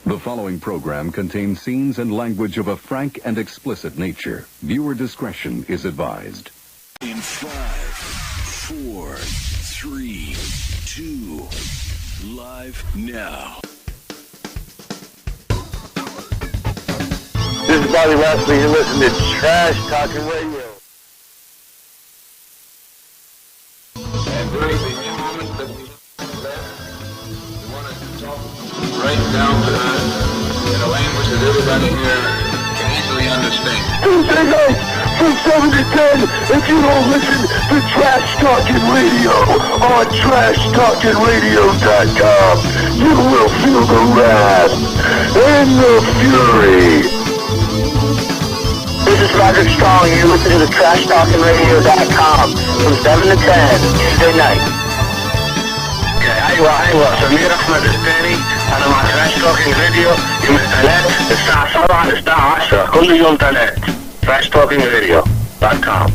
The following program contains scenes and language of a frank and explicit nature. Viewer discretion is advised. In 5, 4, 3, 2, live now. This is Bobby Leslie. You're listening to Trash Talking Radio. And during the few moments that we left, we wanted to talk right down to earth in a language that everybody here can easily understand. Tuesday night from 7 to 10, if you don't listen to Trash Talking Radio on TrashTalkingRadio.com, you will feel the wrath and the fury. This is Roderick Strong. You're listening to TrashTalkingRadio.com from 7 to 10 Tuesday night. ايوه سمير احمد الثاني. انا مع تراش توكينج راديو يوم الثلاث الساعه 7 للساعه 10 كل يوم ثلاث. TrashTalkingRadio.com.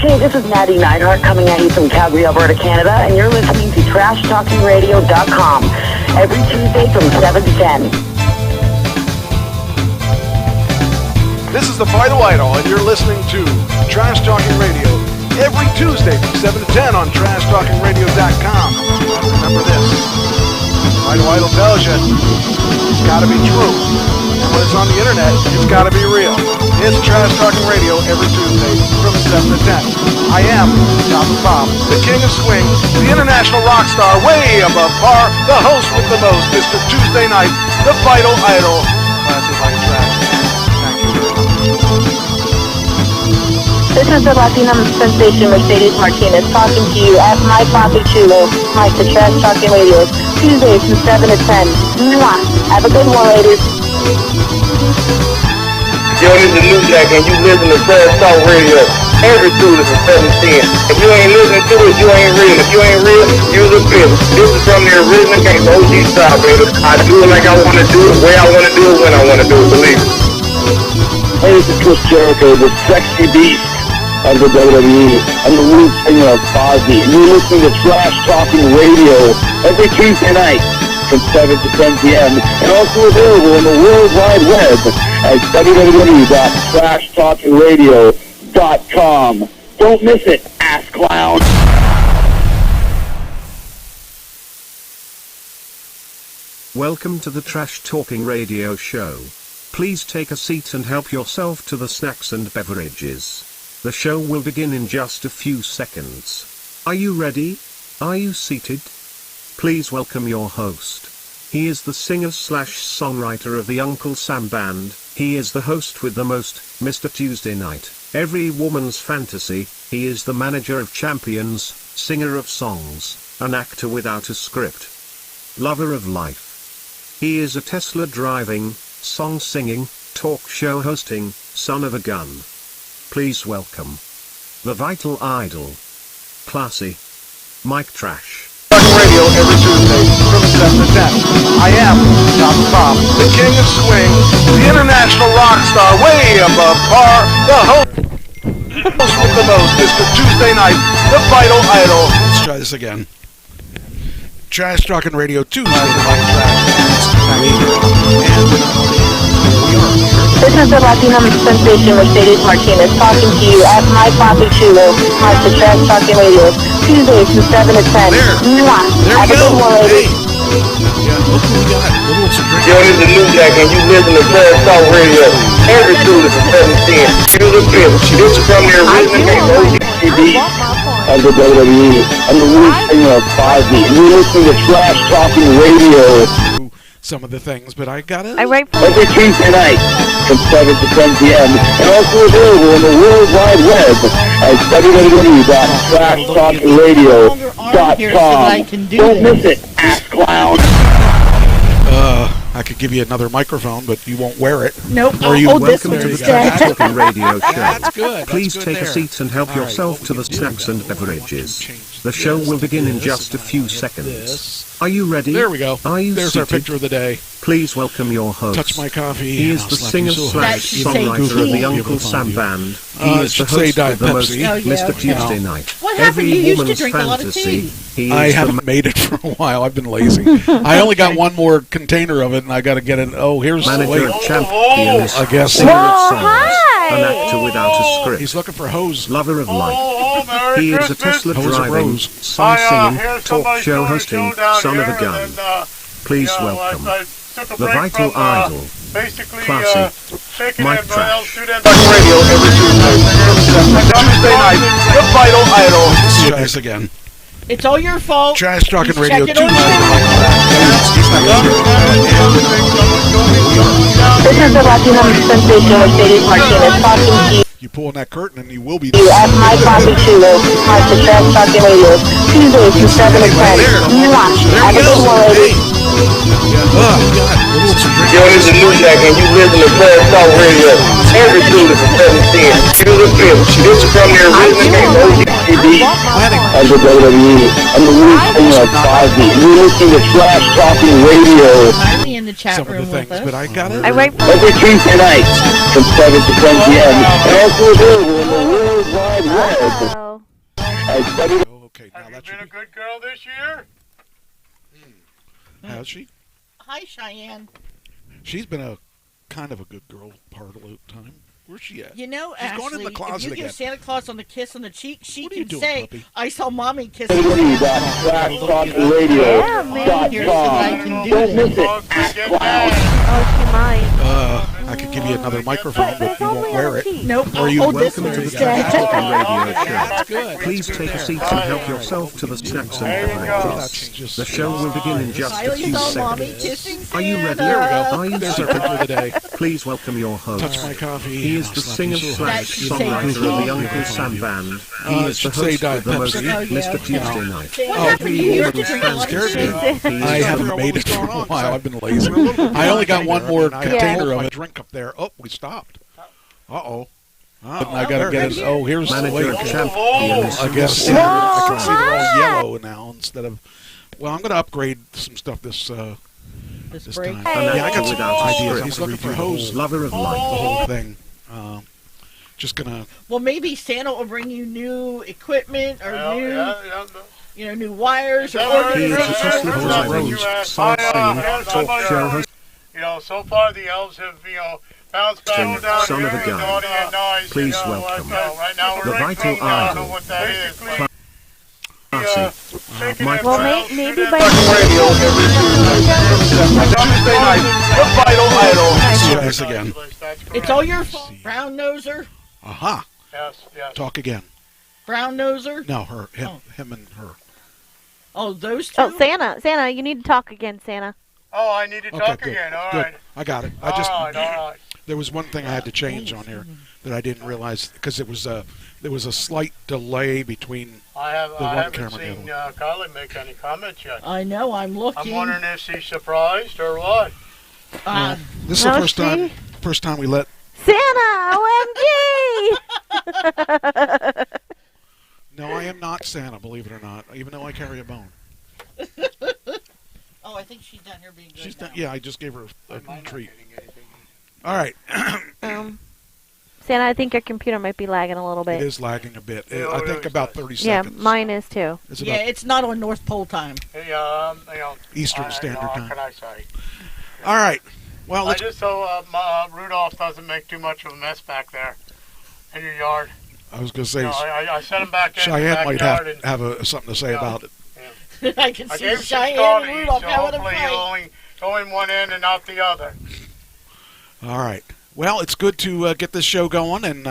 Hey, this is Maddie Neidhart coming at you from Calgary, Alberta, Canada, and you're listening to TrashTalkingRadio.com every Tuesday from 7 to 10. This is the Vital Idol, and you're listening to Trash Talking Radio every Tuesday from 7 to 10 on TrashTalkingRadio.com. Remember this, Vital Idol tells you it's got to be true, and when it's on the internet, it's got to be real. It's Trash Talking Radio every Tuesday from 7 to 10. I am Papa Bob, the king of swing, the international rock star, way above par, the host with the most, Mr. Tuesday Night, the Vital Idol, classic like trash. This is the Latina sensation Mercedes Martinez talking to you at my Papi Chulo, Mike the Trash Talking Radio, Tuesdays from 7 to 10. Mwah. Have a good one, ladies. Yo, this is New Jack, and you listen to Trash Talk Radio every Tuesday from 7 to 10. If you ain't listening to it, you ain't real. If you ain't real, you're a bitch. This is from the original case, OG style, baby. I do it like I want to do it, where I want to do it, when I want to do it, believe it. Hey, this is Chris Jericho, the sexy beast of the WWE. I'm the lead singer of Fozzy, and you're listening to Trash Talking Radio every Tuesday night from 7 to 10 p.m. and also available on the World Wide Web at www.trashtalkingradio.com. Don't miss it, ass clown. Welcome to the Trash Talking Radio show. Please take a seat and help yourself to the snacks and beverages. The show will begin in just a few seconds. Are you ready? Are you seated? Please welcome your host. He is the singer/songwriter of the Uncle Sam Band. He is the host with the most, Mr. Tuesday Night, every woman's fantasy. He is the manager of champions, singer of songs, an actor without a script, lover of life. He is a Tesla driving, song singing, talk show hosting, son of a gun. Please welcome the Vital Idol, Classy, Mike Trash. Radio every Tuesday from 7 to 10. I am Papa Bob, the king of swing, the international rock star, way above par, the host with the most, Mr. Tuesday Night, the Vital Idol. Let's try this again. Trash Talking Radio Tuesday, like trash. This is the Latina sensation Mercedes Martinez talking to you at my Papi Chulo, Mike the Trash Talking Radio, Tuesdays from 7 to 10. Mwah. Have a good one, ladies. Yo, this is New Jack, and you listen to Trash Talk Radio every Tuesday from 7 to 10. You're the bitch. This is from the original case, OG of the WWE. I'm the lead singer of Fozzy, and you're listening to Trash Talking Radio. Some of the things, but I got it. write Every Tuesday night from 7 to 10 p.m. and also available on the World Wide Web at www.trashtalkingradio.com. Don't miss it, ass clown. I could give you another microphone, but you won't wear it. Nope. Or you Welcome to the Trash Talking Radio show. That's good. Please That's take good a there. seat and help All right, yourself what to we the can do snacks now, and we'll beverages. change The show will begin in just a few This. seconds. Are you ready? There we go. Are you There's seated? our picture of the day. Please welcome your host. Touch my coffee. He is and the I'll slap singer you so slash hard. That should say songwriter of tea. the You'll Uncle find Sam you. Band. It He is the should say host Diet of the most Pepsi. Oh, yeah, Mr. okay. Tuesday Night. What happened? Every You used to woman's drink a lot of fantasy. tea. He I is the haven't made it for a while. I've been lazy. I only got one more container of it, and I got to get it. Oh, here's the manager wait. of Championist, I guess. singer of Whoa, songs, hi. an actor without a script, He's looking for hose. lover of life. He is a Tesla Hose of driving, Rose. song singing, talk show hosting, son of a gun. Please welcome the Vital Idol, classy, Mike Trash. Radio every Tuesday night. The Vital Idol. Try this again. It's all your fault. Trash Talking He's Radio. checking on This is the Latino sensation Mercedes Martinez talking to you You pull in that curtain, and you will be. at My Coffee Chulo, Martha Trash Talking Radio, Tuesdays from 7 to 10. Mwah. Have a good one, ladies. Yo, this is New Jack, and you listen to Trash Talk Radio every Tuesday from 7 to 10. You the fifth. This is from the original game OGTV and the WWE. I'm the lead singer of Cosby. You listen to Trash Talking Radio I'll be in the chat Some of the room with things, us. but I got it. every Tuesday night from 7 to 10 p.m. And also available in the World Wide Web. At W- Oh, okay. Now Have you that been a should good girl this year? be. Has she? Hi, Cheyenne. She's been a kind of a good girl part of the time. Where's she at? You know, She's Ashley, going in the if closet you again. give Santa Claus on the kiss on the cheek, she What are you can doing, say, puppy? I saw Mommy kissing Trash Talking Radio. Here's what I can do. Don't miss it. Dogs can get mad. I could give you another microphone, but you won't wear it. Nope. Or you I'll hold this Welcome one to the instead. Trash Talking Radio Show. That's good. Please take a seat and help yourself to the snacks and beverages. The show will begin in just a Kylie few saw Mommy seconds. kissing Are you ready? Santa. Are you There's our seated? picture of the day. Please welcome your host. Touch my coffee. He is and the I'll slap singer you so slash hard. That should say songwriter of tea. the Uncle Sam Band. He it is the should say host Diet of the most Pepsi. Oh, yeah, Mr. okay. Tuesday Night. What Every happened? You used to woman's drink a lot of fantasy. tea. He is I the haven't made it for a while. I've been lazy. I only got one more container of it. Drink up there. Oh, we stopped. Uh-oh. And I gotta get it. Oh, here's the manager wait. of Champions. I guess I can see they're all yellow now instead of. Well, I'm gonna upgrade some stuff this This time. break. Yeah, I got some Without ideas. script. He's looking for hose. Lover of The life. whole thing. Just gonna. Well, maybe Santa will bring you new equipment or Yeah, new, yeah. new wires or Is that right? He is a organs. Tesla Rose. driving, song singing, talk show host, You know, so far the elves have, bounced back down son here of a and gun. naughty and nice. Please you know, welcome right now we're the right Vital from, I don't know Idol. what that is. classy, Mike Well, maybe by Radio every Tuesday night. The Vital Idol. Try this again. It's all your fault. Brown noser. Aha. Yes, yes. Talk again. Brown noser. No, him and her. Oh, those two. Oh, Santa, you need to talk again, Santa. Oh, I need to Okay, talk good. again. All Good. right. I got it. All right. There was one thing I had to change on here that I didn't realize because there was a slight delay between. I one haven't camera seen going. Kylie make any comments yet. I know. I'm looking. I'm wondering if she's surprised or what. This is No, the first time we let. Santa, OMG! No, I am not Santa, believe it or not. Even though I carry a bone. Oh, I think she's down here being good. She's now. not, yeah, I just gave her a Am I not treat. getting anything? All right, Santa, I think your computer might be lagging a little it bit. is lagging a bit. Yeah, I it think is. about 30 Yeah, seconds. mine is too. It's Yeah, about it's not on North Pole time. Hey, Eastern Standard what Time. can I say? All right. Well, I let's. just so Rudolph doesn't make too much of a mess back there in your yard. I was going to say, I set him back in the Cheyenne might backyard and have something to say Yeah. about it. I can I see gave him some Cheyenne scotties, and Rudolph so having a hopefully he'll fight. only go in one end and out the other. All right. Well, it's good to get this show going, and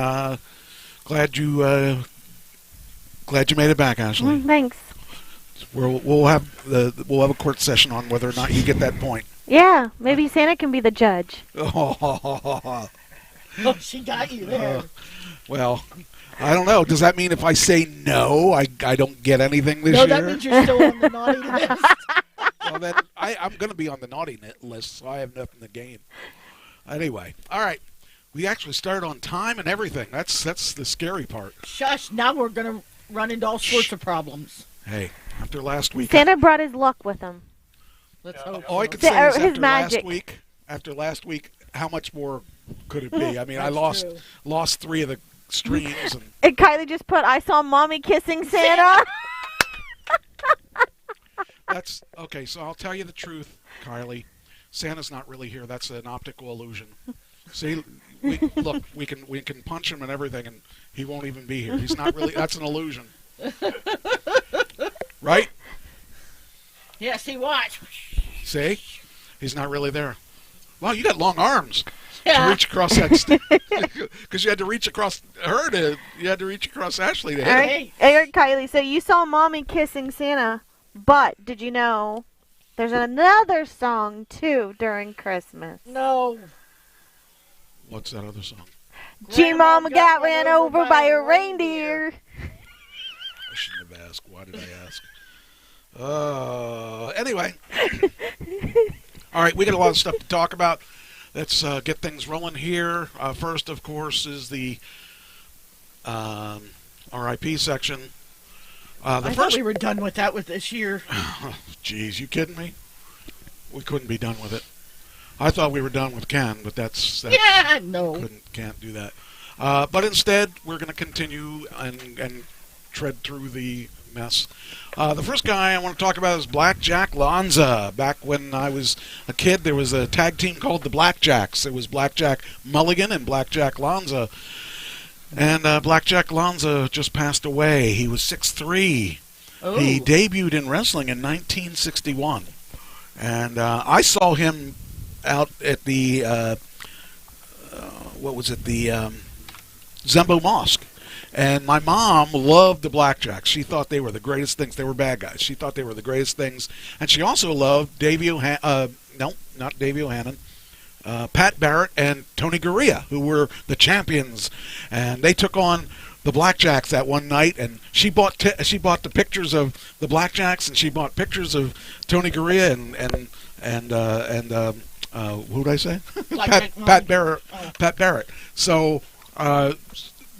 glad you made it back, Ashley. Thanks. We'll have a court session on whether or not you get that point. Yeah, maybe Santa can be the judge. Oh, Oh, she got you there. well, I don't know. Does that mean if I say no, I don't get anything this No, year? that means you're still on the naughty list. Well, then I'm going to be on the naughty list, so I have nothing to gain. Anyway, all right. We actually started on time and everything. That's the scary part. Shush, now we're going to run into all sorts of problems. Hey, after last week. Santa brought his luck with him. Let's hope. All I could The- say is his magic. after last week, how much more could it be? I mean, I lost 3 of the streams. And Kylie just put, I saw Mommy kissing Santa. That's okay. So I'll tell you the truth, Kylie. Santa's not really here. That's an optical illusion. See, look, we can punch him and everything, and he won't even be here. He's not really. That's an illusion, right? Yeah, see, watch. See, he's not really there. Wow, you got long arms to Yeah. reach across that because you had to reach across her to. You had to reach across Ashley to hit him. Hey. Eric, Kylie, so you saw Mommy kissing Santa, but did you know there's another song, too, during Christmas? No. What's that other song? G-Mama got ran over by a reindeer. I shouldn't have asked. Why did I ask? Anyway. All right, we got a lot of stuff to talk about. Let's get things rolling here. First, of course, is the RIP section. I thought we were done with that with this year. Jeez, you kidding me? We couldn't be done with it. I thought we were done with Ken, but that's Yeah, no. Can't do that. But instead, we're going to continue and tread through the mess. The first guy I want to talk about is Blackjack Lanza. Back when I was a kid, there was a tag team called the Blackjacks. It was Blackjack Mulligan and Blackjack Lanza. And Blackjack Lanza just passed away. He was 6'3". Oh. He debuted in wrestling in 1961. And I saw him out at the, the Zembo Mosque. And my mom loved the Blackjacks. She thought they were the greatest things. They were bad guys. She thought they were the greatest things. And she also loved not Davey O'Hannon, Pat Barrett and Tony Gurria, who were the champions. And they took on the Blackjacks that one night. And she bought the pictures of the Blackjacks, and she bought pictures of Tony Gurria and who did I say? Pat Barrett. Oh. Pat Barrett. So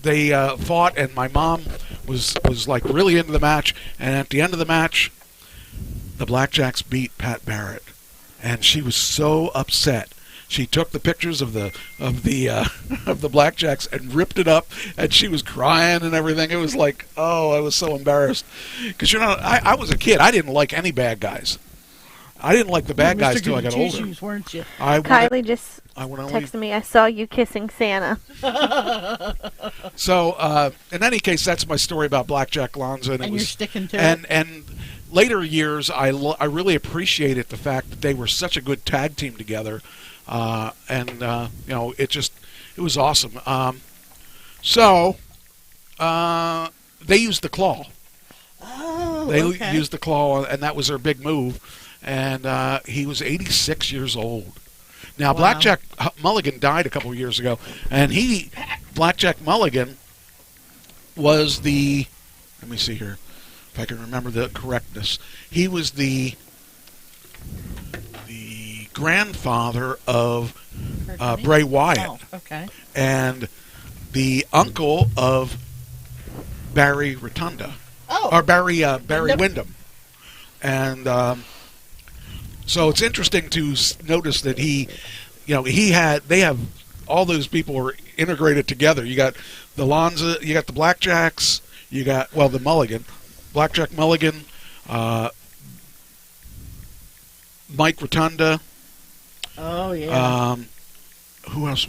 they fought, and my mom was like really into the match. And at the end of the match, the Blackjacks beat Pat Barrett, and she was so upset. She took the pictures of the Blackjacks and ripped it up, and she was crying and everything. It was like, oh, I was so embarrassed because I was a kid. I didn't like any bad guys. I didn't like the bad guys till I got older. Shoes, weren't you? Kylie just texted me, I saw you kissing Santa. So, in any case, that's my story about Blackjack Lanza. And you're sticking to it. it. And later years, I really appreciated the fact that they were such a good tag team together. It was awesome. They used the claw. Oh, They okay. used the claw, and that was their big move. And he was 86 years old. Now, Wow. Blackjack Mulligan died a couple of years ago, and Blackjack Mulligan was let me see here, if I can remember the correctness. He was the grandfather of Bray Wyatt. Oh, okay. And the uncle of Barry Rotunda. Oh. Or Barry Windham. And so it's interesting to notice that they have all those people were integrated together. You got the Lanza, you got the Blackjacks, you got the Mulligan, Blackjack Mulligan, Mike Rotunda. Oh yeah. Who else?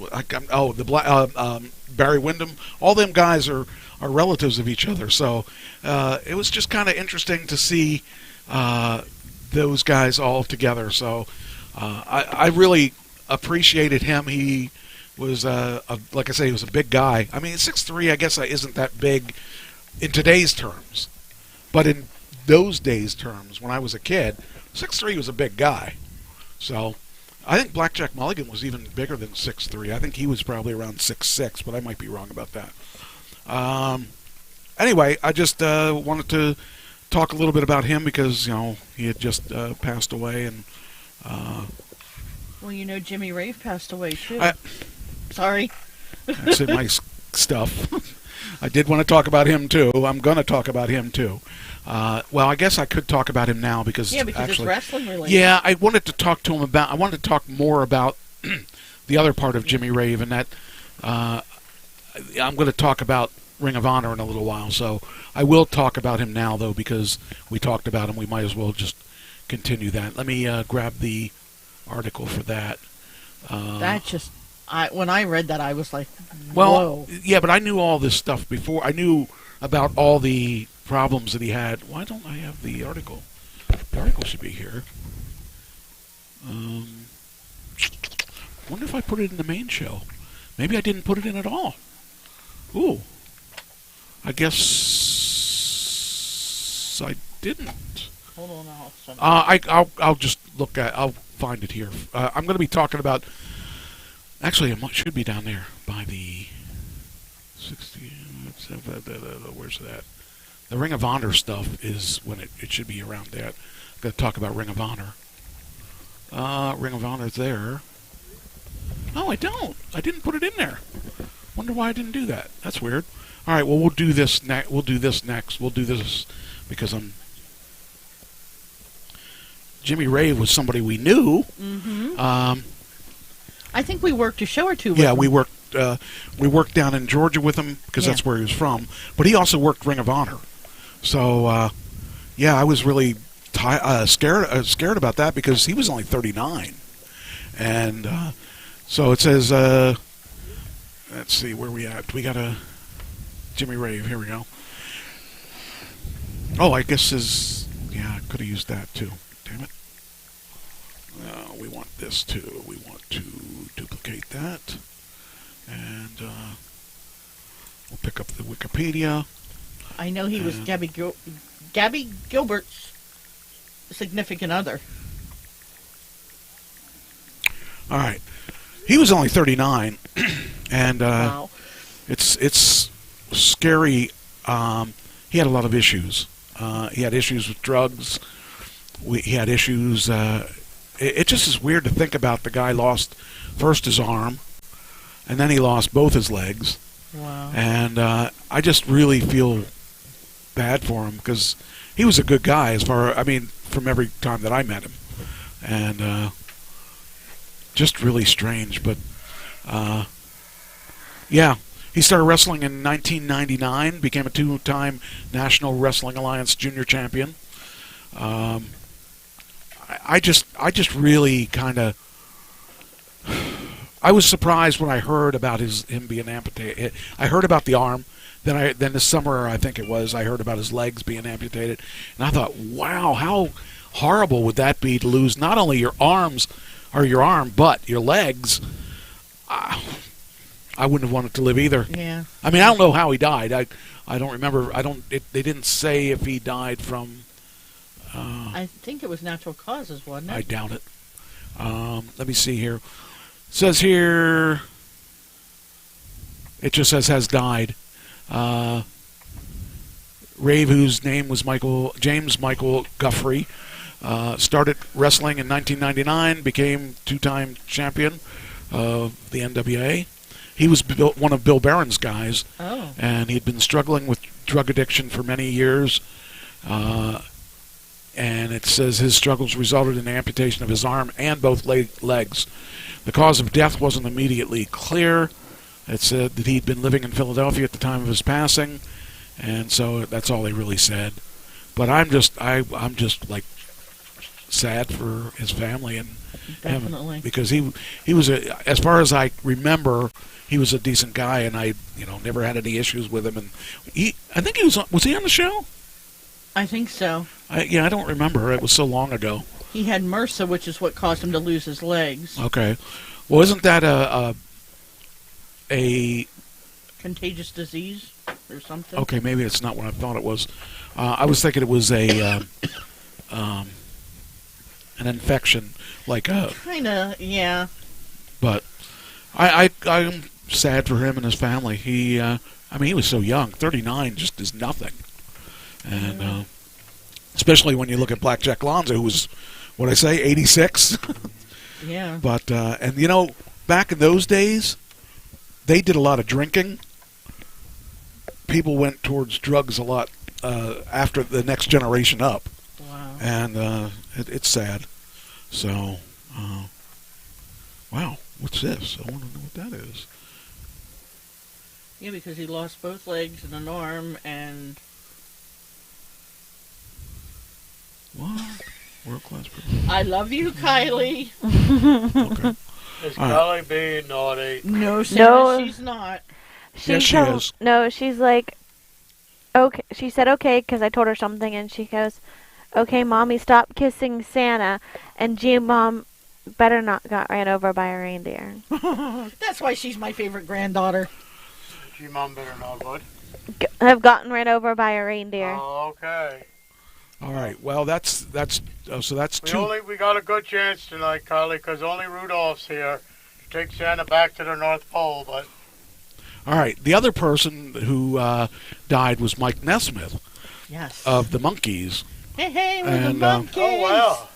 Barry Windham. All them guys are relatives of each other. So it was just kind of interesting to see those guys all together. So I really appreciated him. He was like I say, he was a big guy. I mean, 6'3", I guess isn't that big in today's terms, but in those days' terms, when I was a kid, 6'3" was a big guy. So I think Blackjack Mulligan was even bigger than 6'3". I think he was probably around 6'6", but I might be wrong about that. Anyway, I just wanted to talk a little bit about him because he had just passed away, and Well, Jimmy Rave passed away too. I Sorry. say my stuff. I did want to talk about him too. I'm going to talk about him too. Well, I guess I could talk about him now because because actually, it's wrestling related. Yeah, I wanted to talk to him about. I wanted to talk more about the other part of Jimmy Rave, and that I'm going to talk about Ring of Honor in a little while. So I will talk about him now, though, because we talked about him. We might as well just continue that. Let me grab the article for that. That just, when I read that, I was like, well, whoa. Yeah, but I knew all this stuff before. I knew about all the problems that he had. Why don't I have the article? The article should be here. Wonder if I put it in the main show. Maybe I didn't put it in at all. Ooh. I guess I didn't. Hold on, I'll just look at. I'll find it here. I'm going to be talking about. Actually, it should be down there by the 60. Where's that? The Ring of Honor stuff is when it should be around that. I'm going to talk about Ring of Honor. Ring of Honor's there. No, I don't. I didn't put it in there. Wonder why I didn't do that. That's weird. All right. Well, we'll do this next. We'll do this next. We'll do this because Jimmy Rave was somebody we knew. Mm-hmm. I think we worked a show or two with yeah, him. we worked down in Georgia with him because that's where he was from. But he also worked Ring of Honor. So, yeah, I was really scared about that because he was only 39. And so it says, let's see, where we at? We got a Jimmy Rave. Here we go. Oh, I guess yeah, I could have used that too. Damn it. We want this too. We want to duplicate that. And we'll pick up the Wikipedia. I know he was Gabby Gilbert's significant other. All right. He was only 39, and wow. It's scary. He had a lot of issues. He had issues with drugs. He had issues. It just is weird to think about. The guy lost first his arm, and then he lost both his legs. Wow. And I just really feel bad for him because he was a good guy from every time that I met him. And just really strange. But, yeah, he started wrestling in 1999, became a two-time National Wrestling Alliance Junior Champion. I just really kind of... I was surprised when I heard about him being amputated. I heard about the arm. Then this summer, I think it was, I heard about his legs being amputated. And I thought, wow, how horrible would that be to lose not only your arms or your arm, but your legs? I wouldn't have wanted to live either. Yeah. I mean, I don't know how he died. I don't remember. They didn't say if he died from... I think it was natural causes, wasn't it? I doubt it. Let me see here. It says here... It just says has died. Rave, whose name was James Michael Guthrie, started wrestling in 1999, became two-time champion of the NWA. He was one of Bill Barron's guys, and he'd been struggling with drug addiction for many years. And it says his struggles resulted in the amputation of his arm and both legs. The cause of death wasn't immediately clear. It said that he'd been living in Philadelphia at the time of his passing, and so that's all they really said. But I'm just like sad for his family and definitely him, because he was as far as I remember, he was a decent guy, and I never had any issues with him. And I think he was he on the show? I think so. I don't remember. It was so long ago. He had MRSA, which is what caused him to lose his legs. Okay. Well, isn't that a contagious disease or something? Okay, maybe it's not what I thought it was. I was thinking it was an infection, like kinda, yeah. But I'm sad for him and his family. He was so young. 39 just is nothing, and especially when you look at Blackjack Lonzo, who was, 86. Yeah. But back in those days, they did a lot of drinking. people went towards drugs a lot after the next generation up. Wow. And it's sad. So, wow, what's this? I want to know what that is. Yeah, because he lost both legs and an arm, and... What? World-class person. I love you, Kylie. Okay. Is All Kylie being naughty? No, Sarah, No. she's not. Yes, she is. No, she's like, okay. She said okay because I told her something, and she goes, "Okay, mommy, stop kissing Santa." And G-Mom better not got ran over by a reindeer. That's why she's my favorite granddaughter. G-Mom better not would. Have gotten ran over by a reindeer. Oh, okay. All right. Well, that's so that's two. We got a good chance tonight, Kylie, because only Rudolph's here to take Santa back to the North Pole. But All right. The other person who died was Mike Nesmith. Yes. Of the Monkees. Hey, we're the And, Monkees. oh wow.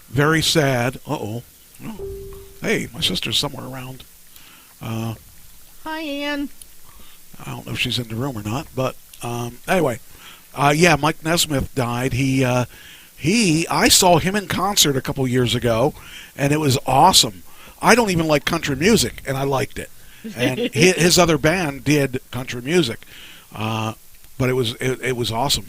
Very sad. Oh. Hey, my sister's somewhere around. Hi, Ann. I don't know if she's in the room or not, but anyway, yeah, Mike Nesmith died. I saw him in concert a couple years ago, and it was awesome. I don't even like country music, and I liked it. And his other band did country music, but it was awesome.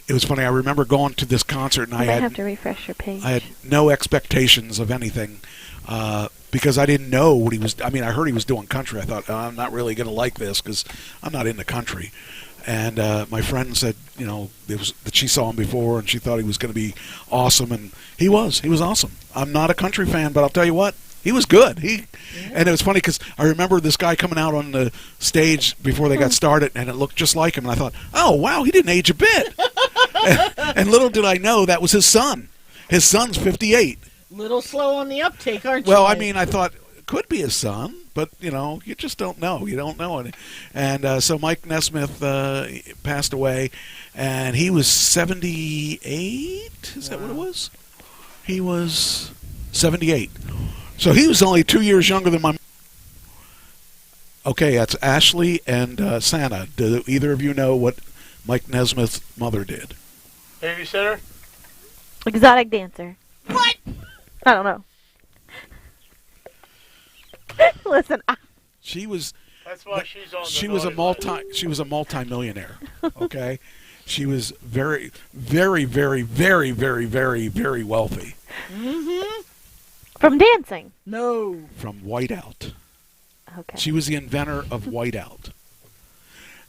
It was funny. I remember going to this concert, and I have to refresh your page. I had no expectations of anything. Because I didn't know what he was. I mean, I heard he was doing country. I thought, I'm not really going to like this because I'm not into country. And my friend said, that she saw him before and she thought he was going to be awesome, and he was. He was awesome. I'm not a country fan, but I'll tell you what, he was good. And it was funny because I remember this guy coming out on the stage before they got started, and it looked just like him. And I thought, oh wow, he didn't age a bit. and little did I know that was his son. His son's 58. Little slow on the uptake, aren't you? Well, I mean, I thought it could be his son, but, you just don't know. You don't know. And so Mike Nesmith passed away, and he was 78? Is that what it was? He was 78. So he was only 2 years younger than my... Okay, that's Ashley and Santa. Do either of you know what Mike Nesmith's mother did? Babysitter? Exotic dancer. What? I don't know. Listen, she was. That's why she's on. She was a multi-millionaire. Okay, she was very, very, very, very, very, very, very wealthy. Mm-hmm. From dancing? No. From whiteout. Okay. She was the inventor of whiteout.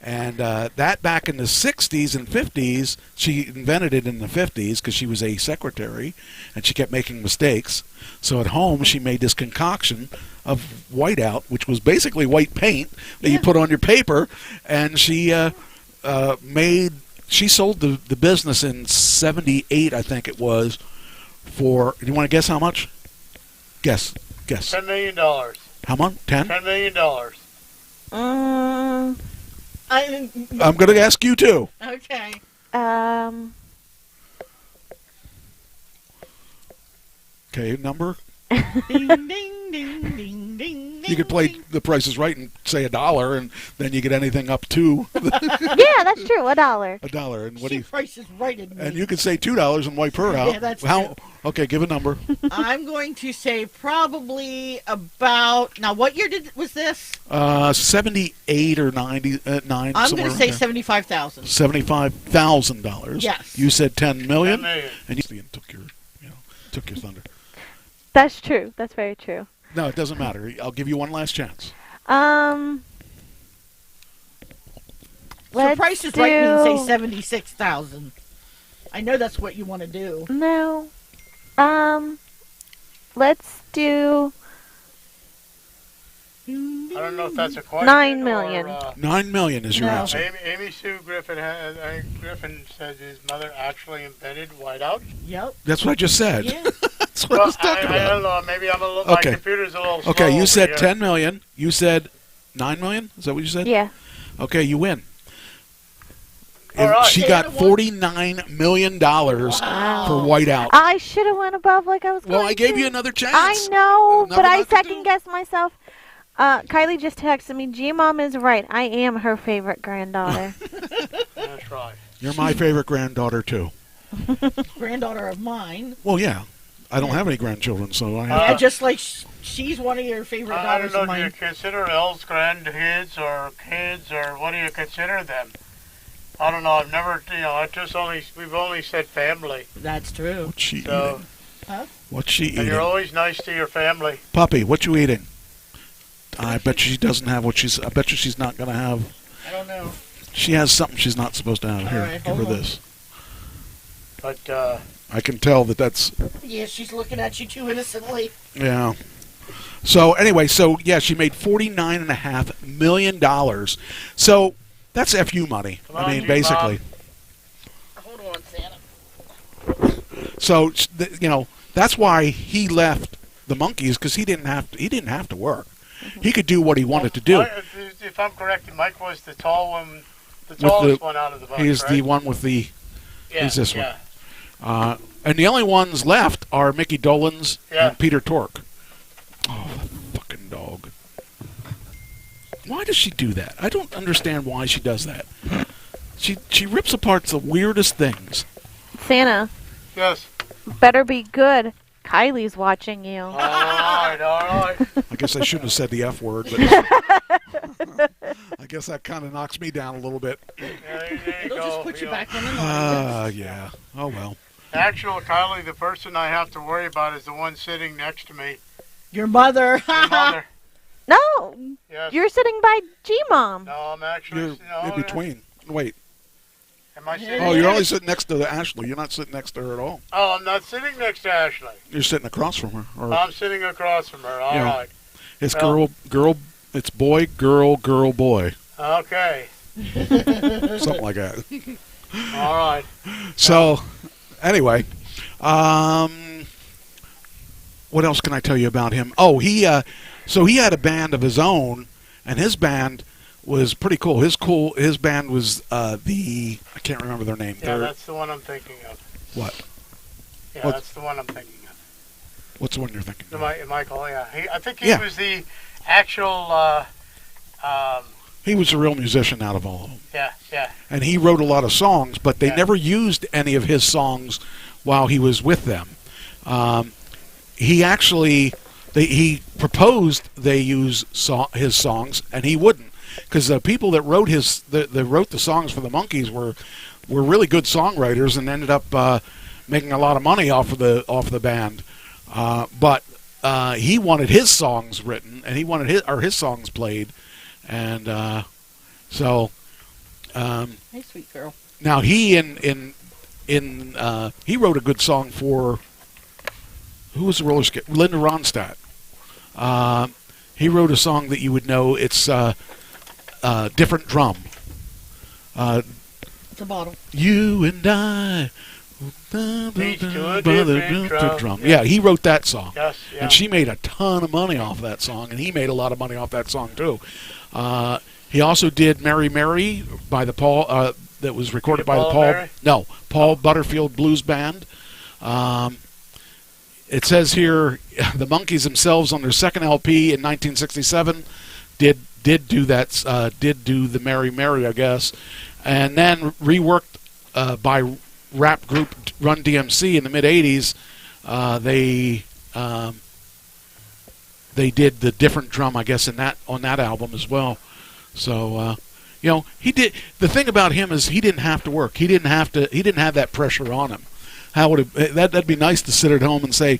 And that back in the 60s and 50s, she invented it in the 50s because she was a secretary and she kept making mistakes. So at home, she made this concoction of whiteout, which was basically white paint that you put on your paper. And she sold the business in 78, I think it was, for, do you want to guess how much? Guess. $10 million. How much? 10? $10 million. I'm going to ask you too. Okay. Okay, number? Ding, ding, ding, ding, ding. You could play The Price is Right and say $1, and then you get anything up to. Yeah, that's true. $1. $1. And what do you? Price is Right in me. And you could say $2 and wipe her out. Yeah, that's true. Okay, give a number. I'm going to say probably about. Now, what year was this? 78 or 99. I'm going to say $75,000. $75,000. Yes. You said $10 million. $10 million. And you took your thunder. That's true. That's very true. No, it doesn't matter. I'll give you one last chance. So Price is Right and say $76,000. I know that's what you want to do. No. Let's do I don't know if that's a question. $9 million. $9 million is your answer. Amy Sue Griffin said his mother actually invented whiteout. Yep. That's what I just said. Yeah. That's what I was talking about. I don't know. Maybe I'm a little. My computer's a little slow. Okay, you said $10 million. You said $9 million. Is that what you said? Yeah. Okay, you win. All right. She got $49 million for whiteout. I should have went above like I was going Well, I gave to. you another chance. I know, Another but I not to do. second-guessed myself. Kylie just texted me. G-Mom is right. I am her favorite granddaughter. That's right. You're my favorite granddaughter, too. Granddaughter of mine. Well, yeah. I don't have any grandchildren, so I have Yeah, just like she's one of your favorite I daughters don't of know, do you mine. consider Els grandkids or kids, or what do you consider them? I don't know. I've never, we've only said family. That's true. What's she So, eating? Huh? What's she and eating? you're always nice to your family. Puppy, what you eating? I bet she doesn't have what she's... I bet you she's not going to have... I don't know. She has something she's not supposed to have. Here, right, give her hold on. this. But, I can tell that's... Yeah, she's looking at you too innocently. Yeah. So, anyway, yeah, she made $49.5 million. So, that's FU money. Come I on, mean, G-Mom. basically. Hold on, Santa. So, that's why he left the Monkees, because he didn't have to work. He could do what he wanted to do. If I'm correct, Mike was the tallest one out of the bunch, He's right? the one with the... Yeah, he's this yeah. one. And the only ones left are Mickey Dolenz and Peter Tork. Oh, that fucking dog. Why does she do that? I don't understand why she does that. She rips apart the weirdest things. Santa. Yes. Better be good. Kylie's watching you. All right. I guess I shouldn't have said the F word, but I guess that kind of knocks me down a little bit. There you It'll go. just put you back in the audience. Yeah. Oh, well. Actual Kylie, the person I have to worry about is the one sitting next to me. Your mother. Your mother. No. Yes. You're sitting by G-Mom. No, I'm actually... You're in between. Wait. Am I sitting Oh, you're only sitting next to Ashley. You're not sitting next to her at all. Oh, I'm not sitting next to Ashley. You're sitting across from her. Or, I'm sitting across from her. All Yeah. right. it's Well- girl. It's boy, girl, boy. Okay. Something like that. All right. So, anyway, what else can I tell you about him? Oh, he had a band of his own, and his band was pretty cool. His band was I can't remember their name. Yeah, that's the one I'm thinking of. What? Yeah, What? that's the one I'm thinking of. What's the one you're thinking? Michael, yeah. I think he Yeah. was the actual... He was a real musician out of all of them. yeah. And he wrote a lot of songs, but they never used any of his songs while he was with them. He actually, he proposed they use his songs, and he wouldn't, because the people that wrote the songs for the Monkees were really good songwriters and ended up making a lot of money off of the band. But he wanted his songs written, and he wanted his songs played, and so. Hey, sweet girl. Now he he wrote a good song for who was the roller skate? Linda Ronstadt. He wrote a song that you would know. It's Different Drum. It's a bottle. You and I. Each to a different drum. Yeah, he wrote that song. Yes, yeah. And she made a ton of money off that song, and he made a lot of money off that song too. He also did "Mary Mary" by the Paul that was recorded by the Paul Butterfield Blues Band. It says here the Monkees themselves on their second LP in 1967 did do that did do the "Mary Mary," I guess, and then reworked by rap group Run DMC in the mid '80s. They did the Different Drum, I guess, on that album as well. So, he did. The thing about him is he didn't have to work. He didn't have that pressure on him. That'd be nice to sit at home and say,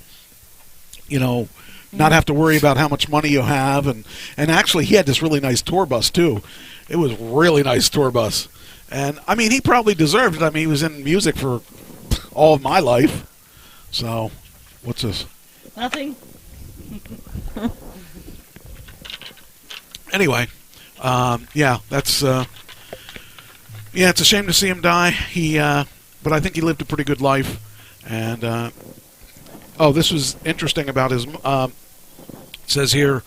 not have to worry about how much money you have. And actually, he had this really nice tour bus too. It was a really nice tour bus. And I mean, he probably deserved it. I mean, he was in music for all of my life. So, what's this? Nothing. Anyway. That's it's a shame to see him die. But I think he lived a pretty good life. And this was interesting about his. It says here,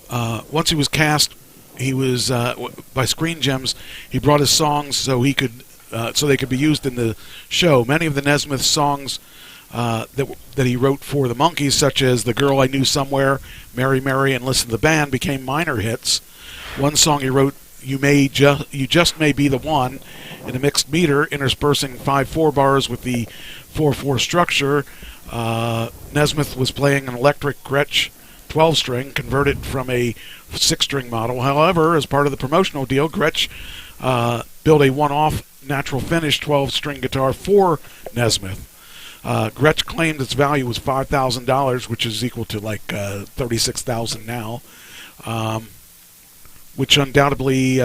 once he was cast, he was by Screen Gems. He brought his songs so they could be used in the show. Many of the Nesmith songs that he wrote for the Monkees, such as "The Girl I Knew Somewhere," "Mary Mary," and "Listen to the Band," became minor hits. One song he wrote, "You Just May Be the One," in a mixed meter, interspersing 5/4 bars with the 4/4 structure. Nesmith was playing an electric Gretsch 12-string, converted from a 6-string model. However, as part of the promotional deal, Gretsch built a one-off natural finish 12-string guitar for Nesmith. Gretsch claimed its value was $5,000, which is equal to like $36,000 now, which undoubtedly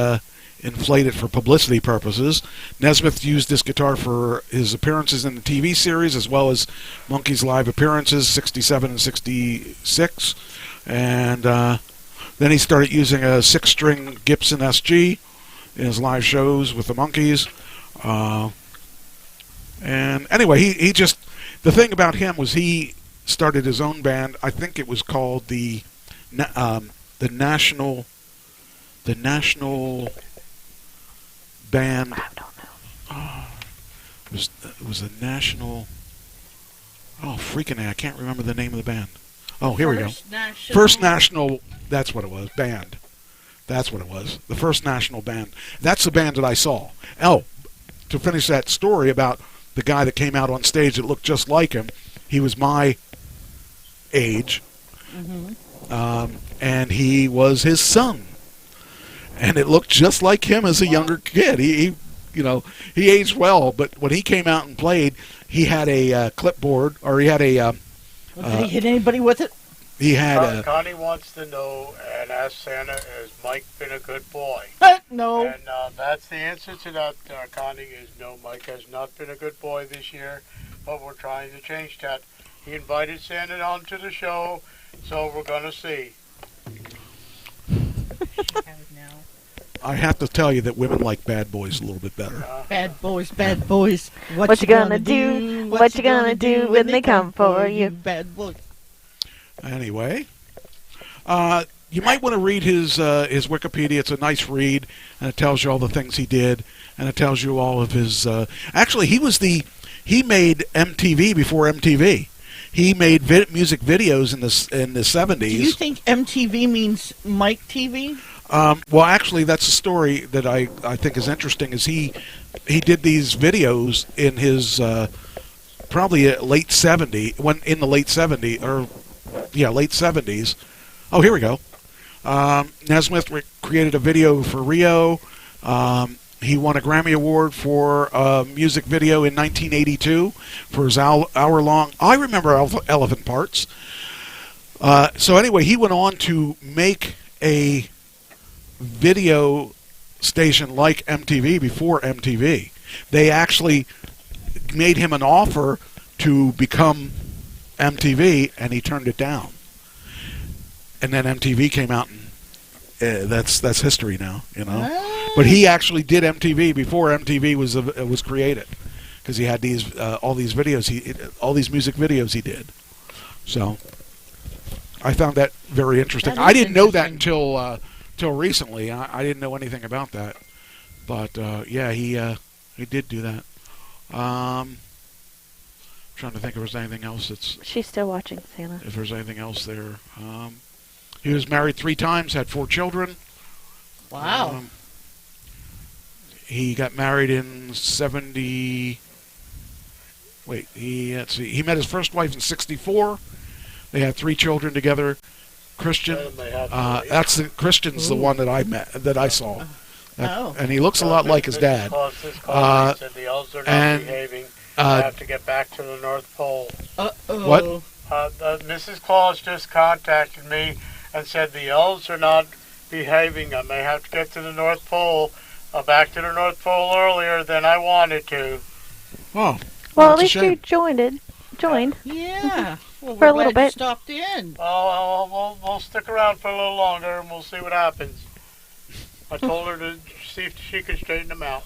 inflated for publicity purposes. Nesmith used this guitar for his appearances in the TV series, as well as Monkees live appearances, 67 and 66. And then he started using a 6-string Gibson SG in his live shows with the Monkees. And anyway, he just, the thing about him was he started his own band. I think it was called the National Band. I don't know. Oh, it was a National. Oh, freaking A! I can't remember the name of the band. Oh, here we go. First National. That's what it was. Band. That's what it was. The First National Band. That's the band that I saw. Oh, to finish that story about the guy that came out on stage that looked just like him, he was my age, and he was his son. And it looked just like him as a younger kid. He aged well, but when he came out and played, he had a clipboard, or he had a. Did he hit anybody with it? He had. Connie wants to know and ask Santa, has Mike been a good boy? No. And that's the answer to that, Connie, is no, Mike has not been a good boy this year, but we're trying to change that. He invited Santa onto the show, so we're going to see. I have to tell you that women like bad boys a little bit better. Bad boys, bad boys. What you gonna do? What you gonna do when they come for you? Bad boys. Anyway, you might want to read his Wikipedia. It's a nice read, and it tells you all the things he did, and it tells you all of his. Actually, he made MTV before MTV. He made music videos in the 70s. Do you think MTV means Mike TV? Well, actually, that's a story that I think is interesting. Is he did these videos in his probably late 70s, when in the late 70s, or late 70s. Oh, here we go. Nesmith created a video for Rio. He won a Grammy Award for a music video in 1982 for his hour-long. I remember Elephant Parts. So anyway, he went on to make a video station like MTV before MTV. They actually made him an offer to become MTV, and he turned it down. And then MTV came out, and that's history now, you know. But he actually did MTV before MTV was created, because he had these all these videos, all these music videos he did. So I found that very interesting. I didn't know that until recently. I didn't know anything about that, but he did do that. Trying to think if there's anything else that's. She's still watching Santa. If there's anything else there, he was married 3 times, had 4 children. Wow. He got married in 70. Wait, let's see. He met his first wife in 64. They had 3 children together. Christian, Christian's the one that I met, that I saw, and he looks a lot like his dad. Said the elves are not behaving. I have to get back to the North Pole. What? Mrs. Claus just contacted me and said the elves are not behaving. I may have to get to the North Pole, back to the North Pole earlier than I wanted to. Oh, well, at least you joined. Yeah. Well, for a little bit. Stopped in. We'll stick around for a little longer, and we'll see what happens. I told her to see if she could straighten them out.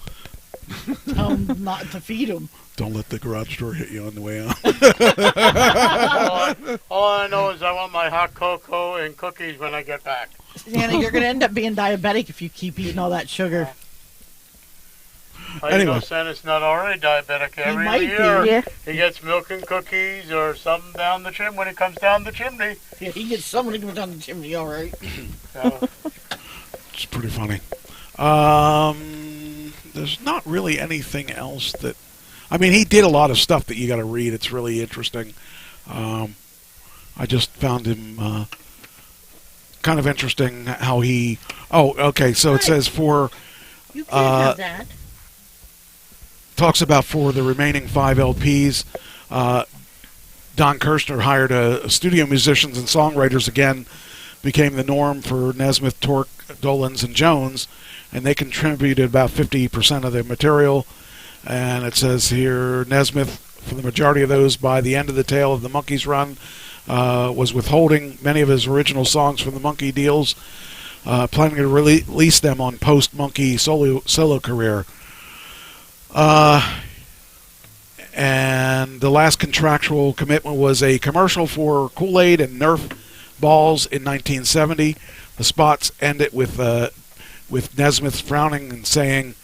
Tell them not to feed them. Don't let the garage door hit you on the way out. all I know is I want my hot cocoa and cookies when I get back. Santa, you're going to end up being diabetic if you keep eating all that sugar. You Anyway. know Santa's not already diabetic. Every might be. year Yeah. he gets milk and cookies or something down the chimney when he comes down the chimney. Yeah, he gets someone to go down the chimney, all right. So, It's pretty funny. There's not really anything else that... I mean, he did a lot of stuff that you got to read. It's really interesting. I just found him kind of interesting how he... Oh, okay, so it says for... You can't have that. Talks about for the remaining 5 LPs, Don Kirshner hired studio musicians and songwriters again, became the norm for Nesmith, Tork, Dolans, and Jones, and they contributed about 50% of the material. And it says here, Nesmith, for the majority of those, by the end of the tail of the Monkees run, was withholding many of his original songs from the Monkey deals, planning to release them on post-Monkey solo career. And the last contractual commitment was a commercial for Kool-Aid and Nerf balls in 1970. The spots ended with Nesmith frowning and saying,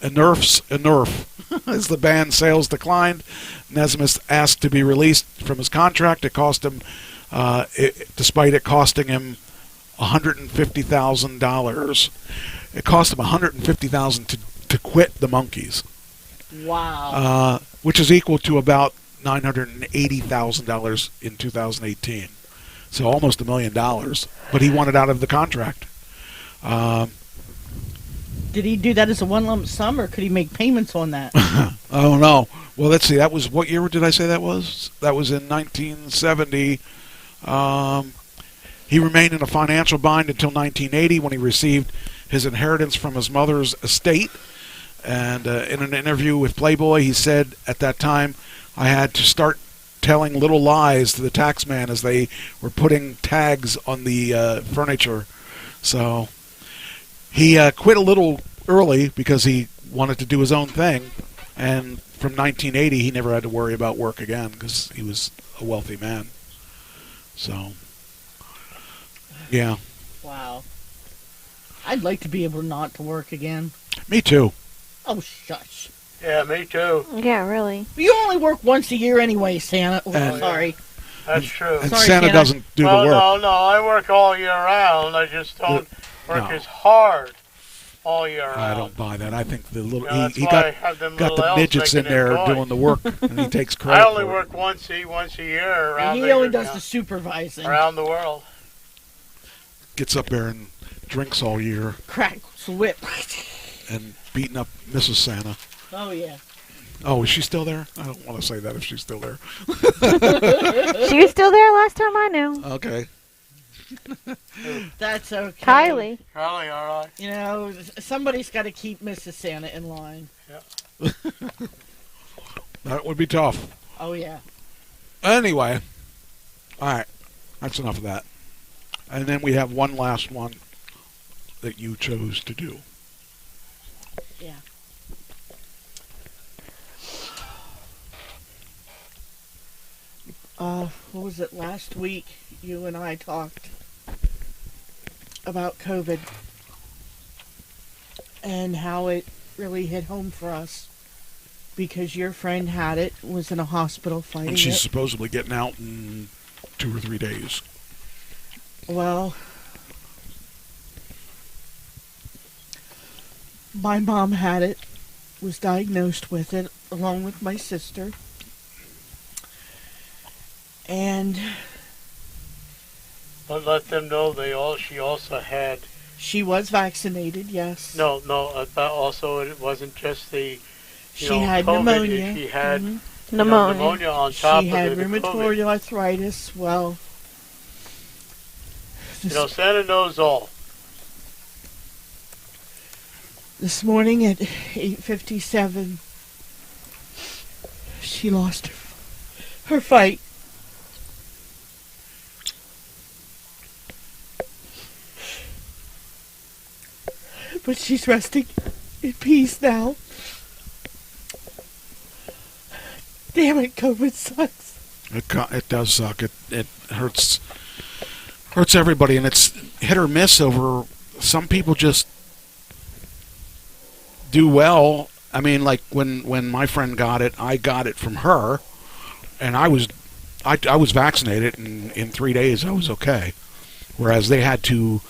"A Nerf's a Nerf." As the band's sales declined, Nesmith asked to be released from his contract. It cost him, despite it costing him $150,000. It cost him $150,000 to quit the Monkees. Wow. Which is equal to about $980,000 in 2018. So almost $1 million. But he wanted out of the contract. Did he do that as a one lump sum, or could he make payments on that? Oh, no. Well, let's see. That was, what year did I say that was? That was in 1970. He remained in a financial bind until 1980 when he received his inheritance from his mother's estate. And in an interview with Playboy, he said at that time, "I had to start telling little lies to the tax man as they were putting tags on the furniture." So he quit a little early because he wanted to do his own thing. And from 1980, he never had to worry about work again because he was a wealthy man. So, yeah. Wow. I'd like to be able not to work again. Me too. Oh, shush. yeah, me too. Yeah, really. You only work once a year anyway, Santa. Oh, And- sorry. That's true. And Sorry, Santa Santa. doesn't do well, the work. no, I work all year round. I just don't work No. as hard all year round. I don't buy that. I think the little Yeah, that's he why I got have them got little the elves midgets in making there them toys. doing the work, and he takes credit. I only for it. work once a year around, He only does the the supervising. around the world. Gets up there and drinks all year Cracks whip. and beating up Mrs. Santa. Oh, yeah. Oh, is she still there? I don't want to say that if she's still there. She was still there last time I knew. Okay. That's okay. Kylie. Kylie, all right. You know, somebody's got to keep Mrs. Santa in line. That would be tough. Oh, yeah. Anyway, all right, that's enough of that. And then we have one last one that you chose to do. Yeah. What was it, last week you and I talked about COVID and how it really hit home for us because your friend had it, was in a hospital fighting And she's it. supposedly getting out in 2 or 3 days. Well, my mom had it, was diagnosed with it, along with my sister. And But let them know she also had. she was vaccinated, yes. No, but also it wasn't just the. She had COVID. pneumonia. She had Mhm. pneumonia on top She of had it. the rheumatoid COVID. arthritis. Well, Santa knows all. this morning at 8:57, she lost her fight. But she's resting in peace now. Damn it, COVID sucks. It does suck. It hurts everybody, and it's hit or miss over. Some people just do well I mean, like when my friend got it, I got it from her, and I was vaccinated, and in 3 days I was okay. Whereas they had to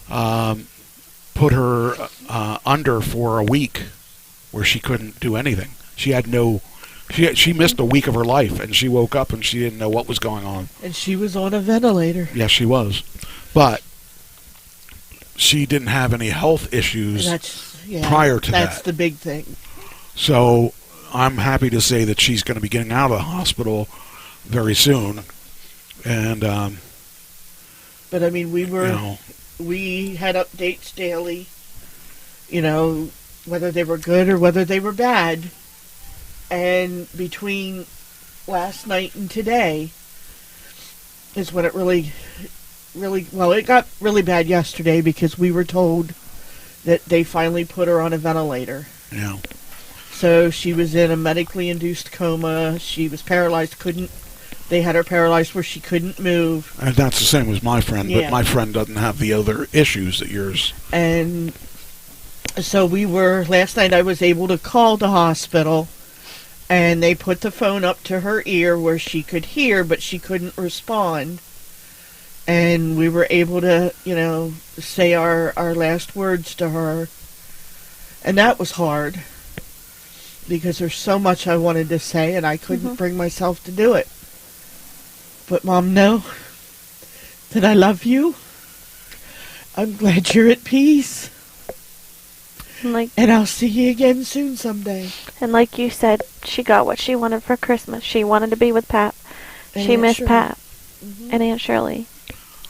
put her under for a week, where she couldn't do anything. She had no. She missed a week of her life, and she woke up and she didn't know what was going on. And she was on a ventilator. Yes, she was, but she didn't have any health issues prior to that. That's the big thing. So I'm happy to say that she's going to be getting out of the hospital very soon, and. But I mean, we had updates daily. You know, whether they were good or whether they were bad. And between last night and today is when it really, well, it got really bad yesterday because we were told that they finally put her on a ventilator. Yeah. So she was in a medically induced coma. She was paralyzed, they had her paralyzed where she couldn't move. And that's the same as my friend, Yeah. but my friend doesn't have the other issues that yours. And so last night I was able to call the hospital. And they put the phone up to her ear where she could hear, but she couldn't respond. And we were able to, say our last words to her. And that was hard. Because there's so much I wanted to say, and I couldn't bring myself to do it. But, Mom, know that I love you. I'm glad you're at peace. And I'll see you again soon someday. And like you said, she got what she wanted for Christmas. She wanted to be with Pap. She Aunt missed Shirley. Pap and Aunt Shirley.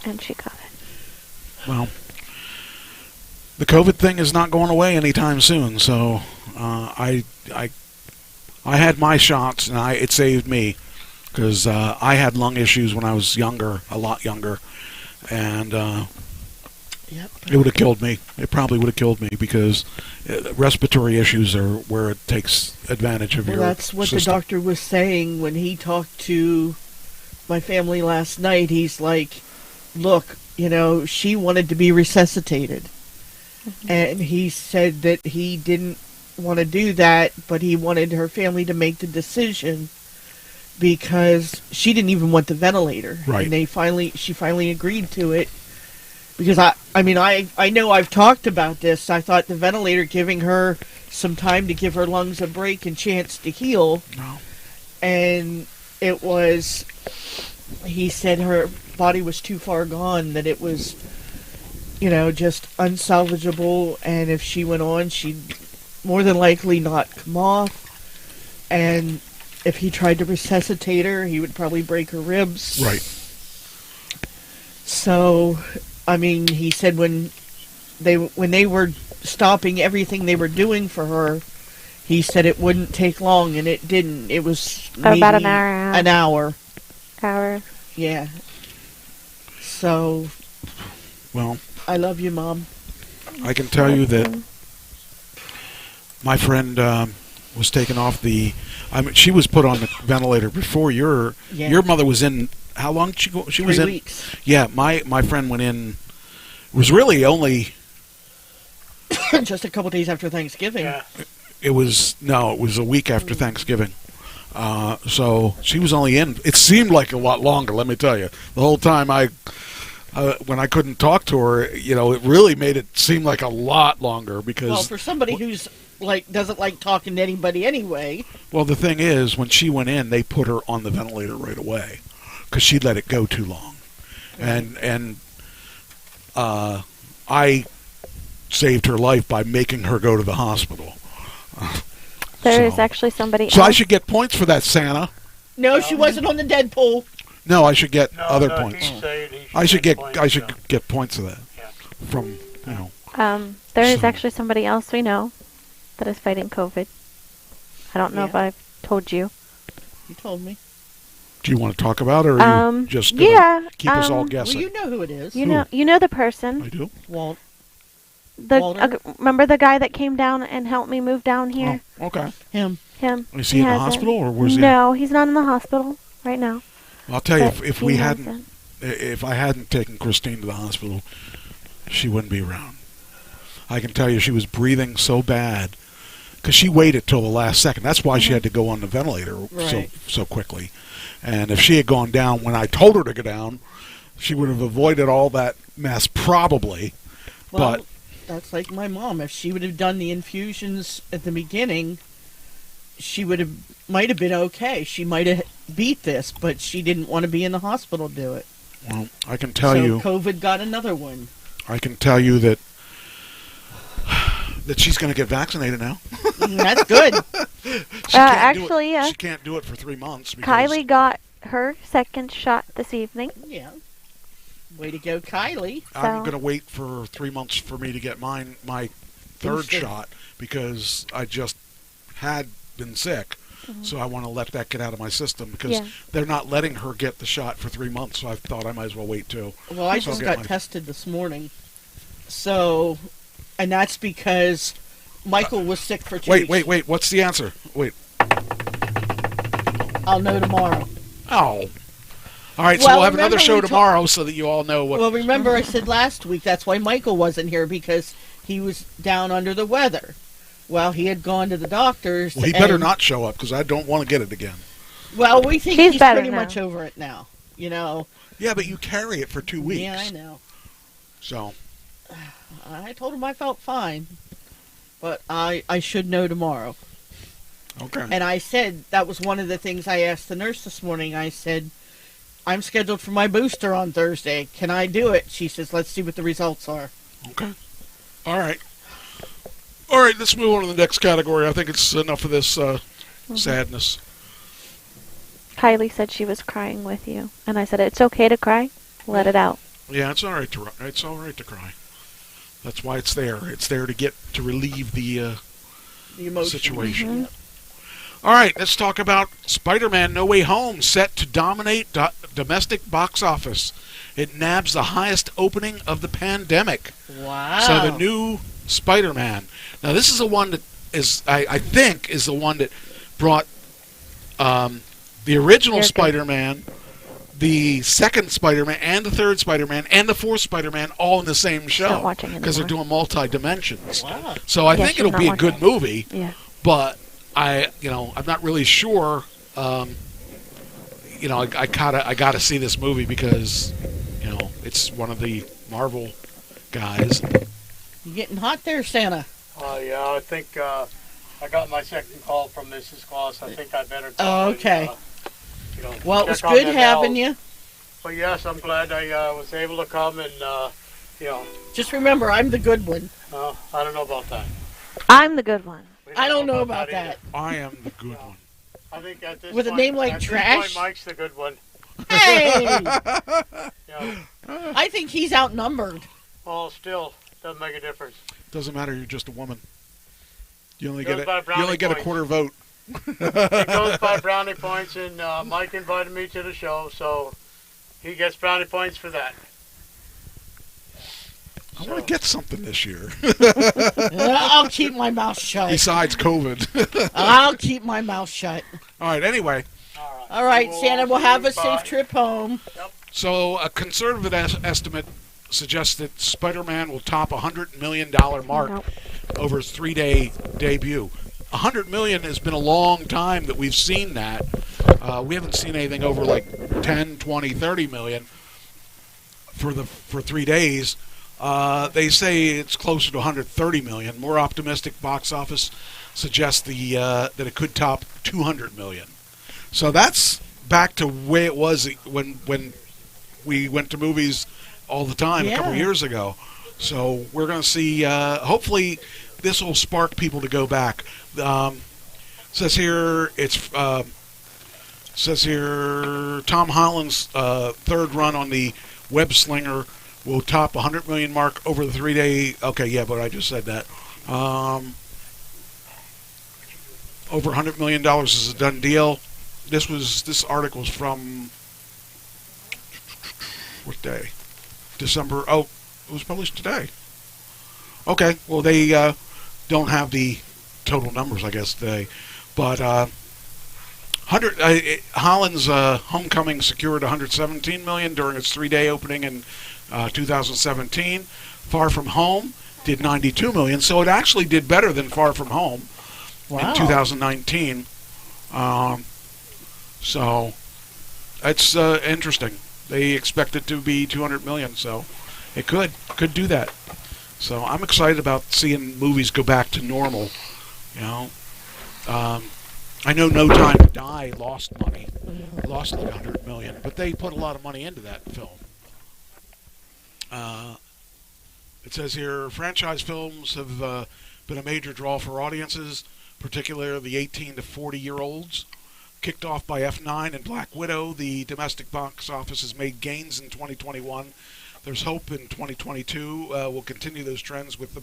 And she got it. Well, the COVID thing is not going away anytime soon, so I had my shots, and it saved me, because I had lung issues when I was younger, a lot younger, and it would have killed me. It probably would have killed me, because respiratory issues are where it takes advantage of your That's what system. the doctor was saying when he talked to my family last night. He's like, look, she wanted to be resuscitated. And he said that he didn't want to do that, but he wanted her family to make the decision because she didn't even want the ventilator. Right. And she finally agreed to it. Because I know I've talked about this. I thought the ventilator giving her some time to give her lungs a break and chance to heal. No. And it was, he said her body was too far gone, that it was, just unsalvageable. And if she went on, she'd more than likely not come off. And if he tried to resuscitate her, he would probably break her ribs. Right. So, he said when they were stopping everything they were doing for her, he said it wouldn't take long, and it didn't. It was maybe about an hour. An hour. Hour. Yeah. So. Well. I love you, Mom. I can tell you that my friend was taken off she was put on the ventilator before your mother was in. How long did she go? She was in 3 weeks. Yeah, my friend went in. Was really only just a couple days after Thanksgiving. Yeah. It was a week after Thanksgiving. So she was only in. It seemed like a lot longer. Let me tell you, the whole time when I couldn't talk to her, it really made it seem like a lot longer because. Well, for somebody who's doesn't like talking to anybody anyway. Well, the thing is, when she went in, they put her on the ventilator right away because she let it go too long, and I saved her life by making her go to the hospital. There is actually somebody So else. I should get points for that, Santa. No, she wasn't on the Deadpool. No, I should get other no, points. he I should get points, I should get points for that from There is actually somebody else we know that is fighting COVID. I don't know if I've told you. You told me. Do you want to talk about it, or are you just gonna keep us all guessing? Well, you know who it is. You know the person. I do. Walt. Remember the guy that came down and helped me move down here? Oh, okay. Him. Is he in the hasn't. hospital, or where's he? No, he's not in the hospital right now. I'll tell you, But if I hadn't taken Christine to the hospital, she wouldn't be around. I can tell you, she was breathing so bad because she waited till the last second. That's why she had to go on the ventilator Right. so quickly. And if she had gone down when I told her to go down, she would have avoided all that mess probably. Well, But that's like my mom. If she would have done the infusions at the beginning, she might have been okay. She might have beat this, but she didn't want to be in the hospital to do it. well, I can tell so you, COVID got another one. I can tell you that she's going to get vaccinated now. That's good. Actually, yeah. She can't do it for 3 months. Because Kylie got her second shot this evening. Yeah. Way to go, Kylie. I'm So- going to wait for 3 months for me to get my third Booster. shot because I just had been sick. So I want to let that get out of my system because Yeah. they're not letting her get the shot for 3 months. So I thought I might as well wait too. Well, I So I'll just get got my- tested this morning. So, and that's because Michael was sick for 2 weeks. Wait. What's the answer? Wait. I'll know tomorrow. Oh. All right, so Well, we'll have another remember show we tomorrow so that you all know what. Well, remember I said last week that's why Michael wasn't here because he was down under the weather. Well, he had gone to the doctors. Well, he better and- not show up because I don't want to get it again. Well, we think He's he's better pretty now. much over it now. You know. Yeah, but you carry it for 2 weeks. Yeah, I know. So, I told him I felt fine, but I should know tomorrow. okay. And I said that was one of the things I asked the nurse this morning. I said, I'm scheduled for my booster on Thursday. Can I do it? She says, let's see what the results are. Okay. All right. All right, let's move on to the next category. I think it's enough of this sadness. Kylie said she was crying with you, and I said it's okay to cry. Let it out. Yeah, it's all right to cry. That's why it's there. It's there to relieve the The emotion. situation. All right, let's talk about Spider-Man No Way Home, set to dominate domestic box office. It nabs the highest opening of the pandemic. Wow. So the new Spider-Man. Now this is the one that is, I think, is the one that brought the original Spider-Man, the second Spider-Man, and the third Spider-Man, and the fourth Spider-Man all in the same show. Not watching because they're anymore. doing multi-dimensions. Wow. So I Yeah, think she's it'll not be a watching good movie. Yeah. But I'm not really sure. I gotta see this movie because, it's one of the Marvel guys. You getting hot there, Santa? Yeah, I think I got my second call from Mrs. Claus. I think I better Oh, call okay. and, Well, it was check on good them having elves. you. But yes, I'm glad I was able to come and, Just remember, I'm the good one. I don't know about that. I'm the good one. I don't know about that. I am the good one. I think at this With a point, name like at this Trash? point, Mike's the good one. Hey! Yeah. I think he's outnumbered. Well, still doesn't make a difference. Doesn't matter. You're just a woman. You only Goes get by you brownie only get a points. quarter vote. It goes by brownie points, and Mike invited me to the show, so he gets brownie points for that. I want to get something this year I'll keep my mouth shut. besides COVID. I'll keep my mouth shut. All right. Anyway, All right, We'll Santa, we'll see have you. a safe Bye. trip home. so a conservative estimate suggests that Spider-Man will top $100 million mark Nope. over its 3-day debut. $100 million has been a long time that we've seen that. We haven't seen anything over like 10, 20, 30 million for 3 days. They say it's closer to 130 million. More optimistic box office suggests that it could top 200 million. So that's back to where it was when we went to movies all the time a couple Yeah. years ago. So we're going to see. Hopefully, this will spark people to go back. Says here Tom Holland's third run on the Web Slinger will top 100 million mark over the 3-day. Okay, yeah, but I just said that. Over $100 million is a done deal. This article's from what day? December. Oh, it was published today. Okay, well they don't have the total numbers, I guess, today, but Holland's Homecoming secured 117 million during its 3-day opening in 2017. Far From Home did 92 million, so it actually did better than Far From Home. Wow. in 2019. So it's interesting. They expect it to be 200 million, so it could do that. So I'm excited about seeing movies go back to normal. You know, I know No Time to Die lost money, lost like 100 million, but they put a lot of money into that film. It says here, franchise films have been a major draw for audiences, particularly the 18 to 40-year-olds. Kicked off by F9 and Black Widow, the domestic box office has made gains in 2021. There's hope in 2022. We'll continue those trends with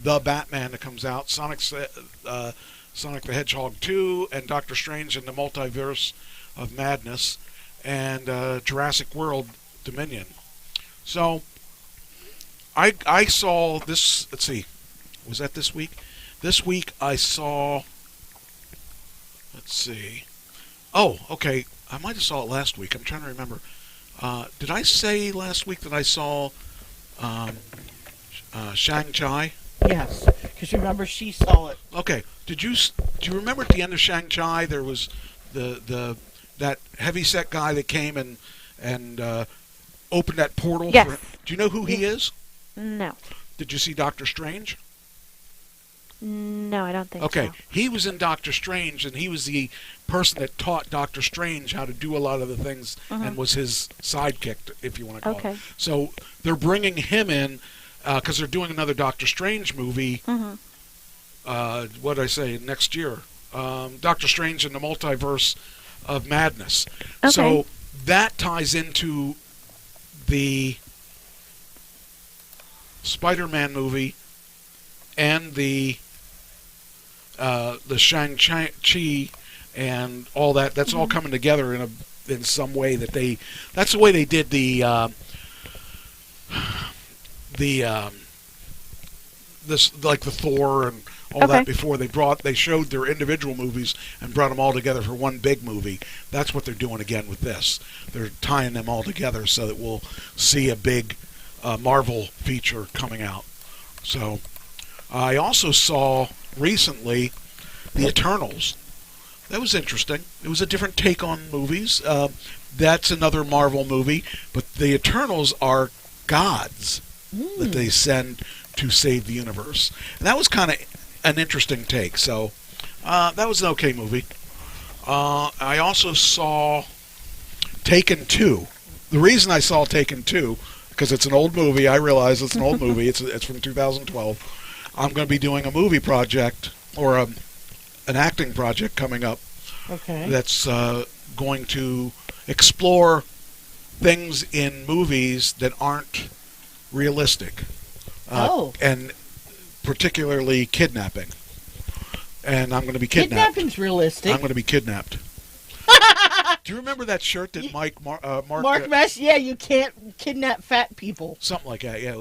the Batman that comes out, Sonic the Hedgehog 2, and Doctor Strange in the Multiverse of Madness, and Jurassic World Dominion. So I saw this. Let's see, was that this week? This week I saw. Let's see. Oh, okay. I might have saw it last week. I'm trying to remember. Did I say last week that I saw Shang-Chi? Yes, because remember she saw it. Okay. Do you remember at the end of Shang-Chi there was that heavyset guy that came and opened that portal? Yes. Do you know who he is? No. Did you see Doctor Strange? No, I don't think okay. so. He was in Doctor Strange, and he was the person that taught Doctor Strange how to do a lot of the things, and was his sidekick, if you want to call it. So they're bringing him in because they're doing another Doctor Strange movie. What did I say? Next year, Doctor Strange in the Multiverse of Madness. Okay. So that ties into the Spider-Man movie and the Shang-Chi and all that. That's all coming together in some way that that's the way they did this, like the Thor and all that before. They showed their individual movies and brought them all together for one big movie. That's what they're doing again with this. They're tying them all together so that we'll see a big Marvel feature coming out. So I also saw recently The Eternals. That was interesting. It was a different take on movies. That's another Marvel movie, but the Eternals are gods that they send to save the universe. And that was kind of an interesting take. So that was an okay movie. I also saw Taken 2. The reason I saw Taken 2, because it's an old movie. I realize it's an old movie. It's from 2012. I'm going to be doing a movie project or an acting project coming up. Okay. That's going to explore things in movies that aren't realistic. And particularly kidnapping. And I'm going to be kidnapped. Kidnapping's realistic. I'm going to be kidnapped. Do you remember that shirt that Mark Mess? Yeah, you can't kidnap fat people. Something like that. Yeah,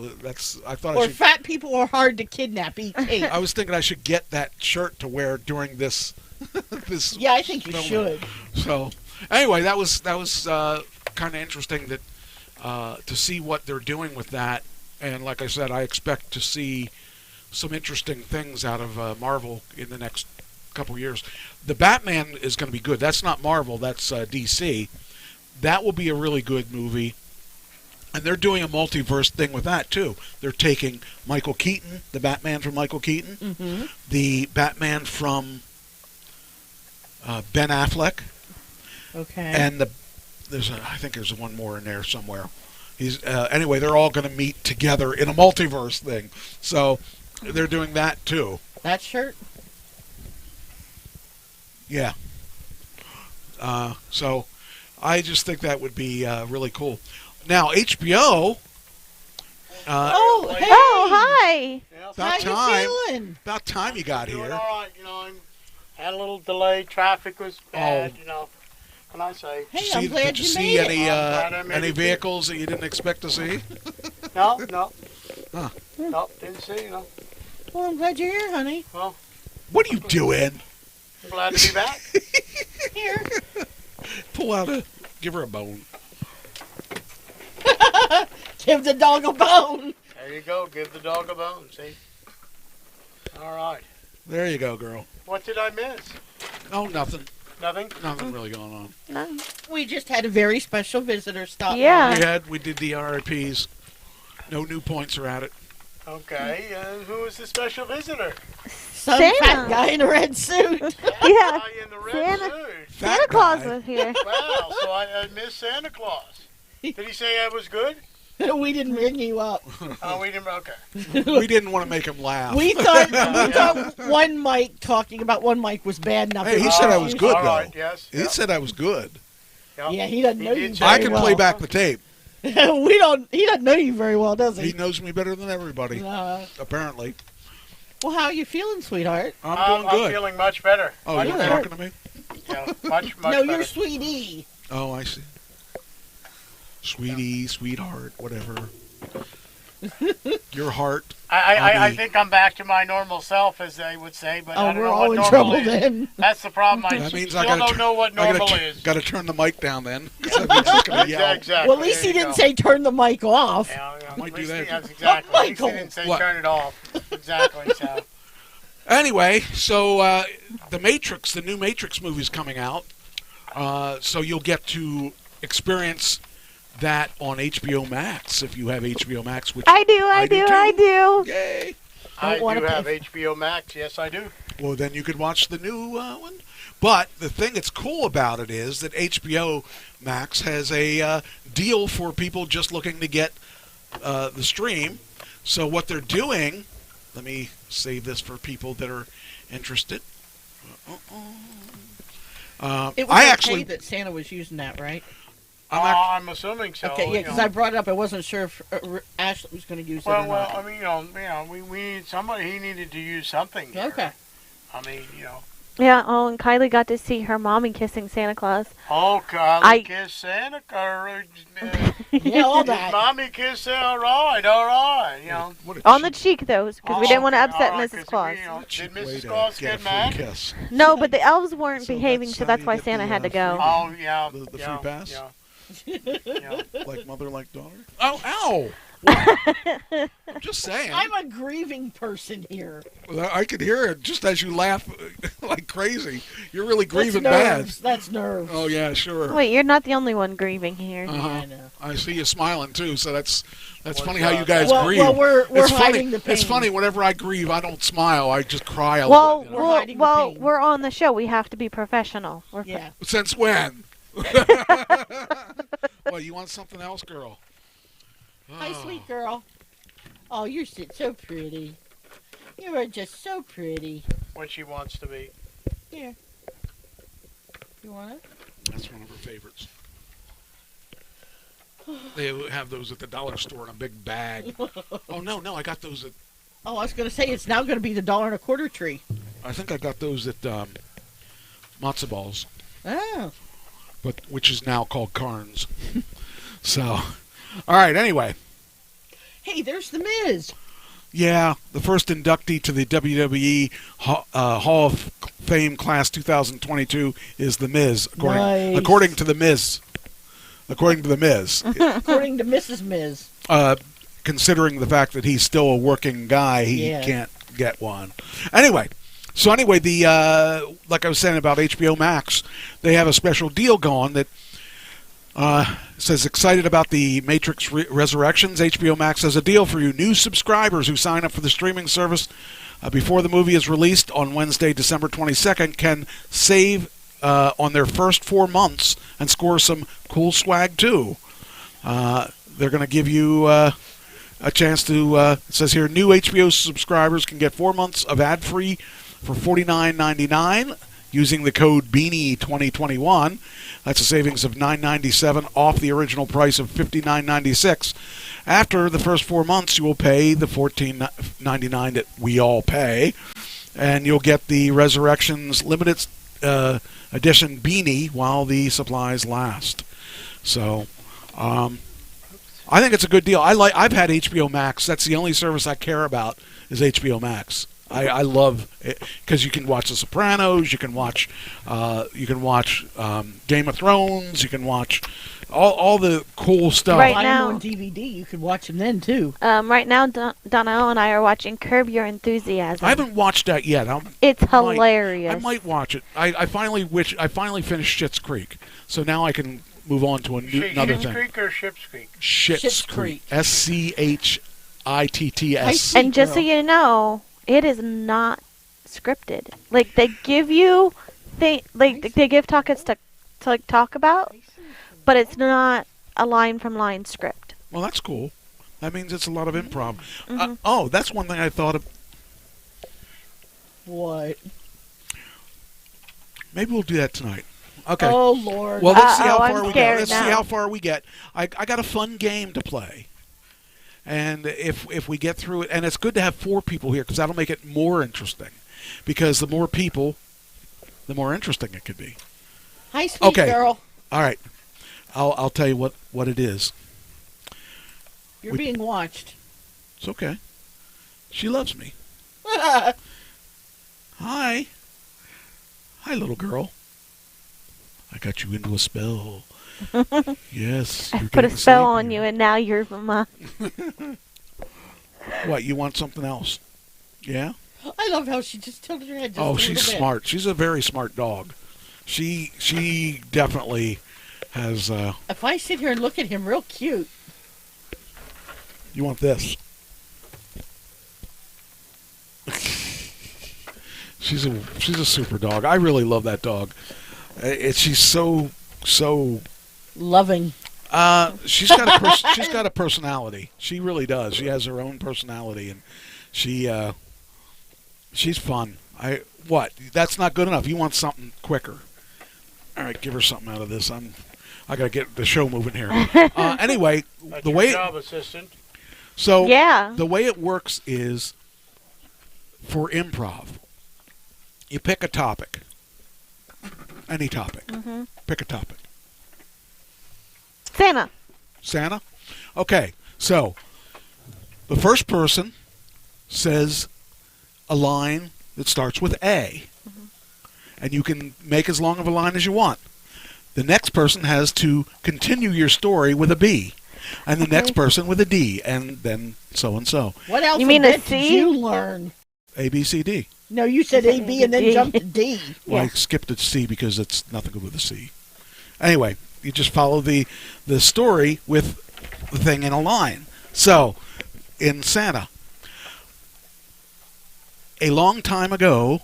I thought. Or fat people are hard to kidnap. Eat cake. I was thinking I should get that shirt to wear during this. Yeah, I think you should. So anyway, that was kind of interesting to see what they're doing with that. And like I said, I expect to see some interesting things out of Marvel in the next couple years. The Batman is going to be good. That's not Marvel. That's DC. That will be a really good movie. And they're doing a multiverse thing with that, too. They're taking Michael Keaton, the Batman from Michael Keaton, the Batman from Ben Affleck. Okay. And I think there's one more in there somewhere. Anyway, they're all going to meet together in a multiverse thing. So they're doing that, too. That shirt? Yeah. So I just think that would be really cool. Now, HBO. Hey. Oh, hi. About How time. you feeling? About time you got Doing here. all right, I had a little delay. Traffic was bad, Can I say? Hey, I'm glad Did you you see made it. any vehicles that you didn't expect to see? No. Huh. No, didn't see, Well, I'm glad you're here, honey. Well, What are you doing? I'm glad to be back. Here. Give her a bone. Give the dog a bone. There you go. Give the dog a bone, see? All right. There you go, girl. What did I miss? Oh, nothing. Nothing? Nothing really going on. No. We just had a very special visitor stop. Yeah. We did the RIPs. No new points are at it. Okay, who was the special visitor? Some Santa. fat guy in a red suit. Yeah. Guy in the red Santa, suit. Santa Claus was here. Wow, so I missed Santa Claus. Did he say I was good? We didn't ring you up. Oh, we didn't. Okay. We didn't want to make him laugh. We thought one mic talking about one mic was bad enough. Hey, he said I was good, All though. right, yes. He said I was good. Yep. Yeah, he doesn't know you did very I can well. play back the tape. He doesn't know you very well, does He he? knows me better than everybody, apparently. Well, how are you feeling, sweetheart? I'm doing good. I'm feeling much better. Oh, much you're better. talking to me? Yeah, much No, better. you're sweetie. Oh, I see. Sweetie, sweetheart, whatever. Your heart. I think I'm back to my normal self, as they would say, but I don't we're know all what in normal trouble is. then. That's the problem. I That means still I gotta don't know what normal is. Got to turn the mic down then. 'Cause that means it's gonna yell. Exactly. Well, at least he didn't say turn the mic off. Yeah, Might do that. That's exactly. At least he Michael. didn't say What? turn it off. Exactly. So. Anyway, so the Matrix, the new Matrix movie is coming out. So you'll get to experience that on HBO Max if you have HBO Max, which I do. Yay! I wanna do pay have HBO Max. Yes, I do. Well, then you could watch the new one. But the thing that's cool about it is that HBO Max has a deal for people just looking to get the stream. So what they're doing, let me save this for people that are interested. It was I okay actually, that Santa was using that, right? I'm assuming so. Okay, yeah, because I brought it up. I wasn't sure if Ashley was going to use it or Well, not. I mean, we need somebody. He needed to use something. Here. Okay. I mean, Yeah, and Kylie got to see her mommy kissing Santa Claus. Oh, Kylie kiss Santa. Yeah, all that. Mommy kiss Santa. All right. On the cheek, though, because we didn't want to upset Mrs. Claus. Did Mrs. Claus get mad? Kiss. No, but the elves weren't behaving, that's so how that's you why get Santa the, had to free- go. Oh, yeah. The free yeah, pass? Yeah. Like mother, like daughter? Oh, ow! I'm just saying. I'm a grieving person here. Well, I could hear it just as you laugh like crazy. You're really grieving That's bad. nerves. That's nerves. Oh, yeah, sure. Wait, you're not the only one grieving here. I know. I see you smiling, too, so that's funny how you guys Well, grieve. well, we're it's hiding funny. the pain. It's funny, whenever I grieve, I don't smile. I just cry a Well, little. We're hiding the pain. we're on the show. We have to be professional. Yeah. Since when? Well, you want something else, girl? Hi, sweet girl. Oh, you're so pretty. You are just so pretty. What she wants to be. Here. You want it? That's one of her favorites. They have those at the dollar store in a big bag. Oh, no, I got those at... Oh, I was going to say, it's now going to be the $1.25 tree. I think I got those at Matzo Balls, Oh. which is now called Carnes. So, all right, anyway. Hey, there's the Miz. Yeah, the first inductee to the WWE Hall of Fame Class 2022 is The Miz, Nice. according to The Miz. According to The Miz. According to Mrs. Miz. Considering the fact that he's still a working guy, he can't get one. Anyway, the like I was saying about HBO Max, they have a special deal going that says excited about the Matrix Resurrections. HBO Max has a deal for you. New subscribers who sign up for the streaming service before the movie is released on Wednesday, December 22nd, can save on their first 4 months and score some cool swag too. They're going to give you a chance to, it says here, new HBO subscribers can get 4 months of ad-free for $49.99 using the code BEANIE2021. That's a savings of $9.97 off the original price of $59.96. After the first 4 months, you will pay the $14.99 that we all pay, and you'll get the Resurrections limited edition beanie while the supplies last. So, I think it's a good deal. I've had HBO Max. That's the only service I care about is HBO Max. I love it because you can watch The Sopranos, you can watch Game of Thrones, you can watch all the cool stuff. Right Buy 'em now- on DVD. You could watch them then too. Right now, Donnell and I are watching Curb Your Enthusiasm. I haven't watched that yet. It's hilarious. I might watch it. I finally finished Schitt's Creek, so now I can move on to another Schitt's thing. Creek or Ship's Creek? Schitt's Creek. SCHITTS. And just so you know, it is not scripted. Like they give you, they give topics to like talk about, but it's not a line from line script. Well, that's cool. That means it's a lot of improv. Mhm. Oh, that's one thing I thought of. What? Maybe we'll do that tonight. Okay. Oh Lord. Well, let's see how I'm far we scared get. Let's see now. how far we get. I got a fun game to play, and if we get through it, and it's good to have 4 people here because that'll make it more interesting. Because the more people, the more interesting it could be. Hi, sweet girl. All right. I'll tell you what it is. You're being watched. It's okay. She loves me. Hi. Hi, little girl. I got you into a spell. Yes. I you're put a getting spell sleepy. on you, and now you're mine. What, you want something else? Yeah? I love how she just tilted her head. Just Oh, a she's little bit. smart. She's a very smart dog. She definitely has. If I sit here and look at him, real cute. You want this? She's a super dog. I really love that dog. She's so loving. She's got a personality. She really does. She has her own personality, and she's fun. That's not good enough. You want something quicker. All right, give her something out of this. I got to get the show moving here. Anyway, That's the your way job assistant. So Yeah. the way it works is for improv. You pick a topic. Any topic. Mm-hmm. Pick a topic. Santa. Santa? Okay, so the first person says a line that starts with A. And you can make as long of a line as you want. The next person has to continue your story with a B. And the next person with a D. And then so and so. What else You mean a did C? you learn? A, B, C, D. No, you said A, B, and then D. jumped to D. Well, I skipped at C because it's nothing good with a C. Anyway, you just follow the story with the thing in a line. So, in Santa, a long time ago,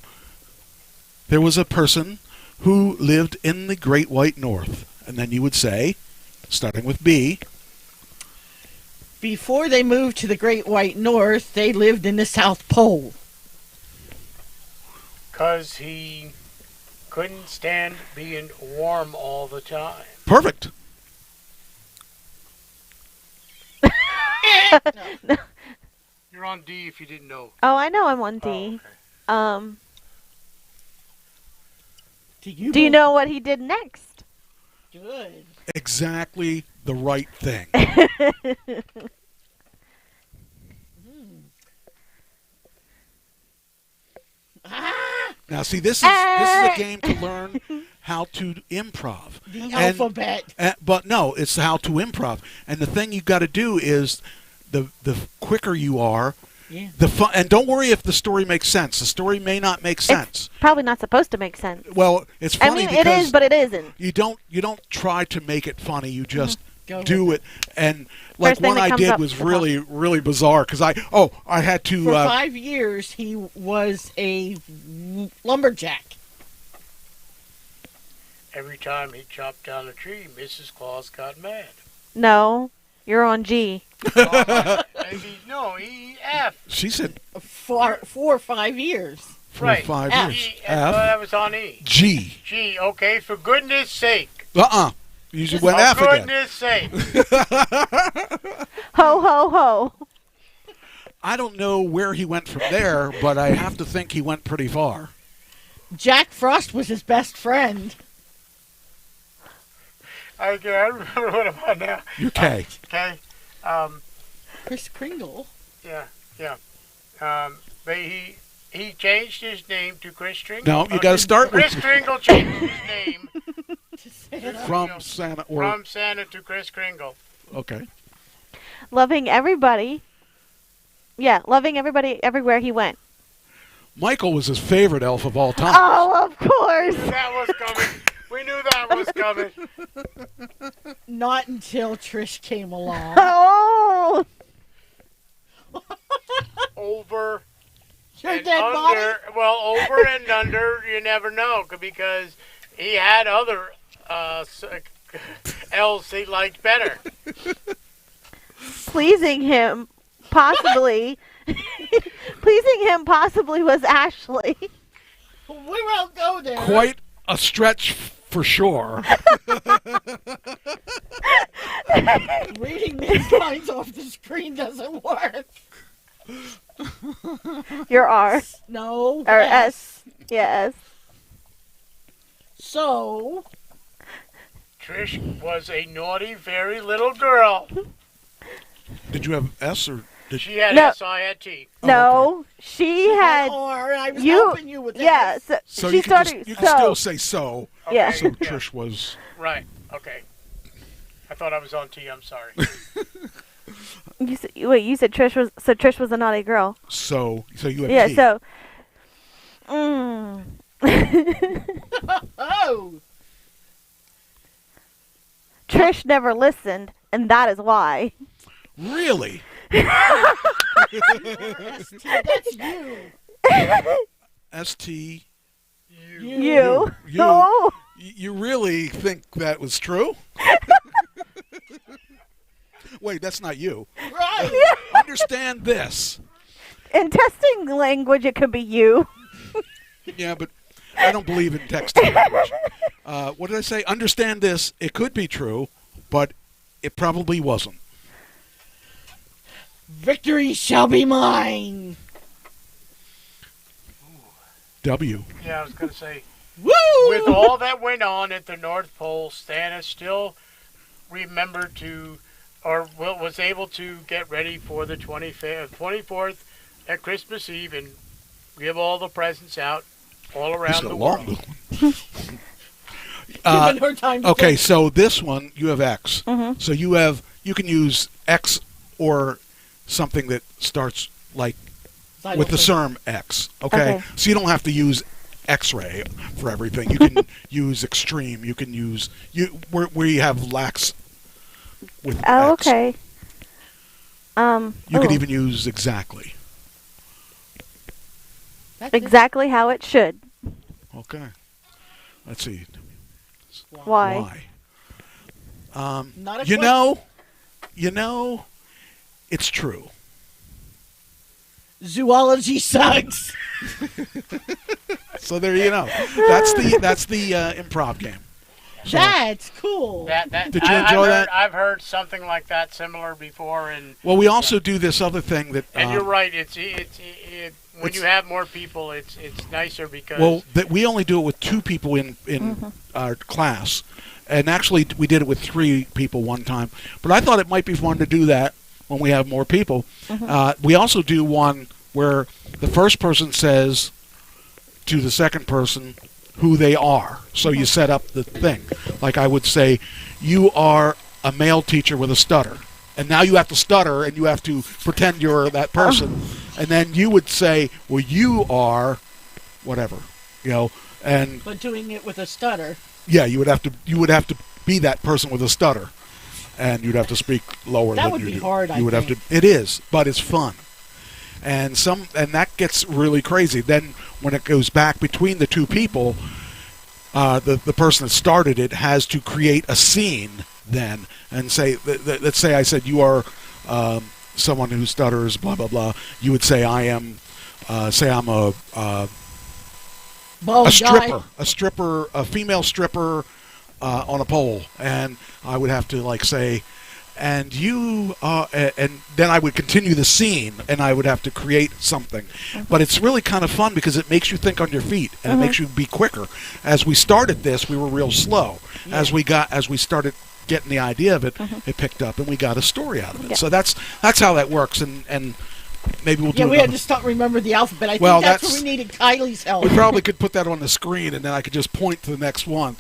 there was a person who lived in the Great White North. And then you would say, starting with B, Before they moved to the Great White North, they lived in the South Pole. Because he couldn't stand being warm all the time. perfect. You're on D if you didn't know. Oh, I know I'm on D. Oh, okay. Do you know what he did next? Good. Exactly the right thing. Now, see, this is a game to learn how to improv. The alphabet. But no, it's how to improv. And the thing you got to do is the quicker you are, Yeah. the fun. And don't worry if the story makes sense. The story may not make sense. Probably not supposed to make sense. Well, it's I funny mean, it because is, but it isn't. you don't try to make it funny. You just Go do it. And like First thing one that I comes did up was to the top. really bizarre because I had to. For 5 years, he was a lumberjack. Every time he chopped down a tree, Mrs. Claus got mad. No, you're on G. No, F. She said For 4 or 5 years. for Right. 5 F. years. E, that was on E. G. G, okay, for goodness sake. You just went For F again. goodness sake. Ho, ho, ho. I don't know where he went from there, but I have to think he went pretty far. Jack Frost was his best friend. I remember what I'm on now. You're K. Okay. Chris Kringle. Yeah. But he changed his name to Chris Stringle. No, you got to start with Chris Stringle changed his name to Santa. From Santa, or From Santa to Kris Kringle. okay. Loving everybody. Yeah, loving everybody everywhere he went. Michael was his favorite elf of all time. Oh, of course. That was coming. We knew that was coming. Not until Trish came along. Oh. Over Your and dead under. body? Well, over and under, you never know, because he had other elves he liked better. Pleasing him, possibly. Pleasing him, possibly, was Ashley. We won't go there. Quite a stretch for sure. Reading these lines off the screen doesn't work. Your R. No. Or S. Yes. So. Trish was a naughty, very little girl. Did you have S or did She had No. S, I had T. No, she had. R, and I was you. helping you with Yeah, this. So she you can, started. just, you can so. still say so. Yeah. So Trish was. Right, okay. I thought I was on T, I'm sorry. You said, wait, you said Trish was. So Trish was a naughty girl. So you have Yeah. T. So. Oh. Trish never listened, and that is why. Really? That's you. S-T. You. You. Oh. You really think that was true? Wait, that's not you. Right. Understand this. In testing language, it could be you. Yeah, but I don't believe in texting language. What did I say? Understand this. It could be true, but it probably wasn't. Victory shall be mine. W. Yeah, I was going to say, Woo! with all that went on at the North Pole, Santa still remembered to, or was able to get ready for the 24th at Christmas Eve and give all the presents out all around the world. Giving her time to Okay, think. so this one you have X. Mhm. So you can use X or something that starts like with the CERM X. Okay? So you don't have to use X-ray for everything. You can use extreme. You can use where you have lax with Oh, X. okay. You could even use exactly. Exactly how it should. Okay. Let's see. Why? Not a You question. know, it's true. Zoology sucks. So there you know. That's the improv game. So, That's cool. That, Did you enjoy that? I've heard something like that similar before, and well, we also do this other thing that. and you're right. It's when you have more people, it's nicer because Well, we only do it with 2 people in our class, and actually we did it with 3 people one time. But I thought it might be fun to do that when we have more people. We also do one where the first person says to the second person who they are. So you set up the thing. Like I would say, you are a male teacher with a stutter. And now you have to stutter and you have to pretend you're that person. And then you would say, well, you are whatever, and But doing it with a stutter. yeah, you would have to be that person with a stutter. And you'd have to speak lower That than would you be do. hard, I You would have think. to. It is, but it's fun. And that gets really crazy. Then when it goes back between the 2 people, the person that started it has to create a scene then and say, let's say I said you are someone who stutters, blah blah blah. You would say I am, say I'm a Bald stripper, guy. a female stripper on a pole, and I would have to like say, and you, and then I would continue the scene, and I would have to create something. But it's really kind of fun because it makes you think on your feet, and it makes you be quicker. As we started this, we were real slow. As we started getting the idea of it, it picked up, and we got a story out of it. Yeah. So that's how that works, and maybe we'll do Yeah, we had another- to stop remember the alphabet. I Well, think that's that's- where we needed Kylie's help. We probably could put that on the screen, and then I could just point to the next one.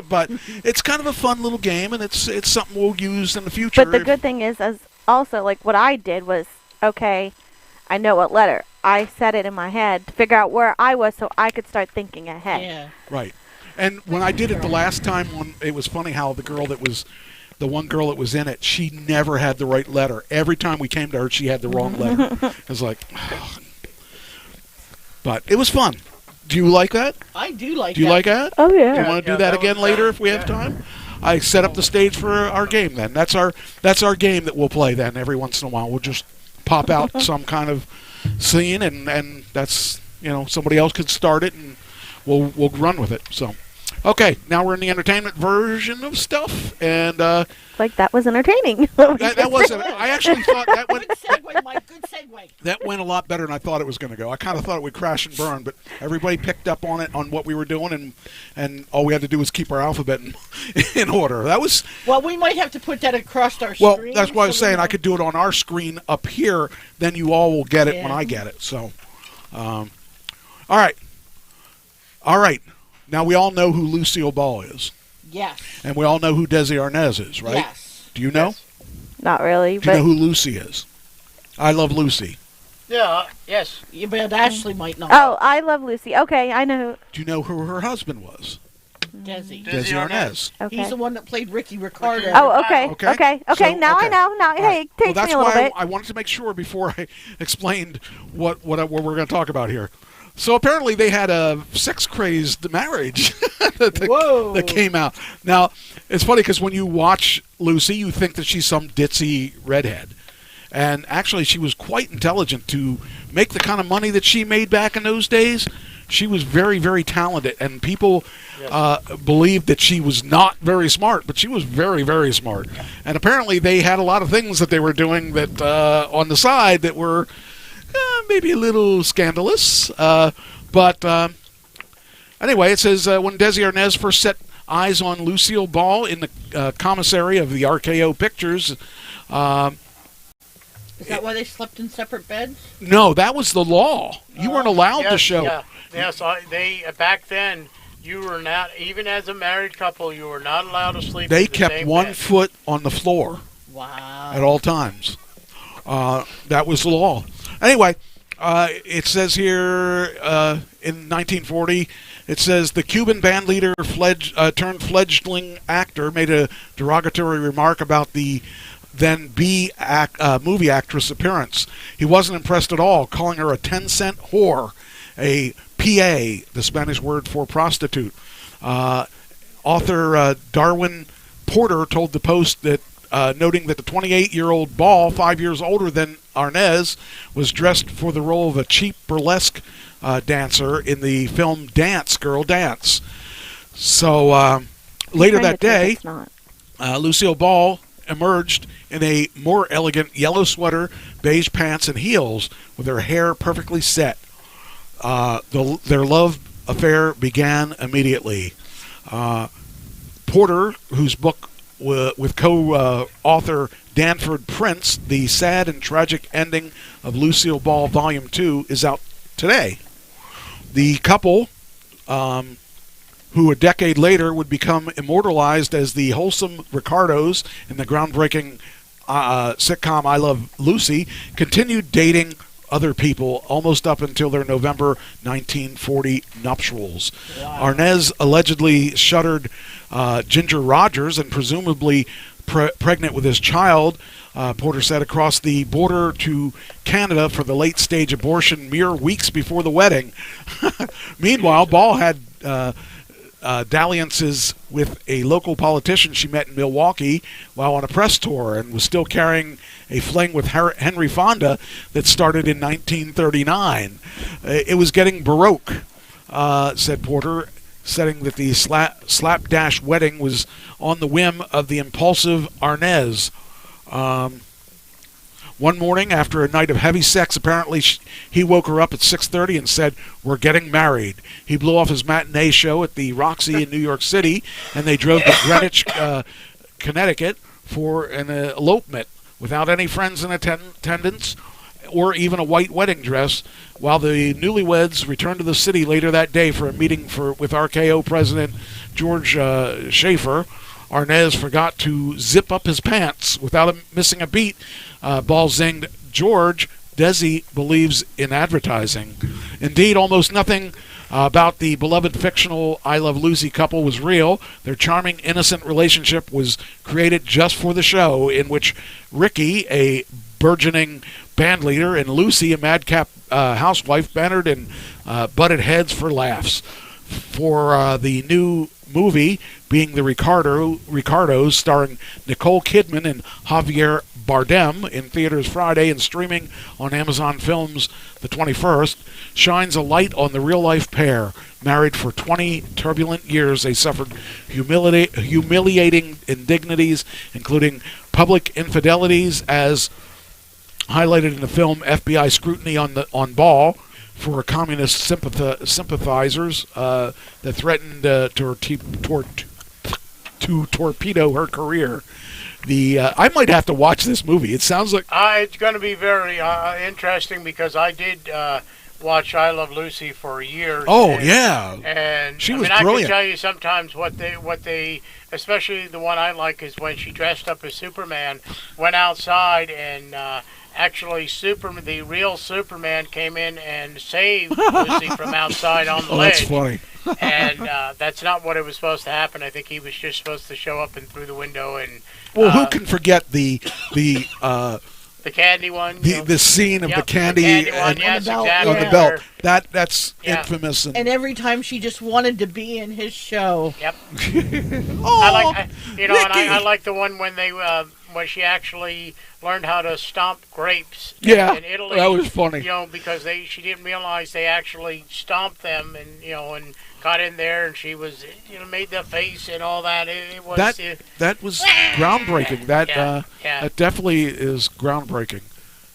But it's kind of a fun little game, and it's something we'll use in the future. But the good thing is, as also, like, what I did was, okay, I know what letter. I said it in my head to figure out where I was so I could start thinking ahead. Yeah. Right. And when I did it the last time, it was funny how the one girl that was in it, she never had the right letter. Every time we came to her, she had the wrong letter. It was like, but it was fun. Do you like that? I do like that. Do you like that? Oh, yeah. Do you want to do that again later if we have time? I set up the stage for our game then. That's our game that we'll play then every once in a while. We'll just pop out some kind of scene and that's, somebody else could start it and we'll run with it. So, okay, now we're in the entertainment version of stuff and Like, that was entertaining. that wasn't. I actually thought that went. Good segue, Mike. Good segue. That went a lot better than I thought it was going to go. I kind of thought it would crash and burn, but everybody picked up on it, on what we were doing, and all we had to do was keep our alphabet in order. That was. Well, we might have to put that across our Well, screen. that's why I was so we saying I know. could do it on our screen up here. Then you all will get it when Yeah. I get it. So, all right. Now we all know who Lucille Ball is, Yes. and we all know who Desi Arnaz is, right? Yes. Do you know? Not really, Do you but know who Lucy is? I Love Lucy. Yeah, yes. Yeah, but Ashley might not. oh, I Love Lucy. Okay, I know. Do you know who her husband was? Desi. Desi Arnaz. Okay. He's the one that played Ricky Ricardo. Oh, okay. Okay. Okay. So, Now I okay. know. Now, All hey, right. it takes that's me a little why bit. I wanted to make sure before I explained what we're going to talk about here. So apparently they had a sex-crazed marriage that came out. Now, it's funny because when you watch Lucy, you think that she's some ditzy redhead. And actually, she was quite intelligent to make the kind of money that she made back in those days. She was very, very talented, and people believed that she was not very smart, but she was very, very smart. And apparently they had a lot of things that they were doing that on the side that were maybe a little scandalous. But anyway, it says, when Desi Arnaz first set eyes on Lucille Ball in the commissary of the RKO Pictures... Is that why they slept in separate beds? No, that was the law. You weren't allowed to Yes, show... Yeah. Yes, they back then you were not, even as a married couple, you were not allowed to sleep. They in the kept same one bed. foot on the floor Wow. at all times. That was the law. Anyway, it says here in 1940, it says the Cuban band leader turned fledgling actor made a derogatory remark about the then movie actress appearance. He wasn't impressed at all, calling her a 10-cent whore, a PA, the Spanish word for prostitute. Author Darwin Porter told the Post that, noting that the 28-year-old Ball, 5 years older than Arnaz, was dressed for the role of a cheap burlesque dancer in the film Dance, Girl Dance. So later that day, Lucille Ball emerged in a more elegant yellow sweater, beige pants, and heels, with her hair perfectly set. Their love affair began immediately. Porter, whose book with co-author Danford Prince, The Sad and Tragic Ending of Lucille Ball, Volume 2, is out today. The couple, who a decade later would become immortalized as the wholesome Ricardos in the groundbreaking sitcom I Love Lucy, continued dating other people almost up until their November 1940 nuptials. Wow. Arnaz allegedly shuttered Ginger Rogers and presumably pregnant with his child, Porter said, across the border to Canada for the late-stage abortion mere weeks before the wedding. Meanwhile, Ball had dalliances with a local politician she met in Milwaukee while on a press tour, and was still carrying a fling with Henry Fonda that started in 1939. It was getting baroque, said Porter, saying that the slapdash wedding was on the whim of the impulsive Arnaz. One morning, after a night of heavy sex, apparently he woke her up at 6:30 and said, "We're getting married." He blew off his matinee show at the Roxy in New York City, and they drove to Greenwich, Connecticut for an elopement without any friends in attendance. or even a white wedding dress, while the newlyweds returned to the city later that day for a meeting with RKO president George Schaefer. Arnaz forgot to zip up his pants without missing a beat. Ball zinged, "George, Desi believes in advertising." Indeed, almost nothing about the beloved fictional I Love Lucy couple was real. Their charming, innocent relationship was created just for the show, in which Ricky, a burgeoning band leader, and Lucy, a madcap housewife, bantered and butted heads for laughs. For the new movie, being the Ricardos, starring Nicole Kidman and Javier Bardem, in theaters Friday and streaming on Amazon Films the 21st, shines a light on the real-life pair. Married for 20 turbulent years, they suffered humiliating indignities, including public infidelities, as highlighted in the film FBI Scrutiny on Ball, for communist sympathizers that threatened to torpedo her career. I might have to watch this movie. It sounds like it's going to be very interesting, because I did watch I Love Lucy for years. Oh, yeah, and she was brilliant. I can tell you sometimes what they, especially the one I like, is when she dressed up as Superman, went outside and. Actually, the real Superman came in and saved Lucy from outside on the ledge. That's funny. And that's not what it was supposed to happen. I think he was just supposed to show up and through the window and. Well, who can forget the candy one? The scene of the candy on the belt. That's infamous. And every time she just wanted to be in his show. Yep. Oh, I like the one when they. When she actually learned how to stomp grapes in Italy. That was funny. Because she didn't realize they actually stomped them, and and got in there, and she was made the face and all that. It was that was groundbreaking. That definitely is groundbreaking.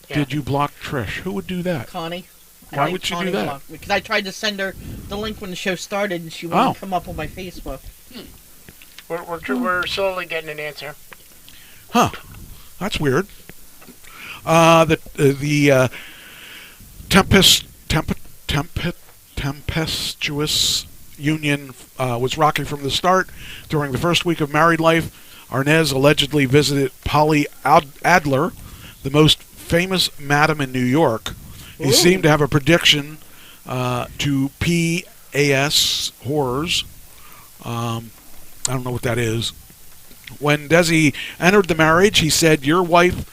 Yeah. Did you block Trish? Who would do that? Connie. Why would she do that? Because I tried to send her the link when the show started, and she wouldn't come up on my Facebook. We're slowly getting an answer. Huh, that's weird. The tempestuous union was rocky from the start. During the first week of married life, Arnaz allegedly visited Polly Adler, the most famous madam in New York. Ooh. He seemed to have a prediction to PAS horrors. I don't know what that is. When Desi entered the marriage, he said, "Your wife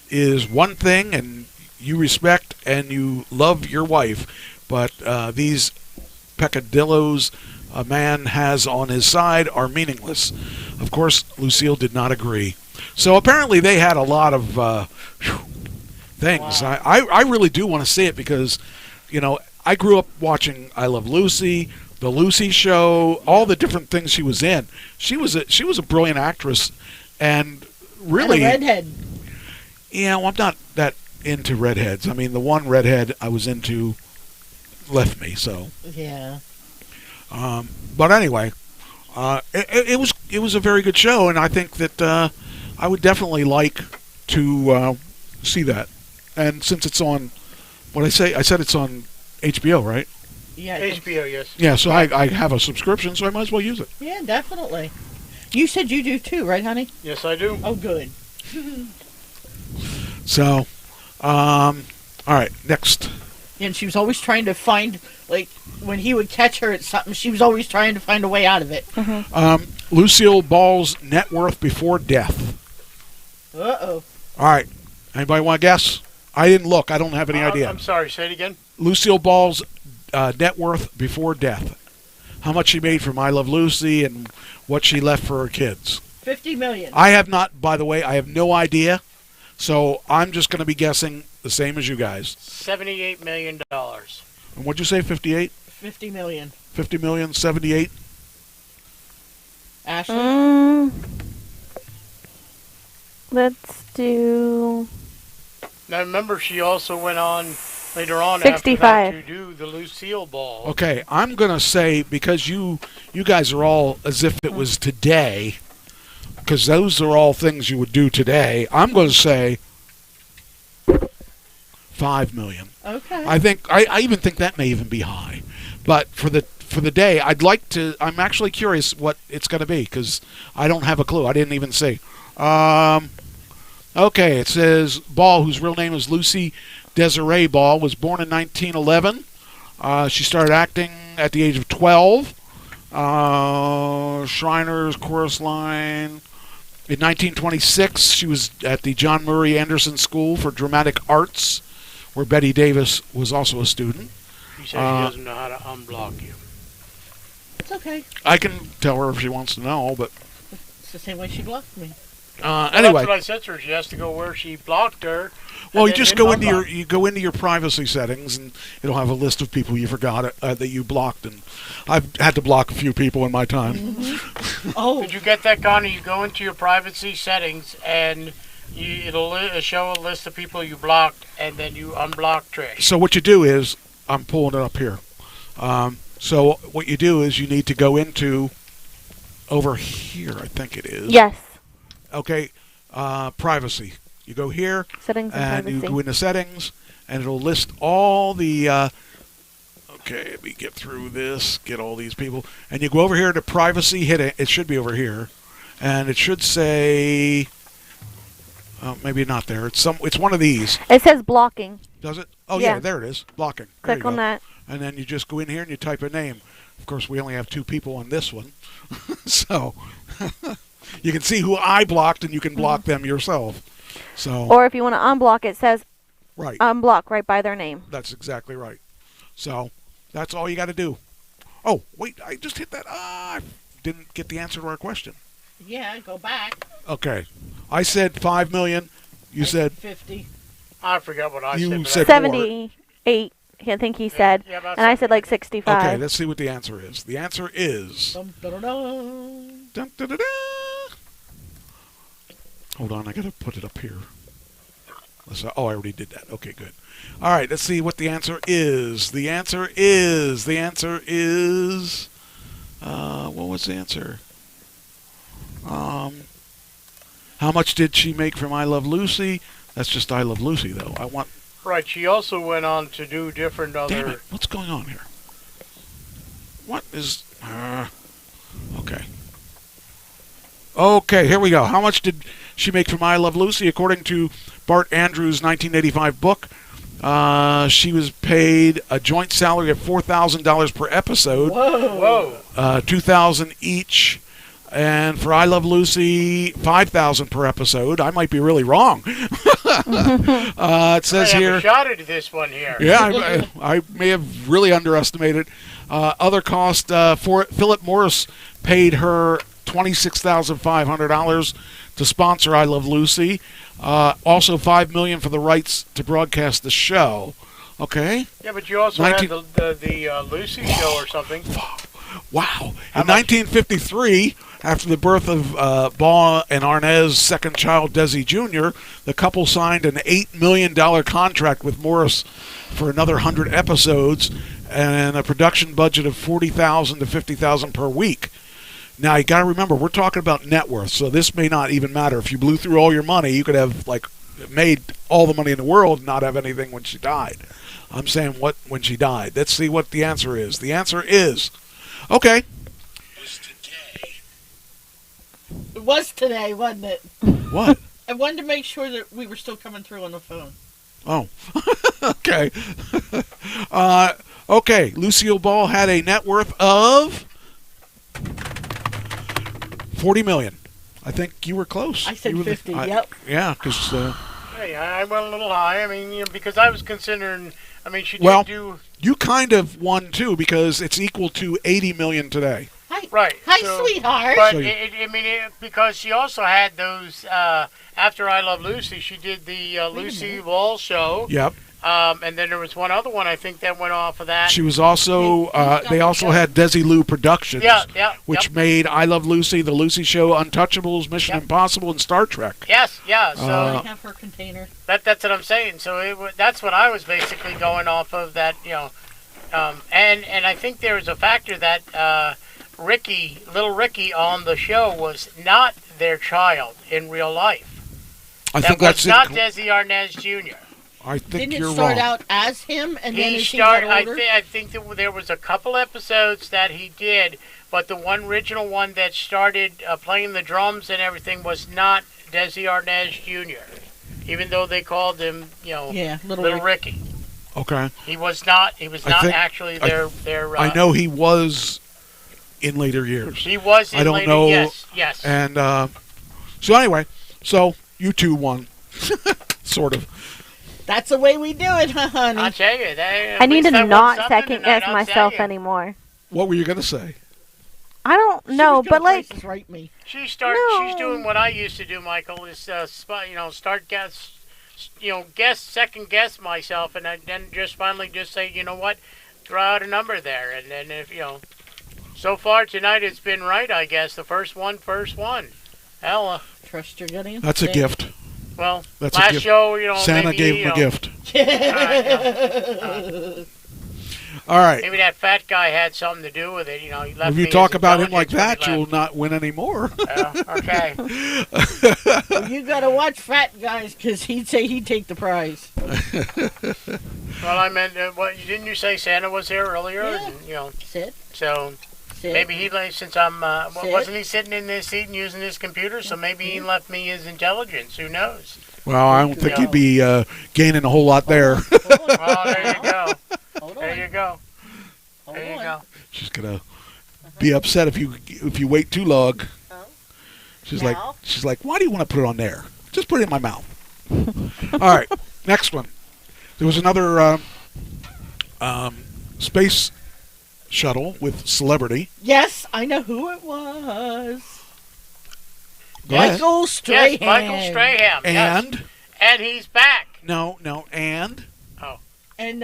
is one thing, and you respect and you love your wife, but these peccadillos a man has on his side are meaningless." Of course, Lucille did not agree. So apparently they had a lot of things. Wow. I really do want to see it because, I grew up watching I Love Lucy, The Lucy Show, all the different things she was in. She was a brilliant actress, and really. And a redhead. Yeah, well, I'm not that into redheads. I mean, the one redhead I was into left me. So. Yeah. But anyway, it was a very good show, and I think that I would definitely like to see that. And since it's on, I said it's on HBO, right? Yeah, HBO, yes. Yeah, so I have a subscription, so I might as well use it. Yeah, definitely. You said you do too, right, honey? Yes, I do. Oh, good. So, all right, next. And she was always trying to find, when he would catch her at something, she was always trying to find a way out of it. Mm-hmm. Lucille Ball's net worth before death. Uh-oh. All right, anybody want to guess? I didn't look. I don't have any idea. I'm sorry, say it again. Lucille Ball's net worth before death. How much she made from I Love Lucy and what she left for her kids. $50 million. I have not, by the way, I have no idea. So I'm just going to be guessing the same as you guys. $78 million. And what'd you say, 58? $50 million. 50 million, 78? Ashley? Let's do... Now remember, she also went on later on 65. After that to do the Lucille Ball. Okay, I'm going to say, because you guys are all as if it was today, because those are all things you would do today, I'm going to say $5 million. Okay. I even think that may even be high, but for the day, I'm actually curious what it's going to be because I don't have a clue. I didn't even see. Okay, it says Ball, whose real name is Lucy Desiree Ball, was born in 1911. She started acting at the age of 12. Shriners Chorus Line. In 1926, she was at the John Murray Anderson School for Dramatic Arts, where Betty Davis was also a student. She says she doesn't know how to unblock you. It's okay. I can tell her if she wants to know, but It's the same way she blocked me. Anyway, that's what I said to her. She has to go where she blocked her. Well, you just go into your privacy settings, and it'll have a list of people you forgot that you blocked. And I've had to block a few people in my time. Mm-hmm. Oh, did you get that, Connie? You go into your privacy settings, and it'll show a list of people you blocked, and then you unblock Trish. So what you do is, I'm pulling it up here. So what you do is you need to go into over here. I think it is. Yes. Okay, privacy. You go here, Settings and you privacy. go into settings, and it'll list all the. Okay, let me get through this. Get all these people, and you go over here to privacy. Hit it. It should be over here, and it should say. Maybe not there. It's one of these. It says blocking. Does it? Oh Yeah. yeah, there it is. Blocking. There Click you on go. that. And then you just go in here and you type a name. Of course, we only have 2 people on this one, so you can see who I blocked, and you can block them yourself. So. Or if you want to unblock, it says right. Unblock right by their name. That's exactly right. So that's all you got to do. Oh wait, I just hit that. I didn't get the answer to our question. yeah, go back. Okay, I said 5 million. You said 50. I forgot what I You said. said more. 78, I think he said. Yeah, about and I said like 65. Okay, let's see what the answer is. The answer is. Dun, dun, dun, dun. Dun, dun, dun, dun. Hold on, I gotta put it up here. I already did that. Okay, good. All right, let's see what the answer is. The answer is. What was the answer? How much did she make from I Love Lucy? That's just I Love Lucy, though. I want. Right. She also went on to do different other. Damn it! What's going on here? What is? Okay. Okay, here we go. How much did she make from I Love Lucy? According to Bart Andrews' 1985 book, she was paid a joint salary of $4,000 per episode. Whoa. $2,000 each. And for I Love Lucy, $5,000 per episode. I might be really wrong. It says I have here. a shot at this one here. Yeah, I may have really underestimated. Other cost, Philip Morris paid her $26,500 to sponsor I Love Lucy. Also $5 million for the rights to broadcast the show. Okay. Yeah, but you also had the Lucy show or something. Wow. In 1953, after the birth of Ball and Arnaz's second child, Desi Jr., the couple signed an $8 million contract with Morris for another 100 episodes and a production budget of $40,000 to $50,000 per week. Now, you got to remember, we're talking about net worth, so this may not even matter. If you blew through all your money, you could have made all the money in the world and not have anything when she died. I'm saying when she died. Let's see what the answer is. The answer is, okay. It was today, wasn't it? What? I wanted to make sure that we were still coming through on the phone. Oh, okay. Okay, Lucille Ball had a net worth of $40 million. I think you were close. I said 50, yep. Yeah, because... Hey, I went a little high. I mean, because I was considering... I mean, she did well, do... you kind of won, too, because it's equal to $80 million today. Right. Hi, sweetheart. But because she also had those after I Love Lucy, she did the Lucy Ball show. Yep. And then there was one other one I think that went off of that. She was also. They also had Desi Lou Productions. Which made I Love Lucy, The Lucy Show, Untouchables, Mission Impossible, and Star Trek. Yes. Yeah. So I have her container. That's what I'm saying. So that's what I was basically going off of. That and I think there was a factor that. Little Ricky on the show was not their child in real life. I think was that's not Desi Arnaz Jr. I think Didn't you're it start wrong. out as him, and then He as started. he got older? I think that there was a couple episodes that he did, but the one original one that started playing the drums and everything was not Desi Arnaz Jr. Even though they called him, Yeah, Little Ricky. Okay. He was not. He was I not think- actually I- their. I know he was in later years. He was. In I don't later, know. Yes. Yes. And so anyway, so you two won, sort of. That's the way we do it, huh, honey? I'll tell you. I need to not second guess guess myself anymore. What were you gonna say? I don't know, but like, Price is Right me. She's No. doing what I used to do, Michael. Is start second guess myself, and then just finally just say, you know what, throw out a number there, and then if so far tonight it's been right, I guess. The first one. Hell, Trust your gut instinct. That's a gift. well, That's a last gift. show, Santa maybe, gave him a gift. All right, All right. maybe that fat guy had something to do with it. He left If me you his talk about him like intelligence that, when he you'll not win anymore. left. Okay. Well, you gotta watch fat guys, because he'd say he'd take the prize. Well, I meant, what didn't you say Santa was here earlier? Yeah. And, Sit. So Sit. maybe he, since I'm, Sit. wasn't he sitting in this seat and using his computer? So maybe he left me his intelligence. Who knows? Well, I don't think you'd be gaining a whole lot there. Well, there you go. Hold There on. you go. Hold There you on. go. She's gonna be upset if you wait too long. Oh. She's Now? like, why do you want to put it on there? Just put it in my mouth. All right, next one. There was another space shuttle with celebrity. Yes, I know who it was. Go ahead. Michael Strahan. Yes, Michael Strahan. yes. And he's back. No, and And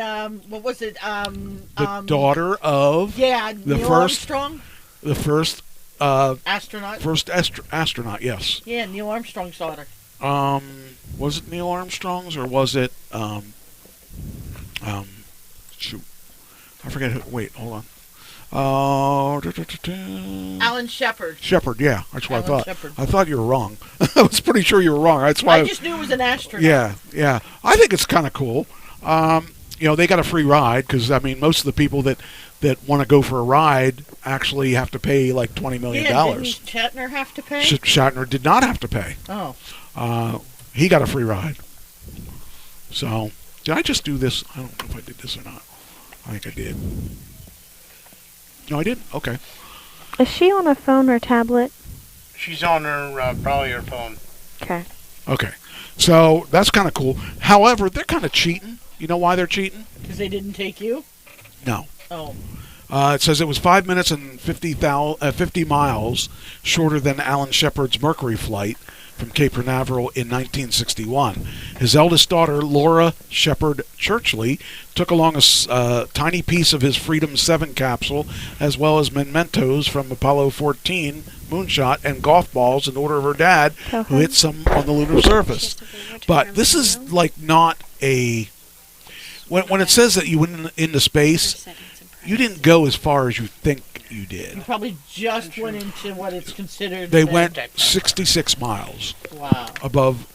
what was it? the daughter of Yeah, the Neil first Armstrong, astronaut. first astronaut. Yes. Yeah, Neil Armstrong's daughter. Was it Neil Armstrong's or was it shoot, I forget who. Wait, hold on. Alan Shepard. Shepard, yeah, that's what I Alan thought. Shepard. I thought you were wrong. I was pretty sure you were wrong. That's why. I just knew it was an astronaut. Yeah. I think it's kind of cool. They got a free ride because I mean, most of the people that want to go for a ride actually have to pay like $20 million. Yeah, didn't Shatner have to pay? Shatner did not have to pay. Oh. He got a free ride. So, did I just do this? I don't know if I did this or not. I think I did. No, I didn't. Okay. is she on a phone or tablet? She's on her, probably her phone. Okay. Okay. So, that's kind of cool. However, they're kind of cheating. You know why they're cheating? Because they didn't take you? No. Oh. It says it was 5 minutes and 50 miles shorter than Alan Shepard's Mercury flight from Cape Canaveral in 1961. His eldest daughter, Laura Shepard Churchley, took along a tiny piece of his Freedom 7 capsule, as well as mementos from Apollo 14 moonshot and golf balls in order of her dad, who hit some on the lunar surface. But this is like not a... When it says that you went into space, you didn't go as far as you think you did. You probably just went into what it's considered. They the- went 66 miles Wow. above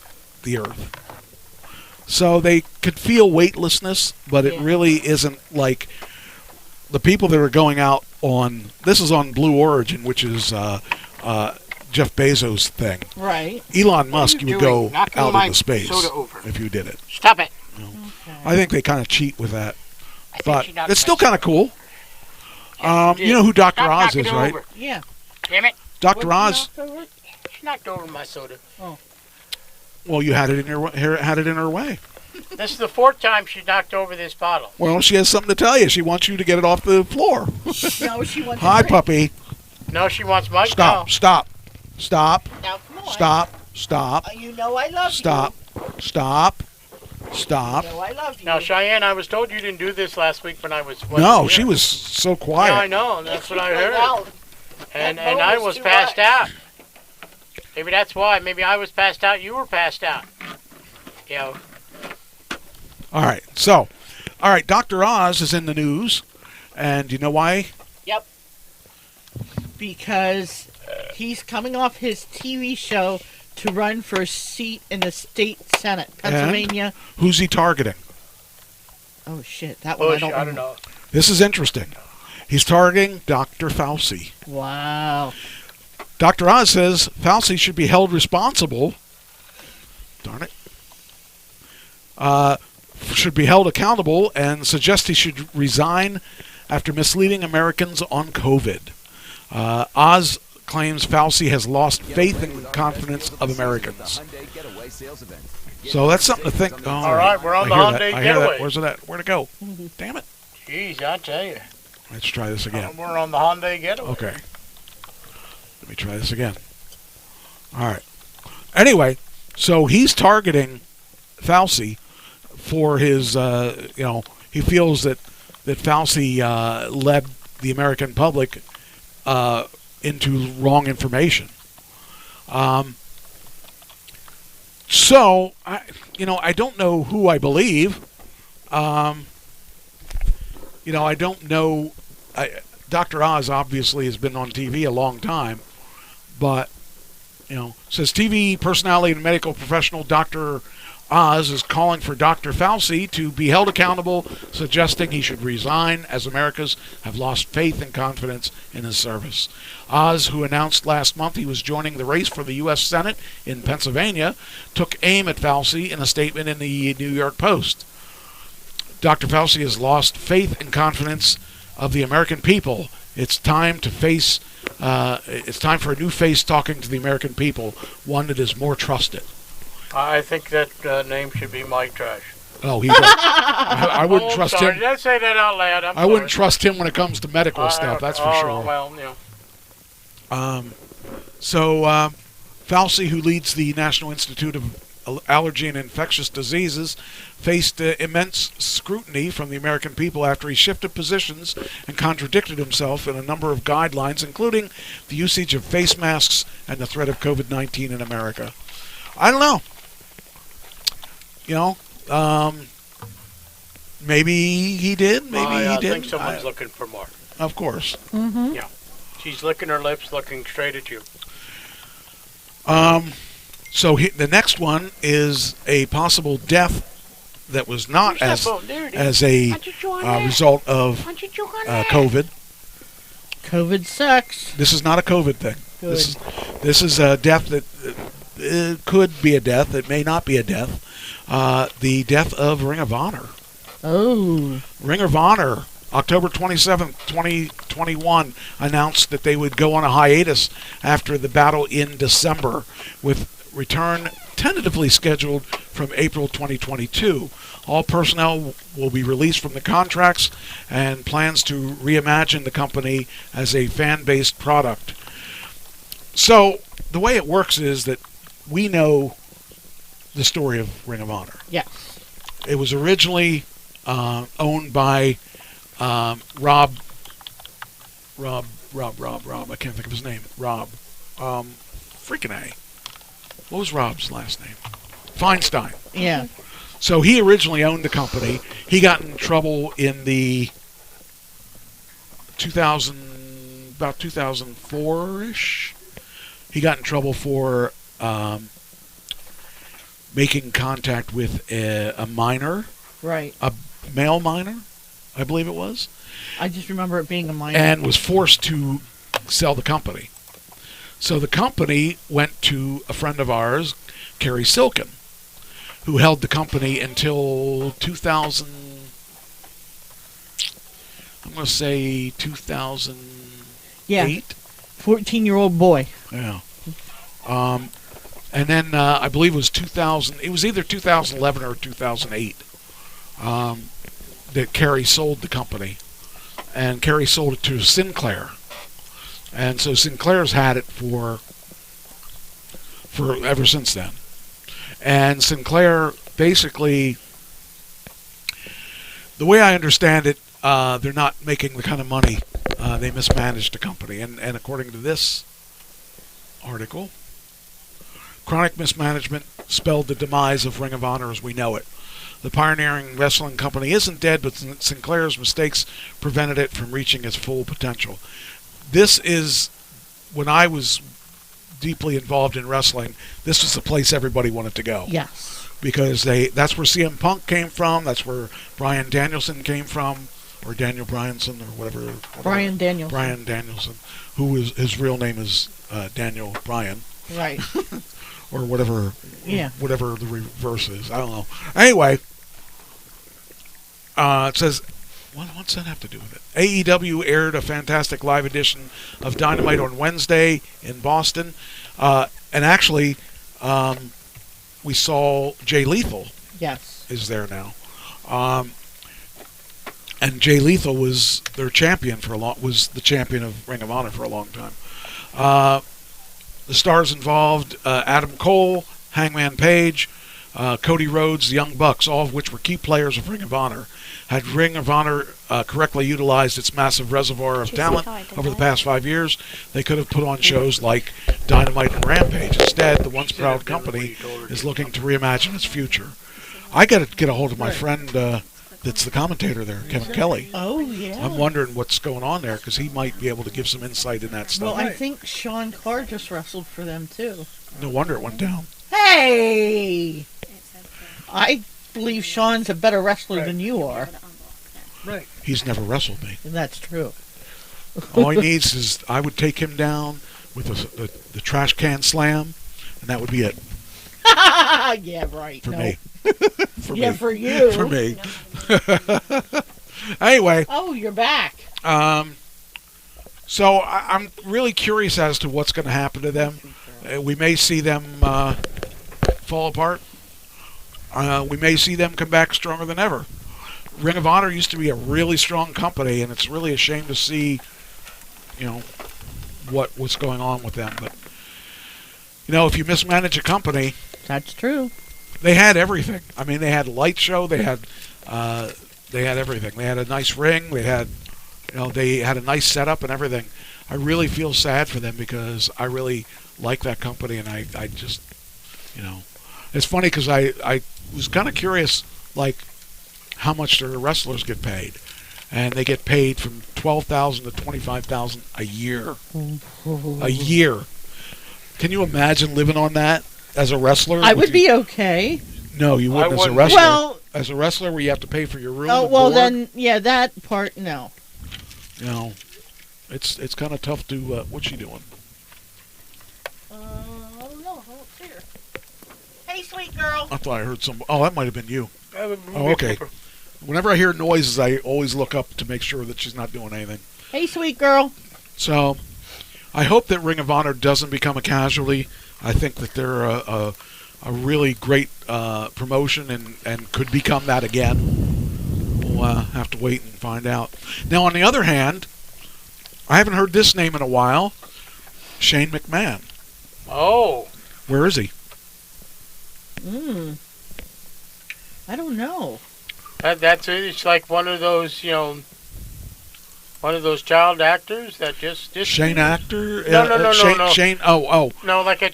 the Earth. So they could feel weightlessness, but it really isn't like the people that are going out on... This is on Blue Origin, which is Jeff Bezos' thing. Right. Elon Musk, you would go Knocking out my into space soda over. if you did it. Stop it. I think they kind of cheat with that. think But she knocked it's my still kind of cool. she You know who Dr. Stop Oz knocking is, it right? over. Yeah. Damn it. Dr. Oz... She knocked over my soda. Well, you had it in her way. This is the fourth time she knocked over this bottle. Well, she has something to tell you. She wants you to get it off the floor. No, she wants Hi, to drink. puppy. No, she wants Mike. Stop. Stop. Stop. Now, come on. Stop. Stop. You know I love Stop. Stop. Stop. you. You know I love you. Now, Cheyenne, I was told you didn't do this last week when I was... No, here. she was so Yeah, I quiet. know. and That's what I Right heard. now. And That I phone was too passed much. out. Maybe that's why. Maybe I was passed out. You were passed out. You know. All right. So, all right. Dr. Oz is in the news. And you know why? Because he's coming off his TV show, to run for a seat in the state Senate, Pennsylvania. And who's he targeting? Oh, shit. That one Bush, I don't I don't know. This is interesting. He's targeting Dr. Fauci. Wow. Dr. Oz says Fauci should be held responsible. Darn it. Should be held accountable and suggests he should resign after misleading Americans on COVID. Oz claims Fauci has lost faith and confidence of Americans. So that's something to think. Oh, All right, we're on the I hear Hyundai that. I hear that. Getaway. Where's it at? Where'd it go? Damn it. Jeez, I tell you. Let's try this again. We're on the Hyundai Getaway. Okay. Let me try this again. All right. Anyway, so he's targeting Fauci for his, he feels that Fauci led the American public into wrong information. So, I don't know who I believe. I don't know. Dr. Oz obviously has been on TV a long time, but, says TV personality and medical professional Dr. Oz is calling for Dr. Fauci to be held accountable, suggesting he should resign as Americans have lost faith and confidence in his service. Oz, who announced last month he was joining the race for the U.S. Senate in Pennsylvania, took aim at Fauci in a statement in the New York Post. Dr. Fauci has lost faith and confidence of the American people. It's time to face. It's time for a new face talking to the American people, one that is more trusted. I think that name should be Mike Trash. Oh, he's. I wouldn't trust sorry. him. Did I say that out loud? I wouldn't trust him when it comes to medical stuff. That's for sure. Well, So Fauci, who leads the National Institute of Allergy and Infectious Diseases, faced immense scrutiny from the American people after he shifted positions and contradicted himself in a number of guidelines, including the usage of face masks and the threat of COVID-19 in America. I don't know. Maybe he did. Maybe he didn't. I think someone's looking for more. Of course. Mm-hmm. Yeah. She's licking her lips, looking straight at you. So the next one is a possible death that was not as a result of COVID. COVID sucks. This is not a COVID thing. This is a death that could be a death. It may not be a death. The death of Ring of Honor. Oh. Ring of Honor, October 27th, 2021, announced that they would go on a hiatus after the battle in December, with return tentatively scheduled from April 2022. All personnel will be released from the contracts, and plans to reimagine the company as a fan-based product. So the way it works is that we know the story of Ring of Honor. Yeah. It was originally owned by Rob. I can't think of his name. Rob. Freaking A. What was Rob's last name? Feinstein. Yeah. So he originally owned the company. He got in trouble in the 2004-ish. He got in trouble for making contact with a minor. Right. A male minor, I believe it was. I just remember it being a minor. And was forced to sell the company. So the company went to a friend of ours, Carrie Silken, who held the company until 2000. I'm going to say 2008. Yeah. 14-year-old boy. Yeah. And then I believe it was 2000. It was either 2011 or 2008 that Carrie sold the company, and Carrie sold it to Sinclair, and so Sinclair's had it for ever since then. And Sinclair basically, the way I understand it, they're not making the kind of money. They mismanaged the company, and according to this article, chronic mismanagement spelled the demise of Ring of Honor as we know it. The pioneering wrestling company isn't dead, but Sinclair's mistakes prevented it from reaching its full potential. This is when I was deeply involved in wrestling, this was the place everybody wanted to go. Yes. Because that's where CM Punk came from. That's where Bryan Danielson came from, or Daniel Bryanson, or whatever. Bryan Danielson. Bryan Danielson, his real name is Daniel Bryan. Right. Or whatever. Yeah. Whatever the reverse is. I don't know. Anyway, it says, what's that have to do with it? AEW aired a fantastic live edition of Dynamite on Wednesday in Boston, and actually, we saw Jay Lethal. Yes. Is there now, and Jay Lethal was their champion was the champion of Ring of Honor for a long time. The stars involved: Adam Cole, Hangman Page, Cody Rhodes, the Young Bucks, all of which were key players of Ring of Honor. Had Ring of Honor correctly utilized its massive reservoir of talent over the past 5 years, they could have put on shows like Dynamite and Rampage. Instead, the once proud company is looking to reimagine its future. I got to get a hold of my friend that's the commentator there, Kevin Kelly. Oh, yeah. I'm wondering what's going on there, because he might be able to give some insight in that stuff. Well, I think Sean Carr just wrestled for them, too. No wonder it went down. Hey! I believe Sean's a better wrestler than you are. Right. He's never wrestled me. That's true. All he needs is I would take him down with the trash can slam, and that would be it. Yeah, right. For no. me. For yeah, me. for you. For me. Anyway. Oh, you're back. So I'm really curious as to what's going to happen to them. We may see them fall apart. We may see them come back stronger than ever. Ring of Honor used to be a really strong company, and it's really a shame to see, what's going on with them. But if you mismanage a company, that's true. They had everything. I mean, they had a light show. They had everything. They had a nice ring. They had, they had a nice setup and everything. I really feel sad for them because I really like that company, and I just, it's funny because I was kind of curious, like, how much their wrestlers get paid, and they get paid from $12,000 to $25,000 a year. A year. Can you imagine living on that as a wrestler? I would be okay. No, you wouldn't as a wrestler. Well, as a wrestler, where you have to pay for your room. Oh well, board, then yeah, that part no. It's kind of tough to. What's she doing? I don't know. I don't see her. Hey, sweet girl. I thought I heard some. Oh, that might have been you. Oh, okay. Whenever I hear noises, I always look up to make sure that she's not doing anything. Hey, sweet girl. So, I hope that Ring of Honor doesn't become a casualty. I think that they're a really great promotion and could become that again. We'll have to wait and find out. Now, on the other hand, I haven't heard this name in a while. Shane McMahon. Oh. Where is he? I don't know. That's it. It's like one of those, one of those child actors that just Shane actor? No. Shane. Oh. No, like a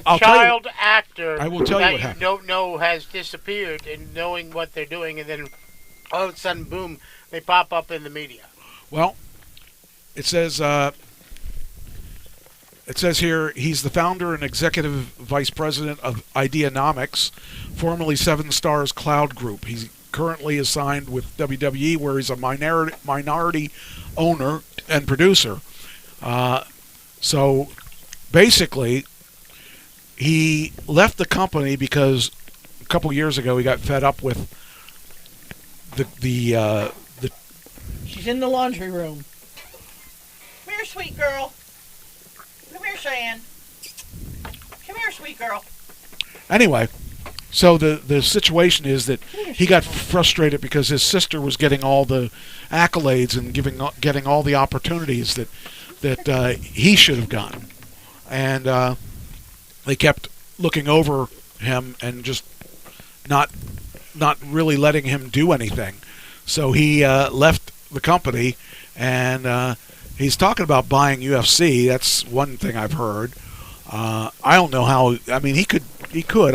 I'll child actor. I will tell you that what happened. Don't know has disappeared, and knowing what they're doing, and then all of a sudden, boom, they pop up in the media. Well, it says here he's the founder and executive vice president of Ideanomics, formerly Seven Stars Cloud Group. He's currently assigned with WWE, where he's a minority owner and producer. So basically, he left the company because a couple years ago he got fed up with the. She's in the laundry room. Come here, sweet girl. Come here, Cheyenne. Come here, sweet girl. Anyway. So the situation is that he got frustrated because his sister was getting all the accolades and getting all the opportunities that he should have gotten, and they kept looking over him and just not really letting him do anything. So he left the company, and he's talking about buying UFC. That's one thing I've heard. I don't know how. I mean, he could,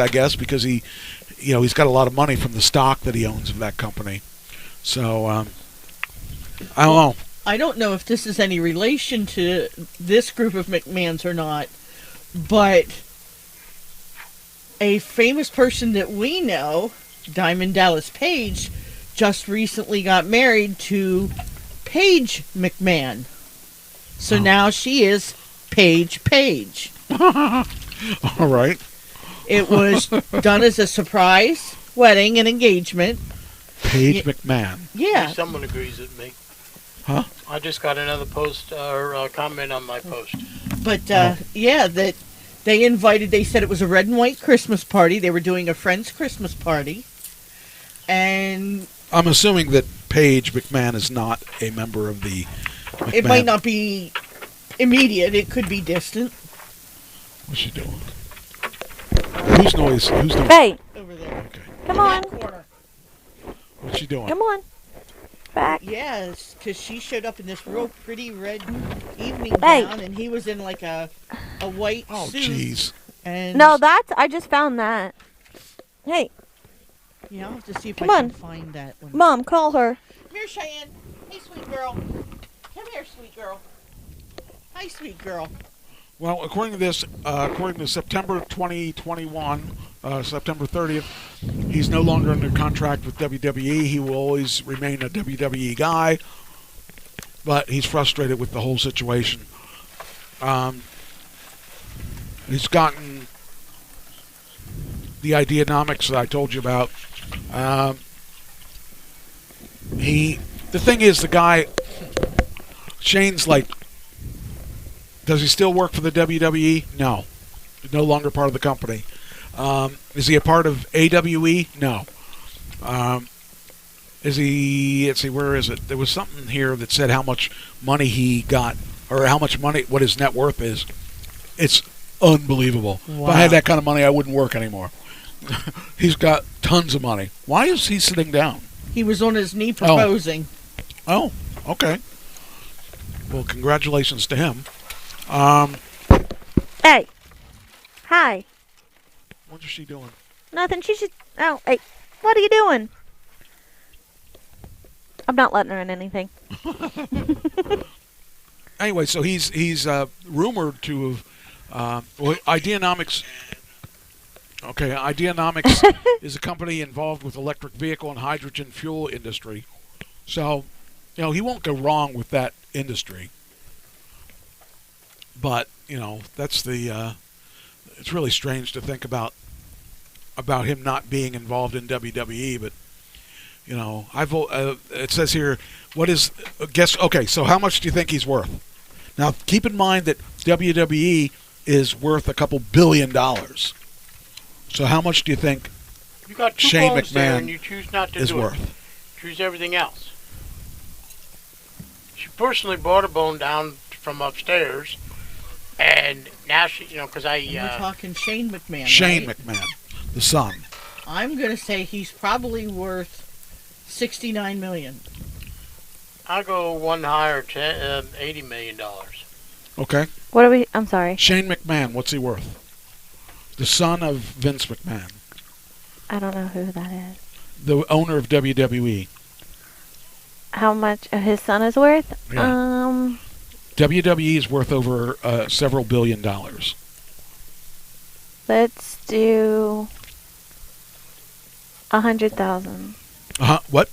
I guess, because he's got a lot of money from the stock that he owns of that company. So I don't know. I don't know if this is any relation to this group of McMahons or not, But a famous person that we know, Diamond Dallas Page, just recently got married to Paige McMahon. So now she is Paige Page. All right. It was done as a surprise wedding and engagement. Paige McMahon. Yeah. Someone agrees with me. Huh? I just got another post or comment on my post. But yeah, that they said it was a red and white Christmas party. They were doing a friend's Christmas party. And I'm assuming that Paige McMahon is not a member of the McMahon. It might not be immediate. It could be distant. What's she doing? Who's noise? Who's noise? Hey. Over there. Okay. Come on. What's she doing? Come on. Back. Yes, because she showed up in this real pretty red evening gown, and he was in like a white Oh, suit. jeez. And No, I just found that. Hey. Yeah, I'll have to see if Come I on. can find that one. Mom, call her. Come here, Cheyenne. Hey, sweet girl. Come here, sweet girl. Hi, sweet girl. Well, according to this, according to September 2021, September 30th, he's no longer under contract with WWE. He will always remain a WWE guy, but he's frustrated with the whole situation. He's gotten the Ideanomics that I told you about. The thing is, the guy, Shane's like, does he still work for the WWE? No. No longer part of the company. Is he a part of AWE? No. Is he, let's see, where is it? There was something here that said how much money he got, or how much money, what his net worth is. It's unbelievable. Wow. If I had that kind of money, I wouldn't work anymore. He's got tons of money. Why is he sitting down? He was on his knee proposing. Oh, okay. Well, congratulations to him. Hey. Hi. What is she doing? Nothing. She should. Oh, hey. What are you doing? I'm not letting her in anything. Anyway, so he's rumored to have well, Ideanomics. Okay, Ideanomics is a company involved with electric vehicle and hydrogen fuel industry. So, you know, he won't go wrong with that industry. But, you know, that's the it's really strange to think about him not being involved in WWE, but you know, it says here, what is okay, so how much do you think he's worth? Now, keep in mind that WWE is worth a couple $1 billion. So how much do you think You got two Shane phones there McMahon and you choose not to is do worth? it. Choose everything else. She personally brought a bone down from upstairs, and now she, you know, because We're talking Shane McMahon. Shane right? McMahon, the son. I'm going to say he's probably worth $69 million. I'll go one higher, $80 million. Okay. What are we? I'm sorry. Shane McMahon, what's he worth? The son of Vince McMahon, I don't know who that is. the owner of WWE. How much his son is worth? Yeah. WWE is worth over several $1 billion. Let's do 100,000. What?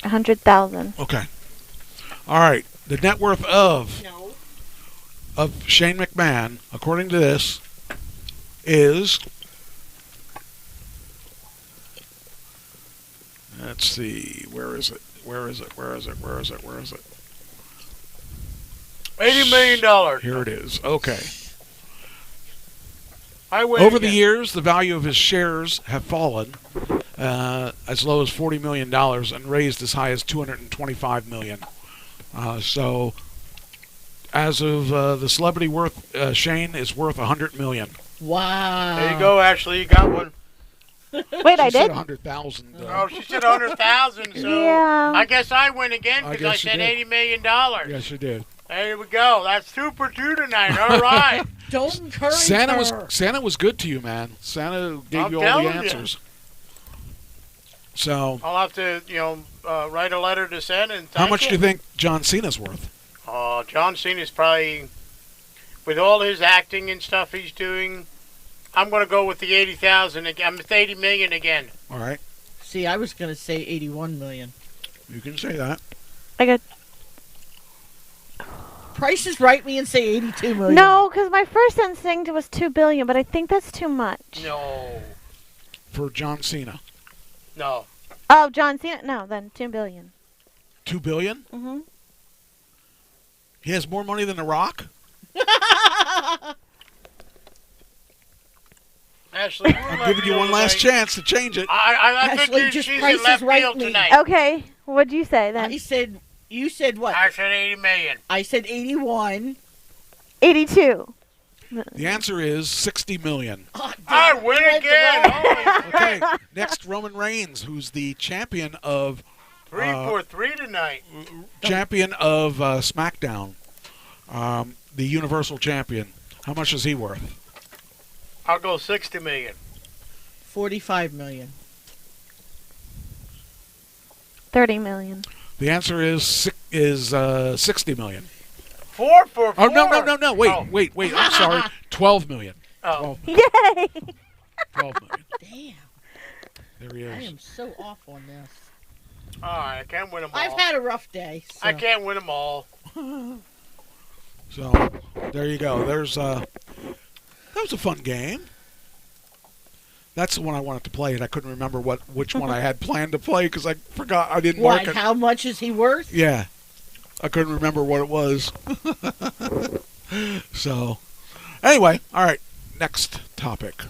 100,000. Okay. All right. The net worth of Shane McMahon, according to this, is, let's see, where is it? $80 million. Here it is. Okay. I win Over the again. years, the value of his shares have fallen as low as $40 million and raised as high as $225 million. So, as of the celebrity worth, Shane is worth $100 million. Wow. There you go, Ashley. You got one. Wait, I She said did? 100,000. Oh, she said 100,000. So Yeah. I guess I win again I because I guess you said did. $80 million. Yes, you did. There we go. That's 2 for 2 tonight. All right. Don't encourage Santa was good to you, man. Santa gave I'm you all the telling you. answers. So, I'll have to, write a letter to Santa and how thank much do you think John Cena's worth? John Cena's probably with all his acting and stuff he's doing, I'm going to go with the 80,000 again. I'm with 80 million again. All right. See, I was going to say 81 million. You can say that. I got Price is Right me and say 82 million. no, because my first instinct was 2 billion, but I think that's too much. No. For John Cena. No. Oh, John Cena? No, then 2 billion. 2 billion? Mm-hmm. He has more money than The Rock? Ashley, I'm giving you one last chance to change it. I think Ashley, just she's Price in left is Right field me. tonight. Okay, what'd you say then? You said what? I said 80 million. I said 81. 82. The answer is 60 million. I win again. Okay, next Roman Reigns, who's the champion of 3-4-3 tonight. champion of SmackDown, the Universal Champion. How much is he worth? I'll go 60 million. 45 million. 30 million. The answer is 60 million. 4-4-4. Oh no! Wait! Oh. I'm sorry. 12 million. Oh. 12 million. Yay! 12 million. Damn. There he I is. am so off on this. All right, I can't win them all. I've had a rough day. So. I can't win them all. So there you go. There's that was a fun game. That's the one I wanted to play, and I couldn't remember which one I had planned to play because I forgot I didn't mark What? it. How much is he worth? Yeah, I couldn't remember what it was. So, anyway, all right. Next topic.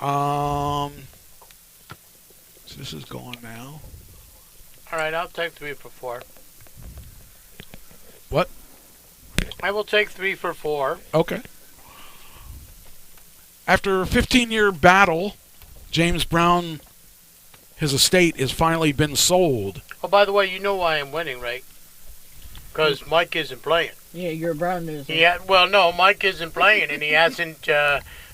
So this is gone now. All right, I'll take 3 for 4. What? I will take 3 for 4. Okay. After a 15-year battle, James Brown, his estate, has finally been sold. Oh, by the way, you know why I'm winning, right? Because Mike isn't playing. Yeah, you're Brown News. Well, no, Mike isn't playing, and he hasn't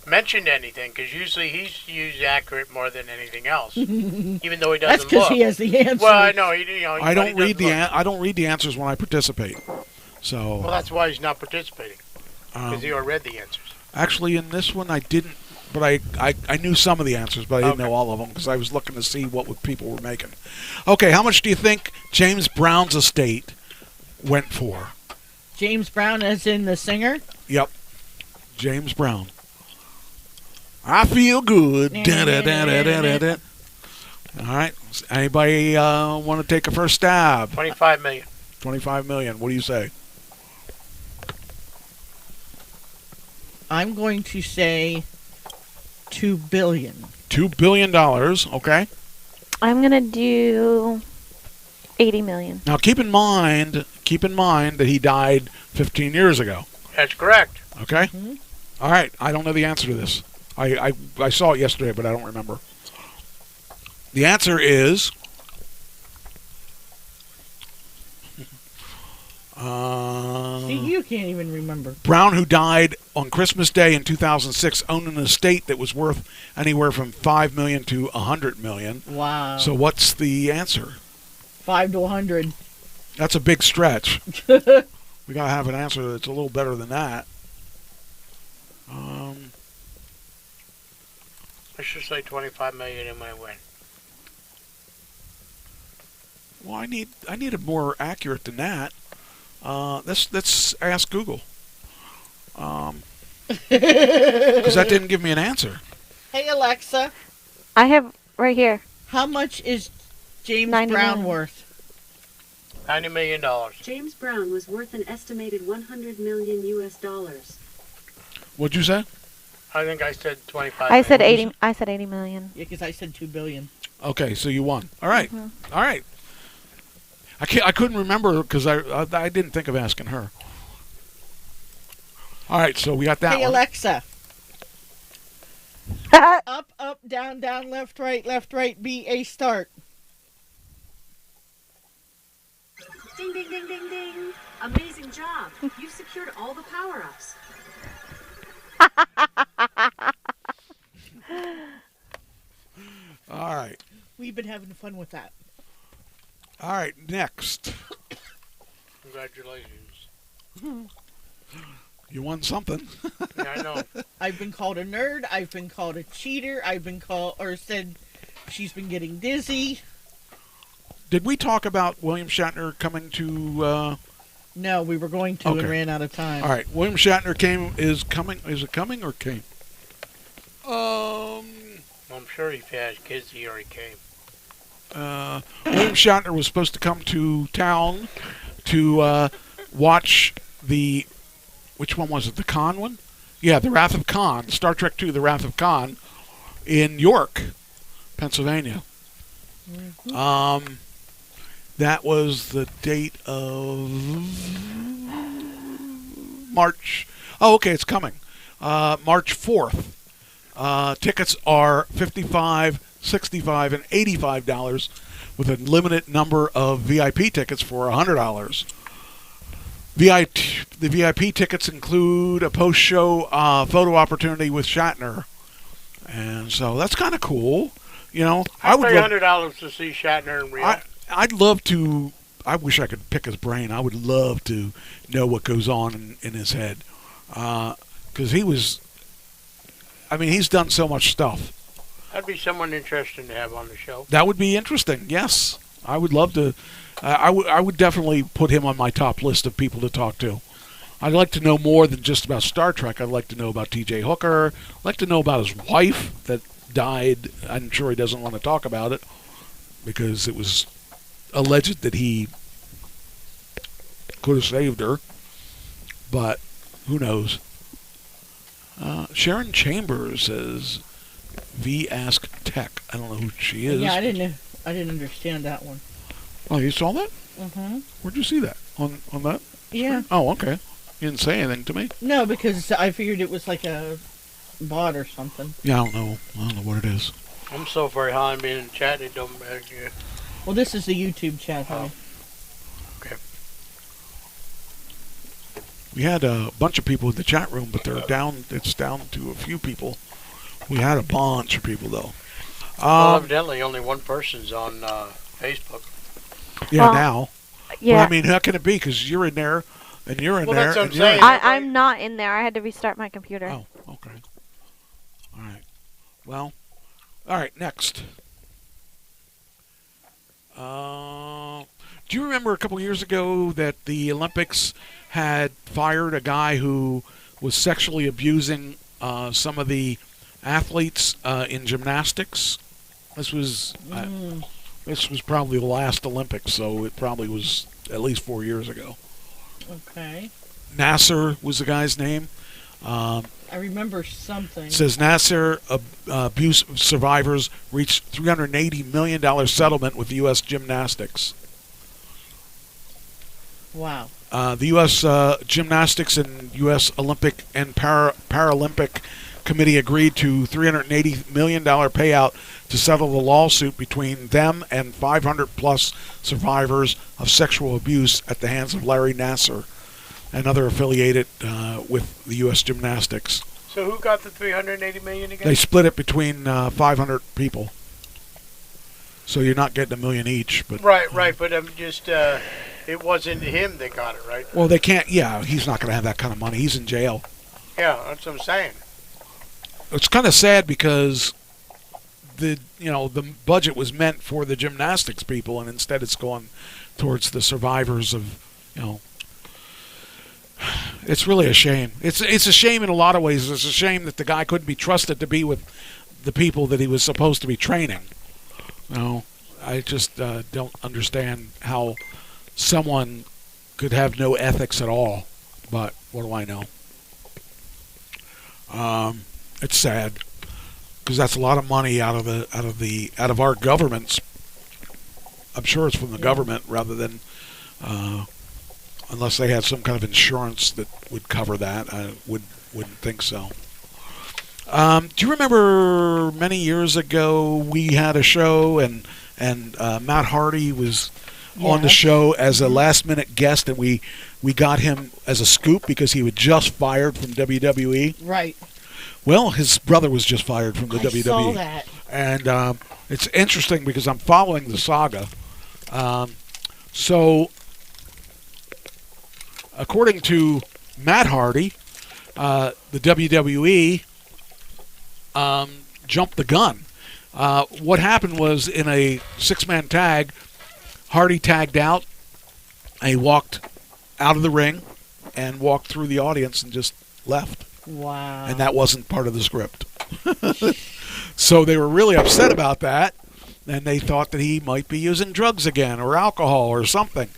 mentioned anything, because usually he's used accurate more than anything else, even though he doesn't That's because look. he has the answer. Well, I know. I don't read I don't read the answers when I participate. So. Well, that's why he's not participating, because he already read the answers. Actually, in this one, I didn't, but I knew some of the answers, but I didn't know all of them because I was looking to see what people were making. Okay, how much do you think James Brown's estate went for? James Brown, as in the singer? Yep, James Brown. I feel good. Da-da-da-da-da-da. All right, anybody want to take a first stab? 25 million. 25 million. What do you say? I'm going to say 2 billion. $2 billion. Okay. I'm going to do 80 million. Now keep in mind that he died 15 years ago. That's correct. Okay? Mm-hmm. All right. I don't know the answer to this. I saw it yesterday, but I don't remember. The answer is See, you can't even remember. Brown, who died on Christmas Day in 2006, owned an estate that was worth anywhere from $5 million to $100 million. Wow. So what's the answer? 5 to 100. That's a big stretch. We got to have an answer that's a little better than that. I should say 25 million in my win. Well, I need it more accurate than that. Let's ask Google. Because that didn't give me an answer. Hey, Alexa. I have right here. How much is James 90 Brown million. worth? $90 million. James Brown was worth an estimated $100 million US. What'd you say? I think I said 25 I said million. 80. I said 80 million. Yeah, because I said 2 billion. Okay, so you won. All right. Mm-hmm. All right. I couldn't remember because I didn't think of asking her. All right, so we got that Hey, one. Alexa. Up, up, down, down, left, right, B, A, start. Ding, ding, ding, ding, ding. Amazing job. You've secured all the power-ups. All right. We've been having fun with that. All right, next. Congratulations. You won something. Yeah, I know. I've been called a nerd. I've been called a cheater. I've been called or said she's been getting dizzy. Did we talk about William Shatner coming to? No, we were going to and ran out of time. All right, William Shatner is coming. Is it coming or came? I'm sure he has kids here. He came. William Shatner was supposed to come to town to watch the. Which one was it? The Khan one? Yeah, the Wrath of Khan. Star Trek II: The Wrath of Khan in York, Pennsylvania. Mm-hmm. That was the date of March. Oh, okay, it's coming. March 4th. Tickets are $55, $65, and $85 with a limited number of VIP tickets for $100. The VIP tickets include a post-show photo opportunity with Shatner. And so that's kind of cool. You know, I would pay $100 to see Shatner in real. I'd love to. I wish I could pick his brain. I would love to know what goes on in his head, because he was. I mean, he's done so much stuff. That'd be someone interesting to have on the show. That would be interesting. Yes, I would love to. I would definitely put him on my top list of people to talk to. I'd like to know more than just about Star Trek. I'd like to know about T.J. Hooker. I'd like to know about his wife that died. I'm sure he doesn't want to talk about it because it was alleged that he could have saved her, but who knows? Sharon Chambers says, "V Ask Tech." I don't know who she is. Yeah, I didn't understand that one. Oh, you saw that? Mm-hmm. Where'd you see that? On that? Yeah. Screen? Oh, okay. You didn't say anything to me. No, because I figured it was like a bot or something. Yeah, I don't know what it is. I'm so very high on being in the chat, it don't matter. Well, this is the YouTube chat, honey. Okay. We had a bunch of people in the chat room, but they're down. It's down to a few people. We had a bunch of people though. Well, evidently, only one person's on Facebook. Yeah, now. Yeah. Well, I mean, how can it be? Because you're in there, and you're in there. That's what I'm and you're saying. I'm not in there. I had to restart my computer. Oh, okay. All right. Well, all right. Next. Do you remember a couple years ago that the Olympics had fired a guy who was sexually abusing some of the athletes in gymnastics? This was probably the last Olympics, so it probably was at least 4 years ago. Okay. Nasser was the guy's name. I remember something. It says Nasser abuse survivors reached $380 million settlement with U.S. Gymnastics. Wow. The U.S. Gymnastics and U.S. Olympic and Paralympic Committee agreed to $380 million payout to settle the lawsuit between them and 500-plus survivors of sexual abuse at the hands of Larry Nasser and other affiliated with the U.S. Gymnastics. So who got the $380 million again? They split it between 500 people. So you're not getting $1 million each. But Right, but I'm just... it wasn't him that got it, right? Well, they can't... Yeah, he's not going to have that kind of money. He's in jail. Yeah, that's what I'm saying. It's kind of sad because the budget was meant for the gymnastics people, and instead it's going towards the survivors of, It's really a shame. It's a shame in a lot of ways. It's a shame that the guy couldn't be trusted to be with the people that he was supposed to be training. I just don't understand how someone could have no ethics at all. But what do I know? It's sad because that's a lot of money out of our governments. I'm sure it's from the government rather than. Unless they had some kind of insurance that would cover that, I wouldn't think so. Do you remember many years ago we had a show and Matt Hardy was on the show as a last-minute guest, and we got him as a scoop because he was just fired from WWE. Right. Well, his brother was just fired from the WWE. I saw that. And it's interesting because I'm following the saga. So... According to Matt Hardy, the WWE jumped the gun. What happened was in a 6-man tag, Hardy tagged out, and he walked out of the ring and walked through the audience and just left. Wow. And that wasn't part of the script. So they were really upset about that, and they thought that he might be using drugs again or alcohol or something.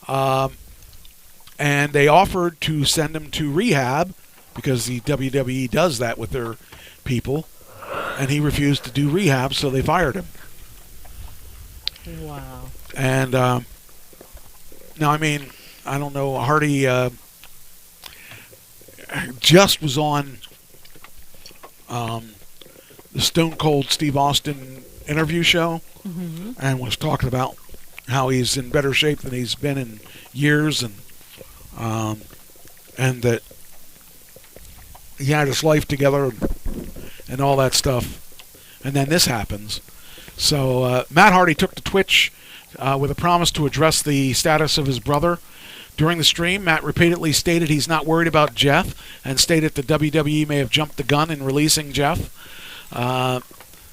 And they offered to send him to rehab because the WWE does that with their people, and he refused to do rehab, so they fired him. Wow. And now, I mean, I don't know, Hardy just was on the Stone Cold Steve Austin interview show, and was talking about how he's in better shape than he's been in years, and that he had his life together and all that stuff. And then this happens. So Matt Hardy took to Twitch with a promise to address the status of his brother. During the stream, Matt repeatedly stated he's not worried about Jeff and stated the WWE may have jumped the gun in releasing Jeff.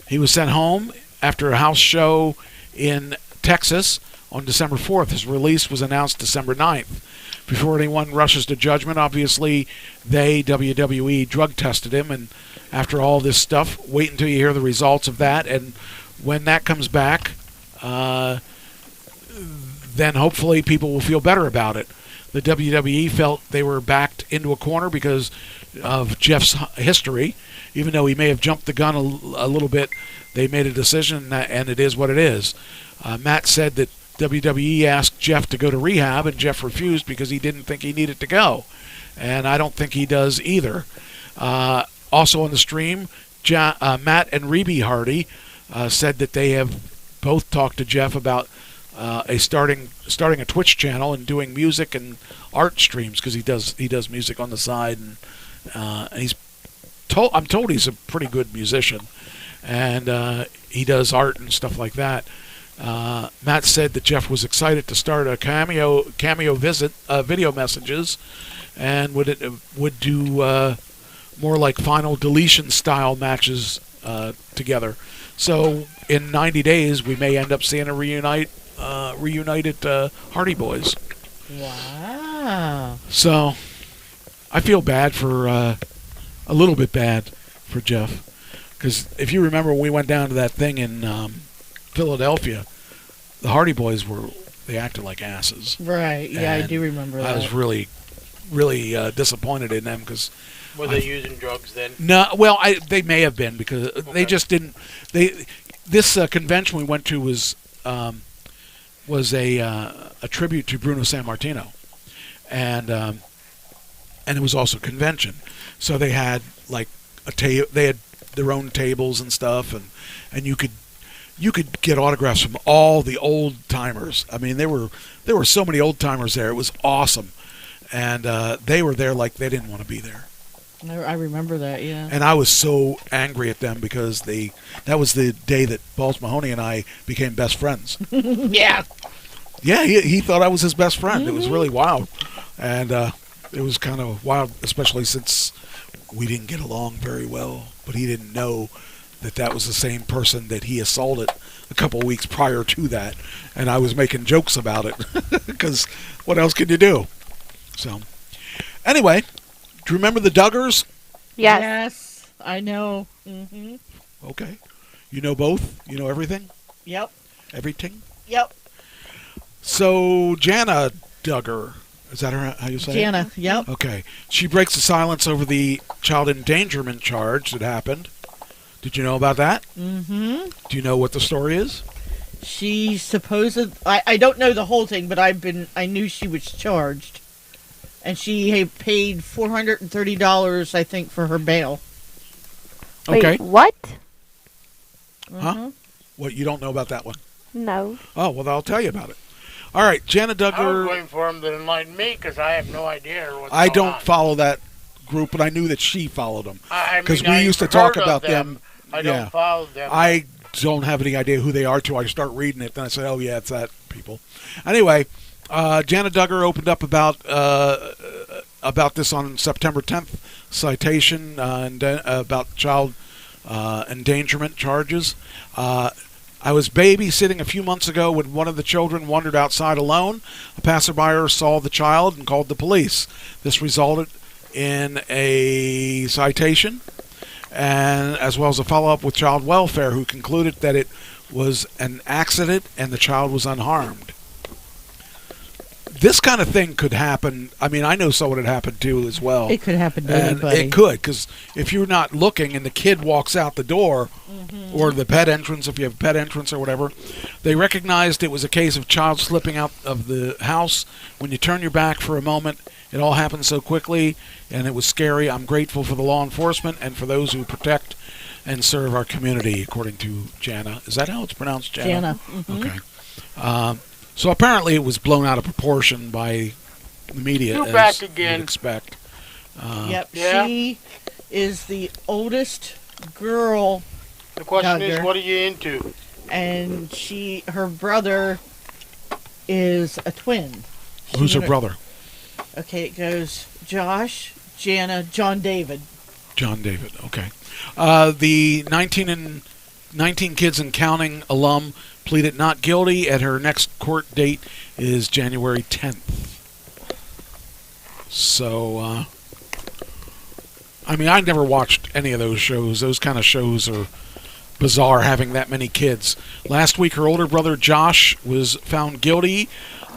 He was sent home after a house show in Texas on December 4th. His release was announced December 9th. Before anyone rushes to judgment, obviously, WWE, drug tested him, and after all this stuff, wait until you hear the results of that, and when that comes back, then hopefully people will feel better about it. The WWE felt they were backed into a corner because of Jeff's history. Even though he may have jumped the gun a little bit, they made a decision, and it is what it is. Matt said that WWE asked Jeff to go to rehab, and Jeff refused because he didn't think he needed to go. And I don't think he does either. Also on the stream, Matt and Reby Hardy said that they have both talked to Jeff about starting a Twitch channel and doing music and art streams, because he does music on the side, and I'm told he's a pretty good musician, and he does art and stuff like that. Matt said that Jeff was excited to start a cameo video messages, and would do more like Final Deletion style matches together. So in 90 days, we may end up seeing a reunited Hardy Boys. Wow. So I feel bad for a little bit bad for Jeff, because if you remember when we went down to that thing in Philadelphia, the Hardy Boys they acted like asses. Right. Yeah, I do remember that. I was really, really disappointed in them because. Were they using drugs then? No, well, they may have been, because they just didn't. This convention we went to was a tribute to Bruno Sammartino, and it was also a convention. So they had like they had their own tables and stuff, and you could get autographs from all the old timers. I mean, there were so many old timers there. It was awesome, and they were there like they didn't want to be there. I remember that, yeah. And I was so angry at them because that was the day that Balls Mahoney and I became best friends. Yeah. Yeah, he thought I was his best friend. It was really wild. And it was kind of wild, especially since we didn't get along very well. But he didn't know that was the same person that he assaulted a couple of weeks prior to that. And I was making jokes about it because what else can you do? So, anyway. Do you remember the Duggars? Yes. Yes, I know. Mm-hmm. Okay. You know both? You know everything? Yep. Everything? Yep. So, Jana Duggar, is that how you say Jana, it? yep. Okay. She breaks the silence over the child endangerment charge that happened. Did you know about that? Mm-hmm. Do you know what the story is? She I don't know the whole thing, but I knew she was charged. And she had paid $430, I think, for her bail. Wait, okay. What? Huh? What, you don't know about that one? No. Oh, well, I'll tell you about it. All right, Jana Duggar. I was waiting for him to enlighten me because I have no idea what's going I don't on. follow that group, but I knew that she followed them. Because we used to talk about them. I don't follow them. I don't have any idea who they are till I start reading it. Then I say, oh, yeah, it's that people. Anyway. Jana Duggar opened up about about this on September 10th citation about child endangerment charges. I was babysitting a few months ago when one of the children wandered outside alone. A passerby saw the child and called the police. This resulted in a citation, and as well as a follow-up with child welfare, who concluded that it was an accident and the child was unharmed. This kind of thing could happen. I mean, I know someone it happened to as well. It could happen to and anybody. It could, because if you're not looking and the kid walks out the door, or the pet entrance, if you have a pet entrance or whatever, they recognized it was a case of child slipping out of the house. When you turn your back for a moment, it all happened so quickly, and it was scary. I'm grateful for the law enforcement and for those who protect and serve our community, according to Jana. Is that how it's pronounced, Jana? Jana. Mm-hmm. Okay. So apparently it was blown out of proportion by the media, You're as back you'd again. expect. Yep, Yeah. she is the oldest girl. The question is, Duggar. what are you into? And her brother is a twin. Who's her brother? Okay, it goes Josh, Jana, John David. John David, okay. The 19 kids and counting alum pleaded not guilty, and her next court date is January 10th. So, I mean, I never watched any of those shows. Those kind of shows are bizarre, having that many kids. Last week, her older brother Josh was found guilty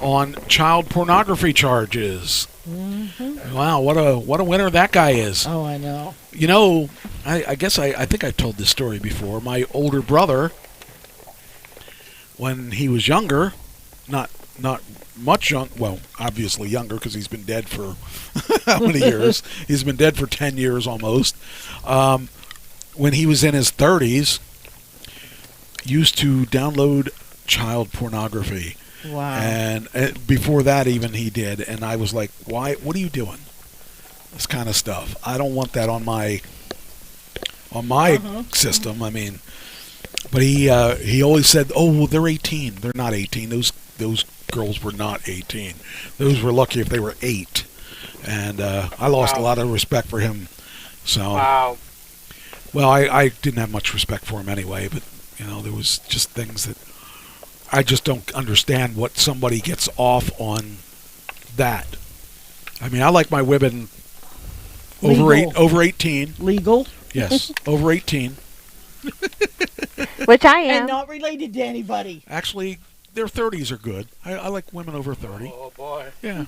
on child pornography charges. Mm-hmm. Wow, what a winner that guy is. Oh, I know. You know, I guess I think I've told this story before. My older brother, when he was younger, not much young, well, obviously younger because he's been dead for how many years? He's been dead for 10 years almost. When he was in his 30s, used to download child pornography. Wow. And before that even he did, and I was like, why, what are you doing? This kind of stuff. I don't want that on my system. I mean, but he always said, oh, well, they're 18. They're not 18. Those girls were not 18. Those were lucky if they were 8. And I lost a lot of respect for him. So, Wow. well, I didn't have much respect for him anyway, but you know, there was just things that I just don't understand what somebody gets off on that. I mean, I like my women over 18. Legal. Yes, over 18. Which I am. And not related to anybody. Actually, their 30s are good. I like women over 30. Oh, boy. Yeah.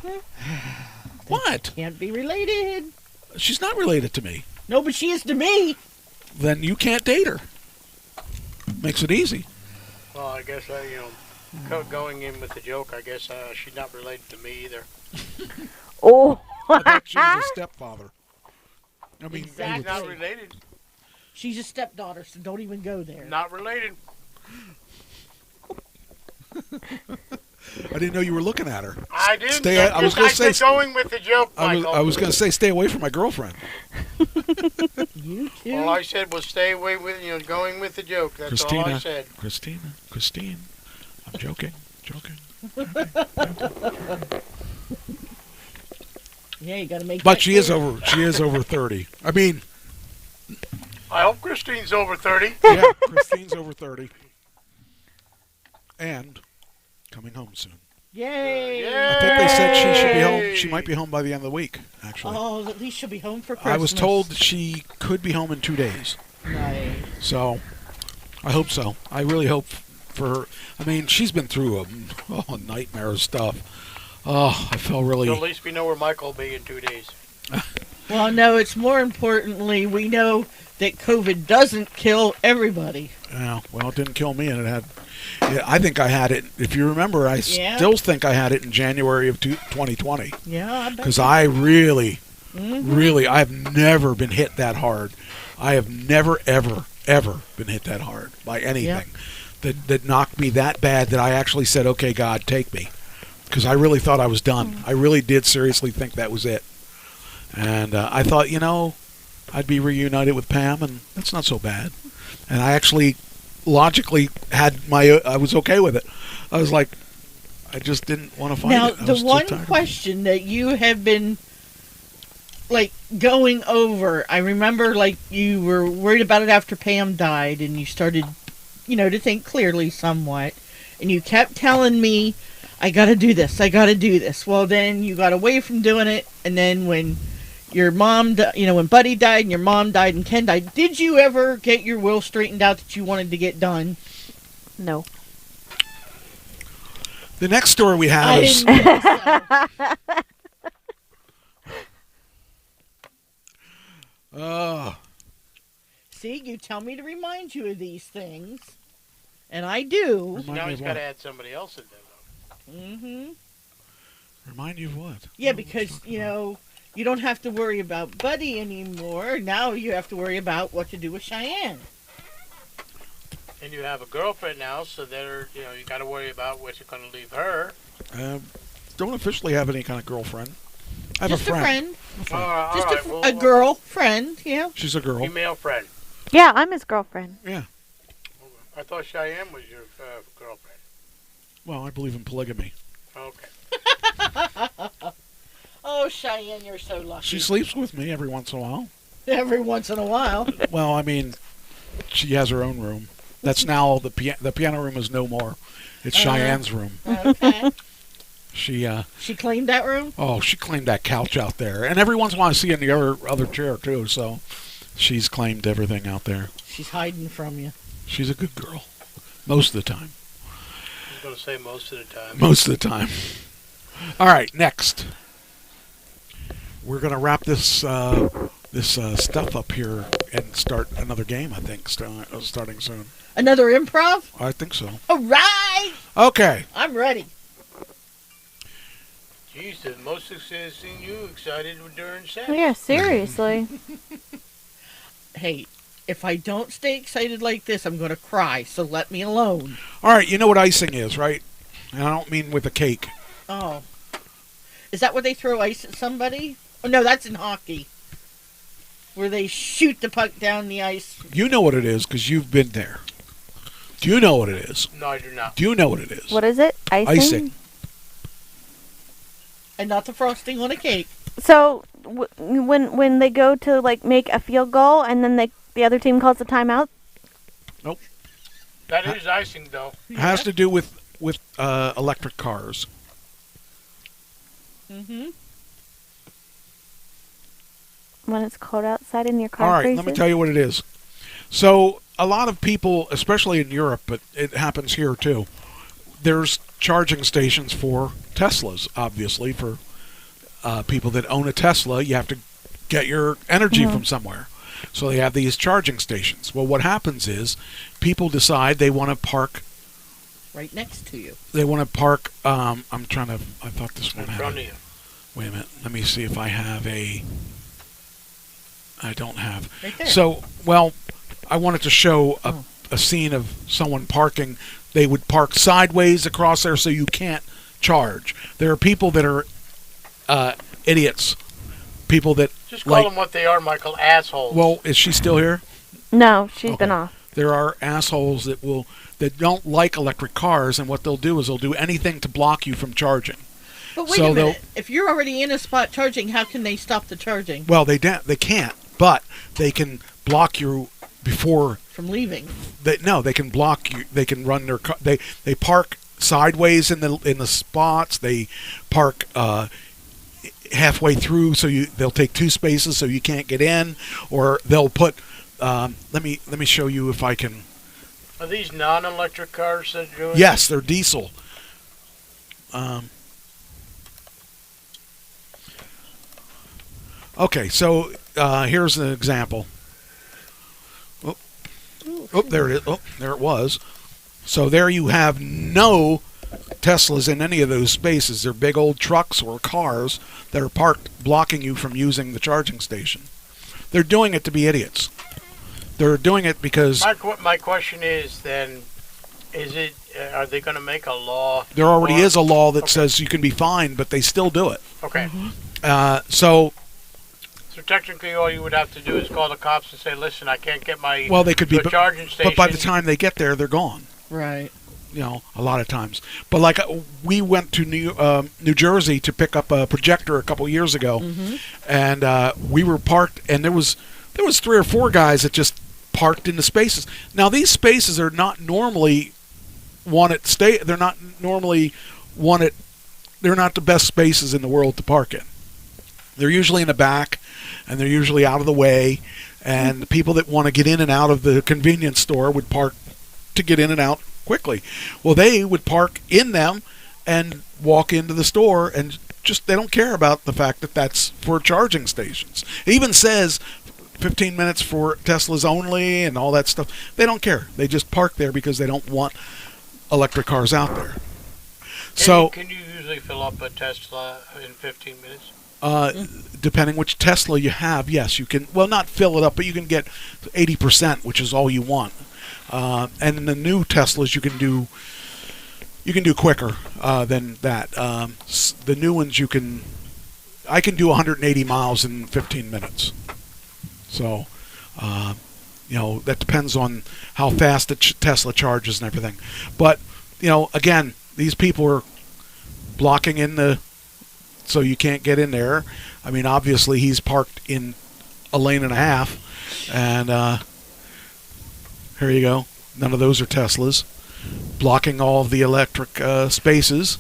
What? Can't be related. She's not related to me. No, but she is to me. Then you can't date her. Makes it easy. Well, I guess, going in with the joke, I guess she's not related to me either. Oh. I thought she was a stepfather. I mean, She's not related. She's a stepdaughter, so don't even go there. Not related. I didn't know you were looking at her. I didn't. I was going to say. Going with the joke, Michael. I was going to say, stay away from my girlfriend. You too. All I said was stay away with, going with the joke. That's all I said. Christine. I'm joking. Yeah, you got to make. But she is over 30. I mean, I hope Christine's over 30. yeah, Christine's over 30. And coming home soon. Yay! I think they said she should be home. She might be home by the end of the week, actually. Oh, at least she'll be home for Christmas. I was told that she could be home in 2 days. Nice. So, I hope so. I really hope for her. I mean, she's been through a nightmare of stuff. Oh, I felt really... So at least we know where Michael will be in 2 days. Well, no, it's more importantly, we know that COVID doesn't kill everybody. Yeah, well, it didn't kill me, and it had... Yeah, I think I had it, if you remember, I still think I had it in January of 2020. Yeah, I bet. Because I really, I've never been hit that hard. I have never, ever been hit that hard by anything that knocked me that bad that I actually said, okay, God, take me. Because I really thought I was done. I really did seriously think that was it. And I thought, I'd be reunited with Pam, and that's not so bad. And I actually logically I was okay with it. I was like, I just didn't want to fight now, it. the one question that you have been like going over. I remember like you were worried about it after Pam died, and you started, to think clearly somewhat, and you kept telling me, I gotta do this, I gotta do this. Well, then you got away from doing it, and then when your mom, when Buddy died and your mom died and Ken died, did you ever get your will straightened out that you wanted to get done? No. The next story we have I is... didn't think so. See, you tell me to remind you of these things, and I do. Now he's got to add somebody else in there, though. Mm-hmm. Remind you of what? Yeah, because, you don't have to worry about Buddy anymore. Now you have to worry about what to do with Cheyenne. And you have a girlfriend now, so you got to worry about what you're going to leave her. Don't officially have any kind of girlfriend. I have Just a friend. Just a girlfriend, yeah. She's a girl. Female friend. Yeah, I'm his girlfriend. Yeah. I thought Cheyenne was your girlfriend. Well, I believe in polygamy. Okay. Oh, Cheyenne, you're so lucky. She sleeps with me every once in a while. Every once in a while. Well, I mean, she has her own room. That's now the piano room is no more. It's Cheyenne's room. Okay. She claimed that room? Oh, she claimed that couch out there. And every once in a while I see in the other chair too, so she's claimed everything out there. She's hiding from you. She's a good girl. Most of the time. I was going to say most of the time. Most of the time. All right, next. We're going to wrap this stuff up here and start another game, I think, starting soon. Another improv? I think so. All right! Okay. I'm ready. Jeez, the most excited seen you excited during sex. Yeah, seriously. Hey, if I don't stay excited like this, I'm going to cry, so let me alone. All right, you know what icing is, right? And I don't mean with a cake. Oh. Is that where they throw ice at somebody? Oh, no, that's in hockey. Where they shoot the puck down the ice. You know what it is because you've been there. Do you know what it is? No, I do not. Do you know what it is? What is it? Icing? Icing. And not the frosting on a cake. So when they go to like make a field goal and then the other team calls a timeout? Nope. That is icing, though. It has to do with electric cars. Mm-hmm. When it's cold outside and your car All right, freezes? let me tell you what it is. So a lot of people, especially in Europe, but it happens here too, there's charging stations for Teslas, obviously. For people that own a Tesla, you have to get your energy from somewhere. So they have these charging stations. Well, what happens is people decide they want to park right next to you. They want to park. I thought this one in had front of you. Wait a minute. Let me see if I have a. I don't have. Right there. So, well, I wanted to show a scene of someone parking. They would park sideways across there so you can't charge. There are people that are idiots. People that just call them what they are, Michael. Assholes. Well, is she still here? No, she's been off. There are assholes that don't like electric cars, and what they'll do is they'll do anything to block you from charging. But wait a minute. If you're already in a spot charging, how can they stop the charging? Well, they can't, but they can block you before from leaving. They can block you. They can run their car. They park sideways in the spots. They park halfway through, so they'll take two spaces so you can't get in, or they'll put. Let me show you if I can. Are these non-electric cars that you're doing? Yes, they're diesel. Okay, so here's an example. Oh, there it is. Oh, there it was. So there you have no Teslas in any of those spaces. They're big old trucks or cars that are parked, blocking you from using the charging station. They're doing it to be idiots. They're doing it because... My question is then, are they going to make a law? There already is a law that says you can be fined, but they still do it. Okay. So technically all you would have to do is call the cops and say, listen, I can't get my they could be charging station. But by the time they get there, they're gone. Right. a lot of times. But like we went to New Jersey to pick up a projector a couple years ago, and we were parked, and there was 3 or 4 guys that just parked in the spaces. Now these spaces are not normally they're not normally wanted. They're not the best spaces in the world to park in. They're usually in the back, and they're usually out of the way. And the people that want to get in and out of the convenience store would park to get in and out quickly. Well, they would park in them and walk into the store, and they don't care about the fact that that's for charging stations. It even says 15 minutes for Teslas only and all that stuff. They don't care. They just park there because they don't want electric cars out there. Can you usually fill up a Tesla in 15 minutes? Depending which Tesla you have, yes, you can. Well, not fill it up, but you can get 80%, which is all you want. And in the new Teslas, you can do quicker than that. The new ones, I can do 180 miles in 15 minutes. So, that depends on how fast the Tesla charges and everything. But, again, these people are blocking in so you can't get in there. I mean, obviously he's parked in a lane and a half, and here you go. None of those are Teslas, blocking all of the electric spaces.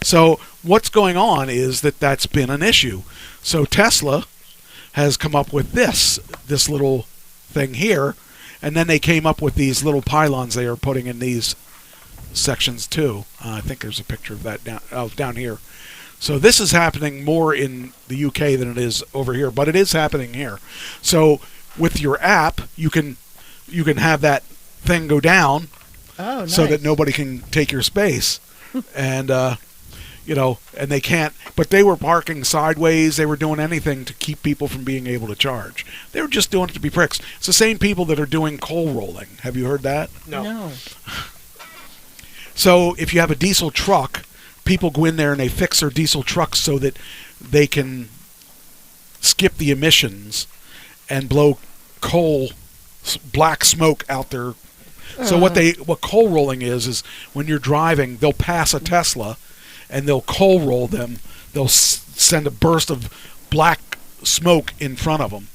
So what's going on is that's been an issue. So Tesla has come up with this little thing here, and then they came up with these little pylons they are putting in these sections too. I think there's a picture of that down here. So this is happening more in the UK than it is over here, but it is happening here. So with your app, you can have that thing go down, so that nobody can take your space, and and they can't. But they were parking sideways. They were doing anything to keep people from being able to charge. They were just doing it to be pricks. It's the same people that are doing coal rolling. Have you heard that? No. So if you have a diesel truck, people go in there and they fix their diesel trucks so that they can skip the emissions and blow black smoke out there. So what coal rolling is when you're driving, they'll pass a Tesla and they'll coal roll them. They'll send a burst of black smoke in front of them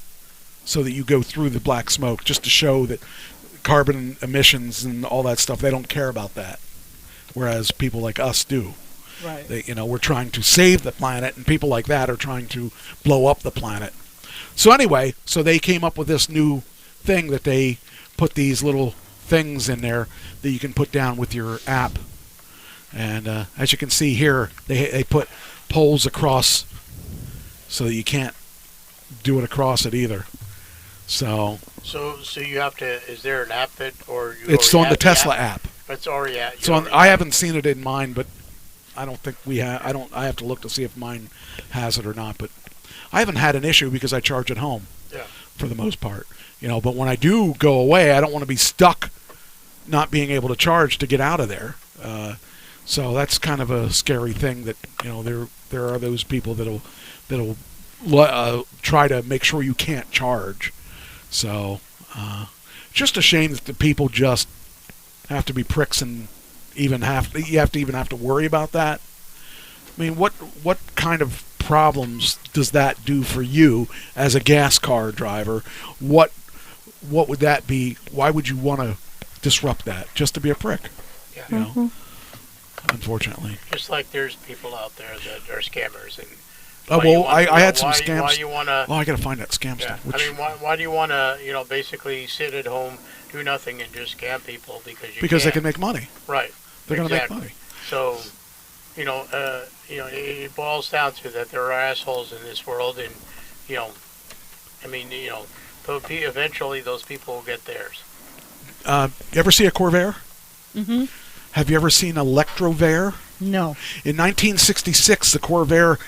so that you go through the black smoke, just to show that carbon emissions and all that stuff, they don't care about that. Whereas people like us do. Right. We're trying to save the planet, and people like that are trying to blow up the planet. So anyway, they came up with this new thing that they put these little things in there that you can put down with your app. And as you can see here, they put poles across so that you can't do it across it either. So you have to. Is there an app it's on the Tesla app? It's already at. I haven't seen it in mine, but I don't think we have. I have to look to see if mine has it or not. But I haven't had an issue because I charge at home. Yeah. For the most part, But when I do go away, I don't want to be stuck, not being able to charge to get out of there. So that's kind of a scary thing. That there are those people that'll try to make sure you can't charge. So just a shame that the people just have to be pricks and you have to worry about that. I mean, what kind of problems does that do for you as a gas car driver? What would that be? Why would you want to disrupt that just to be a prick? Yeah. Unfortunately. Just like there's people out there that are scammers and. I had some scams. Why you wanna? Well, I got to find that scam stuff. Why do you want to, basically sit at home, do nothing, and just scam people because they can make money. Right. They're going to make money. So, it boils down to that there are assholes in this world, and eventually those people will get theirs. You ever see a Corvair? Mm-hmm. Have you ever seen Electrovair? No. In 1966, the Corvair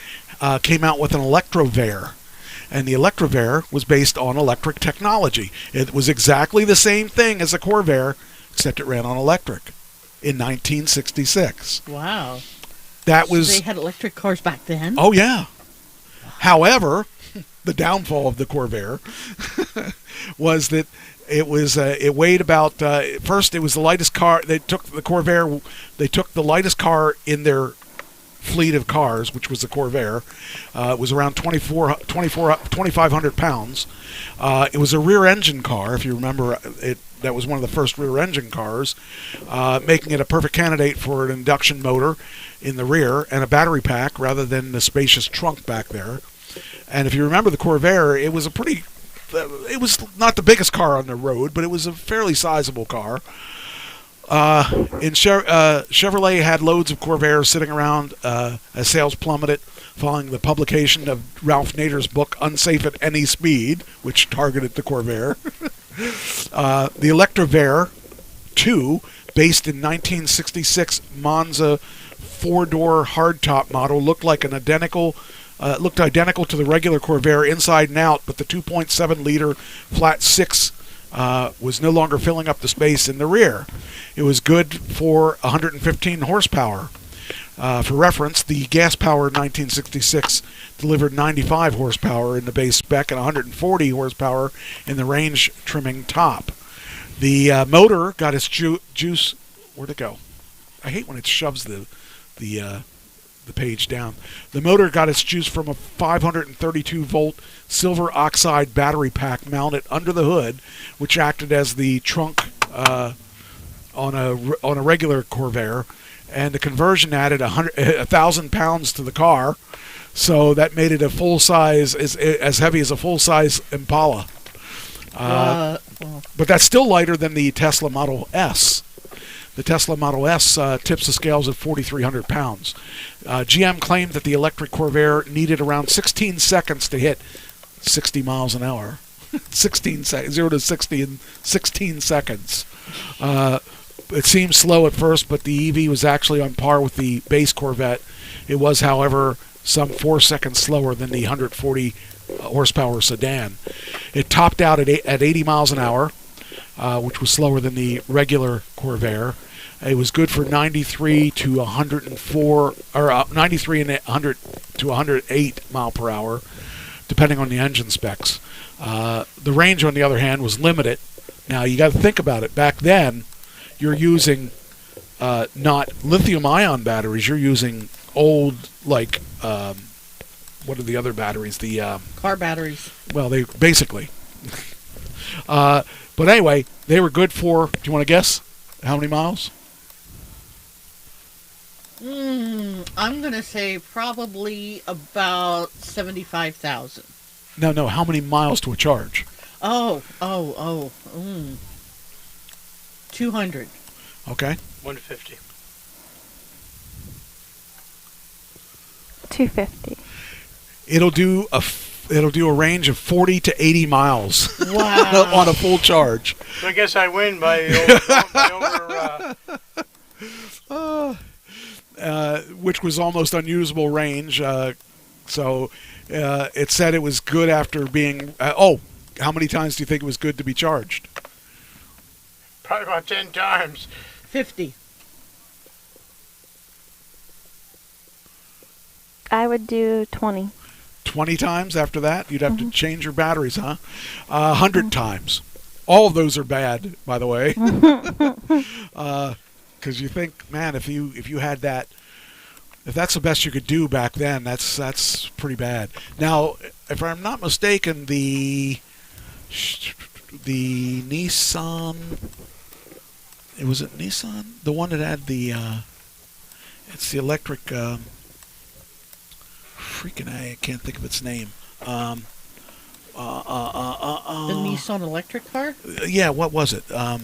came out with an Electrovair, and the Electrovair was based on electric technology. It was exactly the same thing as a Corvair, except it ran on electric in 1966. Wow. They had electric cars back then? Oh, yeah. However, the downfall of the Corvair was that It was. It weighed about. First, it was the lightest car. They took the Corvair. They took the lightest car in their fleet of cars, which was the Corvair. It was around 2,500 pounds. It was a rear-engine car, if you remember. That was one of the first rear-engine cars, making it a perfect candidate for an induction motor in the rear and a battery pack rather than the spacious trunk back there. And if you remember the Corvair, it was it was not the biggest car on the road, but it was a fairly sizable car. Chevrolet had loads of Corvairs sitting around as sales plummeted following the publication of Ralph Nader's book Unsafe at Any Speed, which targeted the Corvair. The Electrovair 2, based in 1966 Monza four-door hardtop model, looked identical to the regular Corvair inside and out, but the 2.7-liter flat six was no longer filling up the space in the rear. It was good for 115 horsepower. For reference, the gas-powered 1966 delivered 95 horsepower in the base spec and 140 horsepower in the range trimming top. The motor got its juice. Where'd it go? I hate when it shoves the page down. The motor got its juice from a 532-volt silver oxide battery pack mounted under the hood, which acted as the trunk on a regular Corvair, and the conversion added 1,000 pounds to the car, so that made it a full size, as heavy as a full size Impala. But that's still lighter than the Tesla Model S. The Tesla Model S tips the scales at 4,300 pounds. GM claimed that the electric Corvair needed around 16 seconds to hit 60 miles an hour. 0 to 60 in 16 seconds. It seemed slow at first, but the EV was actually on par with the base Corvette. It was, however, some 4 seconds slower than the 140 horsepower sedan. It topped out at 80 miles an hour, which was slower than the regular Corvair. It was good for 93 to 104, or 93 and 100 to 108 mile per hour, depending on the engine specs. The range, on the other hand, was limited. Now you got to think about it. Back then, you're using not lithium-ion batteries. You're using old, what are the other batteries? The car batteries. Well, they basically. But anyway, they were good for. Do you want to guess how many miles? I'm gonna say probably about 75,000. No. How many miles to a charge? 200. Okay. 150. 250. It'll do a range of 40 to 80 miles. Wow. On a full charge. So I guess I win by which was almost unusable range. So it said it was good after being. How many times do you think it was good to be charged? Probably about 10 times. 50. I would do 20. 20 times after that? You'd have to change your batteries, huh? 100 times. All of those are bad, by the way. Because you think, man, if you had that, if that's the best you could do back then, that's pretty bad. Now, if I'm not mistaken, the Nissan, was it Nissan? The one that had the, it's the electric, I can't think of its name. The Nissan electric car? Yeah, what was it? I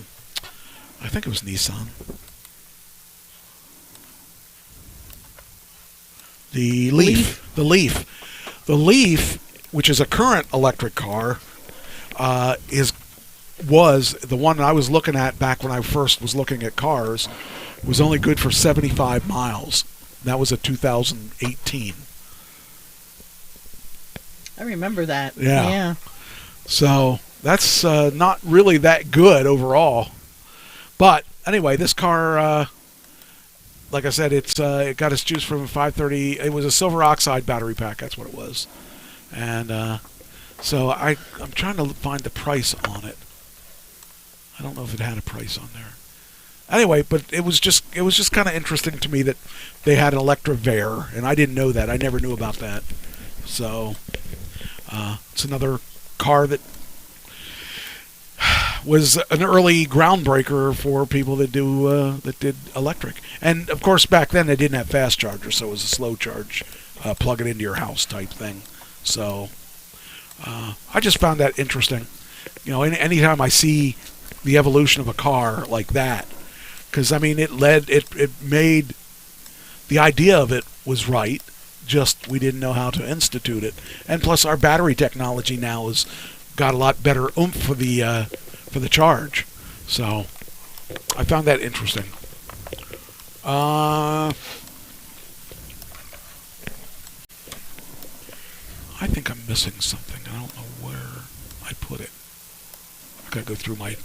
think it was Nissan. The Leaf. The Leaf, which is a current electric car, was the one I was looking at back when I first was looking at cars, was only good for 75 miles. That was a 2018. I remember that. Yeah. So that's not really that good overall. But anyway, this car, like I said, it got its juice from a 530. It was a silver oxide battery pack. That's what it was. And so I'm trying to find the price on it. I don't know if it had a price on there. Anyway, but it was just kind of interesting to me that they had an Electra Vare, and I didn't know that. I never knew about that. So it's another car that was an early groundbreaker for people that did electric. And of course, back then they didn't have fast chargers, so it was a slow charge, plug it into your house type thing. So I just found that interesting. You know, anytime I see the evolution of a car like that, because I mean, it made the idea of it was right. Just we didn't know how to institute it, and plus our battery technology now has got a lot better oomph for the charge. So I found that interesting. I think I'm missing something. I don't know where I put it. I gotta go through my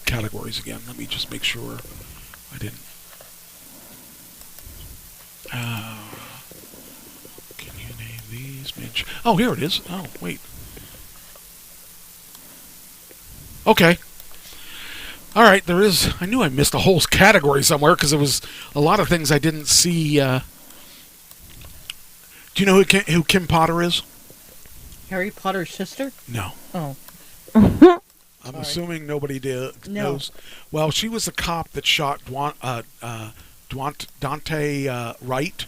categories again. Let me just make sure I didn't. Can you name these? Oh, here it is. Oh, wait. Okay. All right, there is. I knew I missed a whole category somewhere because there was a lot of things I didn't see. Do you know who Kim Potter is? Harry Potter's sister? No. Oh. I'm assuming nobody knows. No. Well, she was the cop that shot Dante Wright.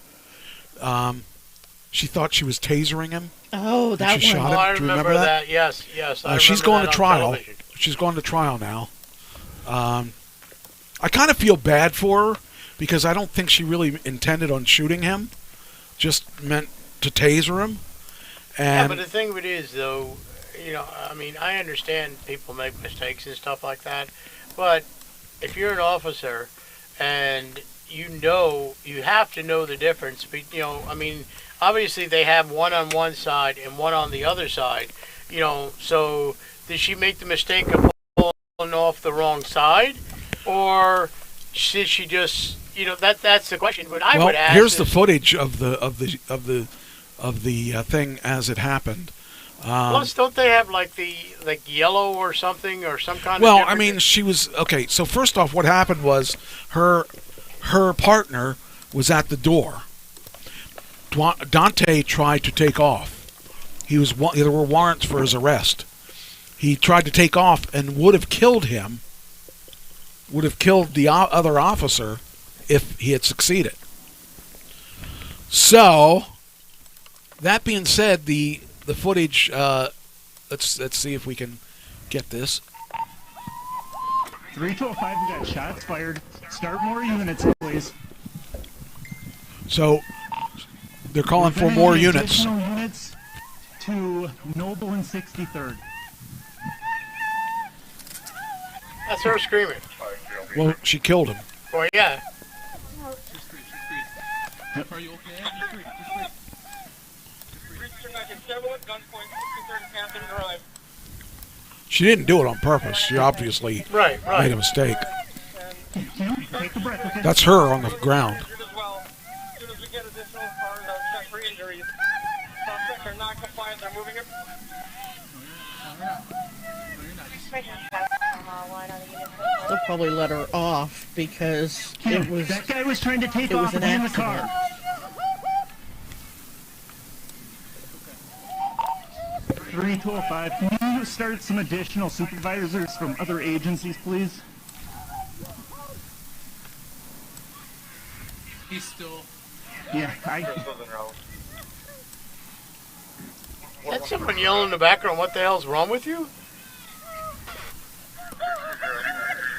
She thought she was tasering him. Oh, that one. Shot him. I Do you remember that. Yes. She's going to trial. She's going to trial now. I kind of feel bad for her because I don't think she really intended on shooting him. Just meant to taser him. Yeah, And but the thing of it is, though, you know, I mean, I understand people make mistakes and stuff like that, but if you're an officer and you have to know the difference. You know, I mean, obviously they have one on one side and one on the other side. You know, so did she make the mistake of pulling off the wrong side, or did she just, you know, that's the question. But I would ask. Here's the footage of the thing as it happened. Plus, don't they have like yellow or something or some kind of? Well, I mean, she was okay. So first off, what happened was her partner was at the door. Dante tried to take off. There were warrants for his arrest. He tried to take off and would have killed him. Would have killed the other officer if he had succeeded. So, that being said, the footage. Let's see if we can get this. 325, we got shots fired. Start more units, please. So, they're calling for more units. Units to Noble and 63rd. That's her screaming. Well, she killed him. Well, yeah. Yep. Are you okay? She didn't do it on purpose. She obviously right. made a mistake. Take a breath, okay? That's her on the ground. They'll probably let her off because Kim, it was. That guy was trying to take off an in the accident. car. Three 205. Can you start some additional supervisors from other agencies, please? He's still. Yeah, That's someone yelling in the background. What the hell's wrong with you?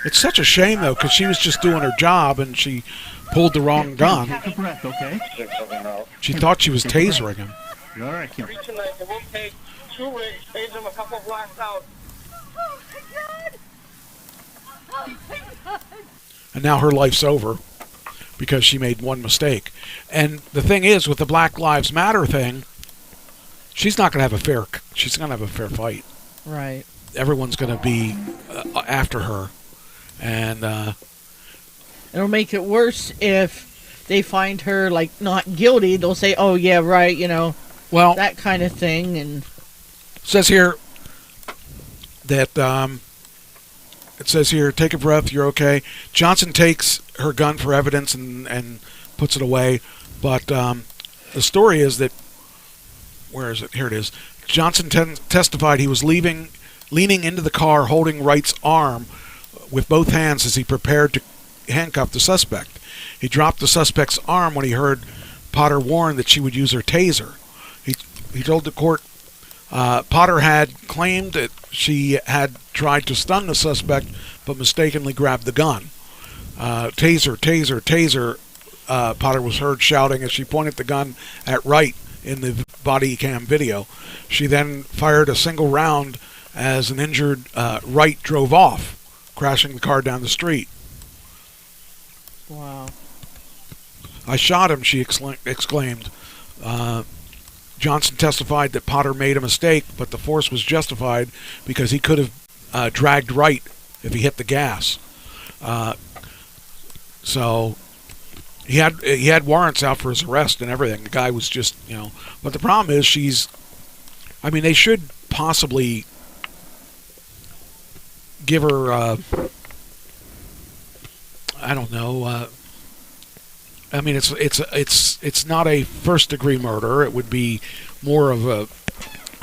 It's such a shame, though, because she was just doing her job and she pulled the wrong gun. Take a breath, okay? She thought she was tasering him. You all right, Kim? Tonight, it will take 2 rigs, phase them a couple of blocks out. And now her life's over because she made one mistake. And the thing is, with the Black Lives Matter thing, she's not going to have a fair fight. Right. Everyone's going to be after her. And it'll make it worse if they find her like not guilty. They'll say, "Oh yeah, right," you know, well, that kind of thing. And says here that it says here, take a breath, you're okay. Johnson takes her gun for evidence and puts it away. But the story is that, where is it? Here it is. Johnson testified he was leaning into the car holding Wright's arm with both hands as he prepared to handcuff the suspect. He dropped the suspect's arm when he heard Potter warn that she would use her taser. He told the court Potter had claimed that she had tried to stun the suspect but mistakenly grabbed the gun. Taser, taser, taser, Potter was heard shouting as she pointed the gun at Wright in the body cam video. She then fired a single round as an injured Wright drove off, crashing the car down the street. Wow. I shot him, she exclaimed. Johnson testified that Potter made a mistake, but the force was justified because he could have dragged Wright if he hit the gas. So he had warrants out for his arrest and everything. The guy was just, but the problem is they should possibly give her, I don't know, it's not a first-degree murder. It would be more of a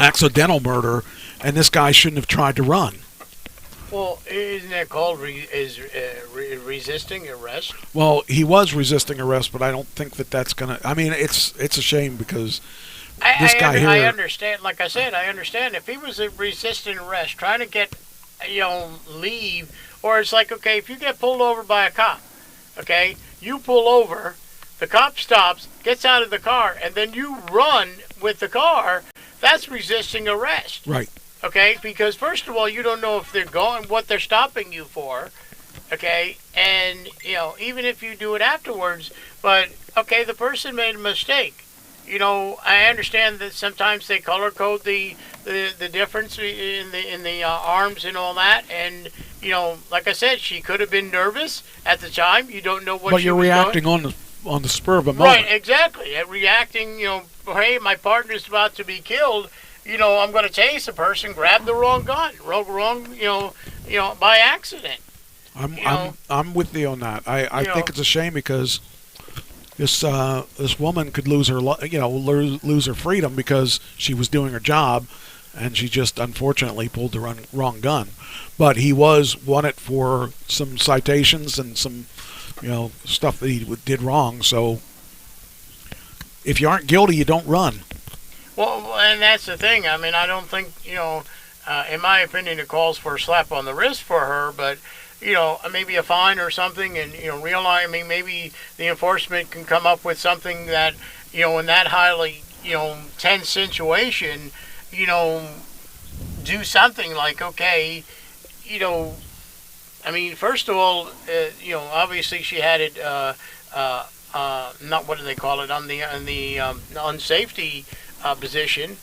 accidental murder, and this guy shouldn't have tried to run. Well, isn't that called resisting arrest? Well, he was resisting arrest, but I don't think that's gonna. I mean, it's a shame because this guy here. I understand. Like I said, I understand if he was resisting arrest, trying to get, leave, or it's like, okay, if you get pulled over by a cop, okay, you pull over, the cop stops, gets out of the car, and then you run with the car, that's resisting arrest. Right. Okay, because first of all, you don't know if they're going, what they're stopping you for, okay, and, even if you do it afterwards, but, okay, the person made a mistake. I understand that sometimes they color code the difference in the arms and all that, and like I said, she could have been nervous at the time. You don't know what. But she you're was reacting doing. on the spur of a moment. Right, exactly. Reacting, hey, my partner's about to be killed. I'm going to chase the person. Grab the wrong gun, wrong, by accident. I'm with you on that. I think it's a shame because this woman could lose her lose her freedom because she was doing her job, and she just unfortunately pulled the wrong gun. But he was wanted for some citations and some stuff that he did wrong. So if you aren't guilty, you don't run. Well, and that's the thing. I mean, I don't think in my opinion, it calls for a slap on the wrist for her, but. Maybe a fine or something, and realize. I mean, maybe the enforcement can come up with something that in that highly tense situation, do something like, okay, I mean, first of all, obviously she had it. Not what do they call it on the unsafety position,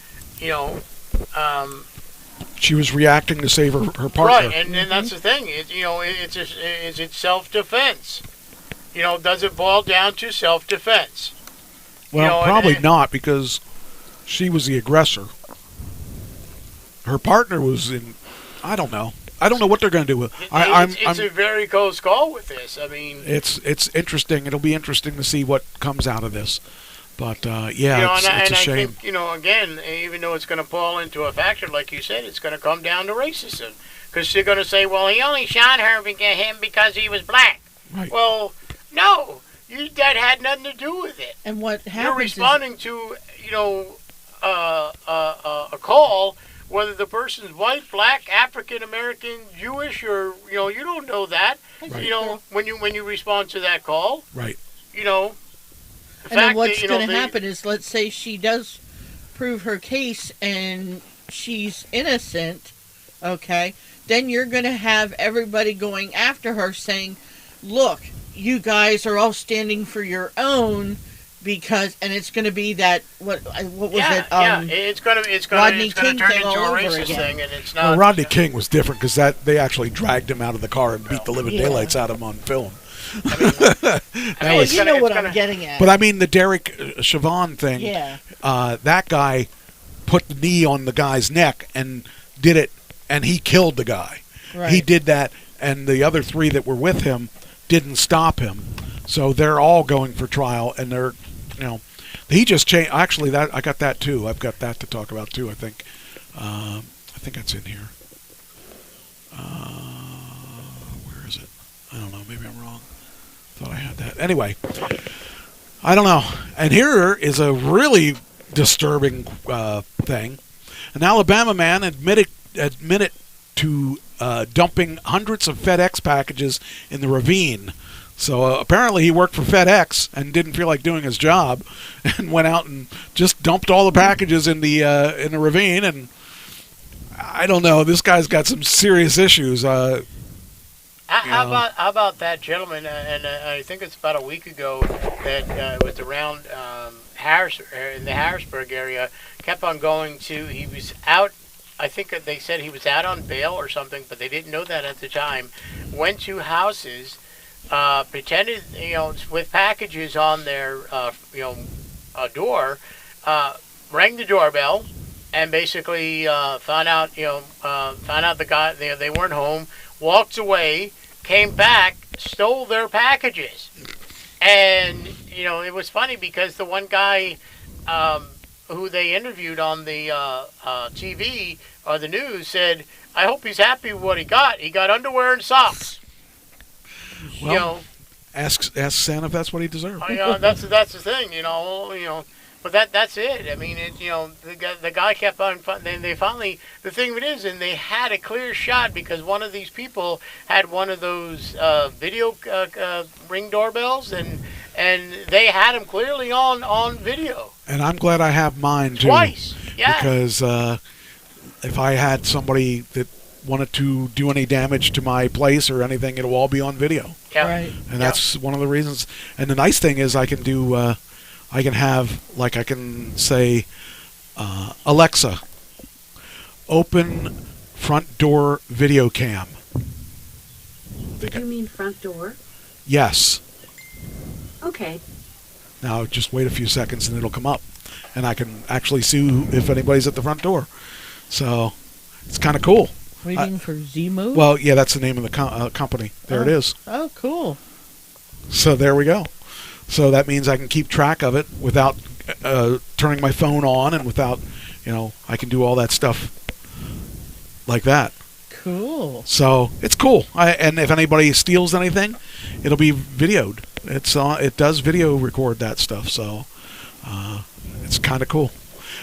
She was reacting to save her partner. Right, and that's the thing. Is it self-defense? Does it boil down to self-defense? Well, probably not, because she was the aggressor. Her partner was in. I don't know. I don't know what they're going to do with. It's a very close call with this. I mean, it's interesting. It'll be interesting to see what comes out of this. But it's a shame. I think, again, even though it's going to fall into a factor, like you said, it's going to come down to racism, because they're going to say, well, he only shot him because he was black. Right. Well, no, that had nothing to do with it. And what happens? You're responding to a call, whether the person's white, black, African American, Jewish, or you don't know that. Right. When you respond to that call. Right. And then what's going to happen is, let's say she does prove her case and she's innocent, okay? Then you're going to have everybody going after her saying, look, you guys are all standing for your own, because, and it's going to be that, what was it? It's going to turn into a racist thing, and it's not. Well, Rodney King was different because they actually dragged him out of the car and beat the living daylights out of him on film. You know what I'm getting at. But I mean, the Derek Chauvin thing. Yeah. That guy put the knee on the guy's neck and did it, and he killed the guy. Right. He did that, and the other 3 that were with him didn't stop him. So they're all going for trial, and they're, he just changed. Actually, that I got that too. I've got that to talk about too. I think that's in here. Where is it? I don't know. Maybe I'm wrong. Thought I had that. Anyway, I don't know. And here is a really disturbing thing. An Alabama man admitted to dumping hundreds of FedEx packages in the ravine. So apparently he worked for FedEx and didn't feel like doing his job, and went out and just dumped all the packages in the ravine. And I don't know. This guy's got some serious issues. How about that gentleman? And I think it's about a week ago that it was around in the Harrisburg area. Kept on going to. He was out. I think they said he was out on bail or something, but they didn't know that at the time. Went to houses, pretended, with packages on their, door, rang the doorbell, and basically found out the guy they weren't home. Walked away, came back, stole their packages, and it was funny because the one guy who they interviewed on the TV or the news said, "I hope he's happy with what he got. He got underwear and socks." Well, ask Santa if that's what he deserved. That's the thing, But that's it. I mean, the guy kept on. Then they finally. The thing of it is, and they had a clear shot because one of these people had one of those video Ring doorbells, and they had him clearly on video. And I'm glad I have mine too. Twice, yeah. Because if I had somebody that wanted to do any damage to my place or anything, it'll all be on video. Yeah. Right. And that's one of the reasons. And the nice thing is I can do. I can say, Alexa, open front door video cam. Did you mean front door? Yes. Okay. Now just wait a few seconds and it'll come up, and I can actually see if anybody's at the front door. So it's kind of cool. Waiting for Z-Move? Well, yeah, that's the name of the company. There it is. Oh, cool. So there we go. So that means I can keep track of it without turning my phone on, and without, I can do all that stuff like that. Cool. So it's cool. And if anybody steals anything, it'll be videoed. It does video record that stuff. So it's kind of cool.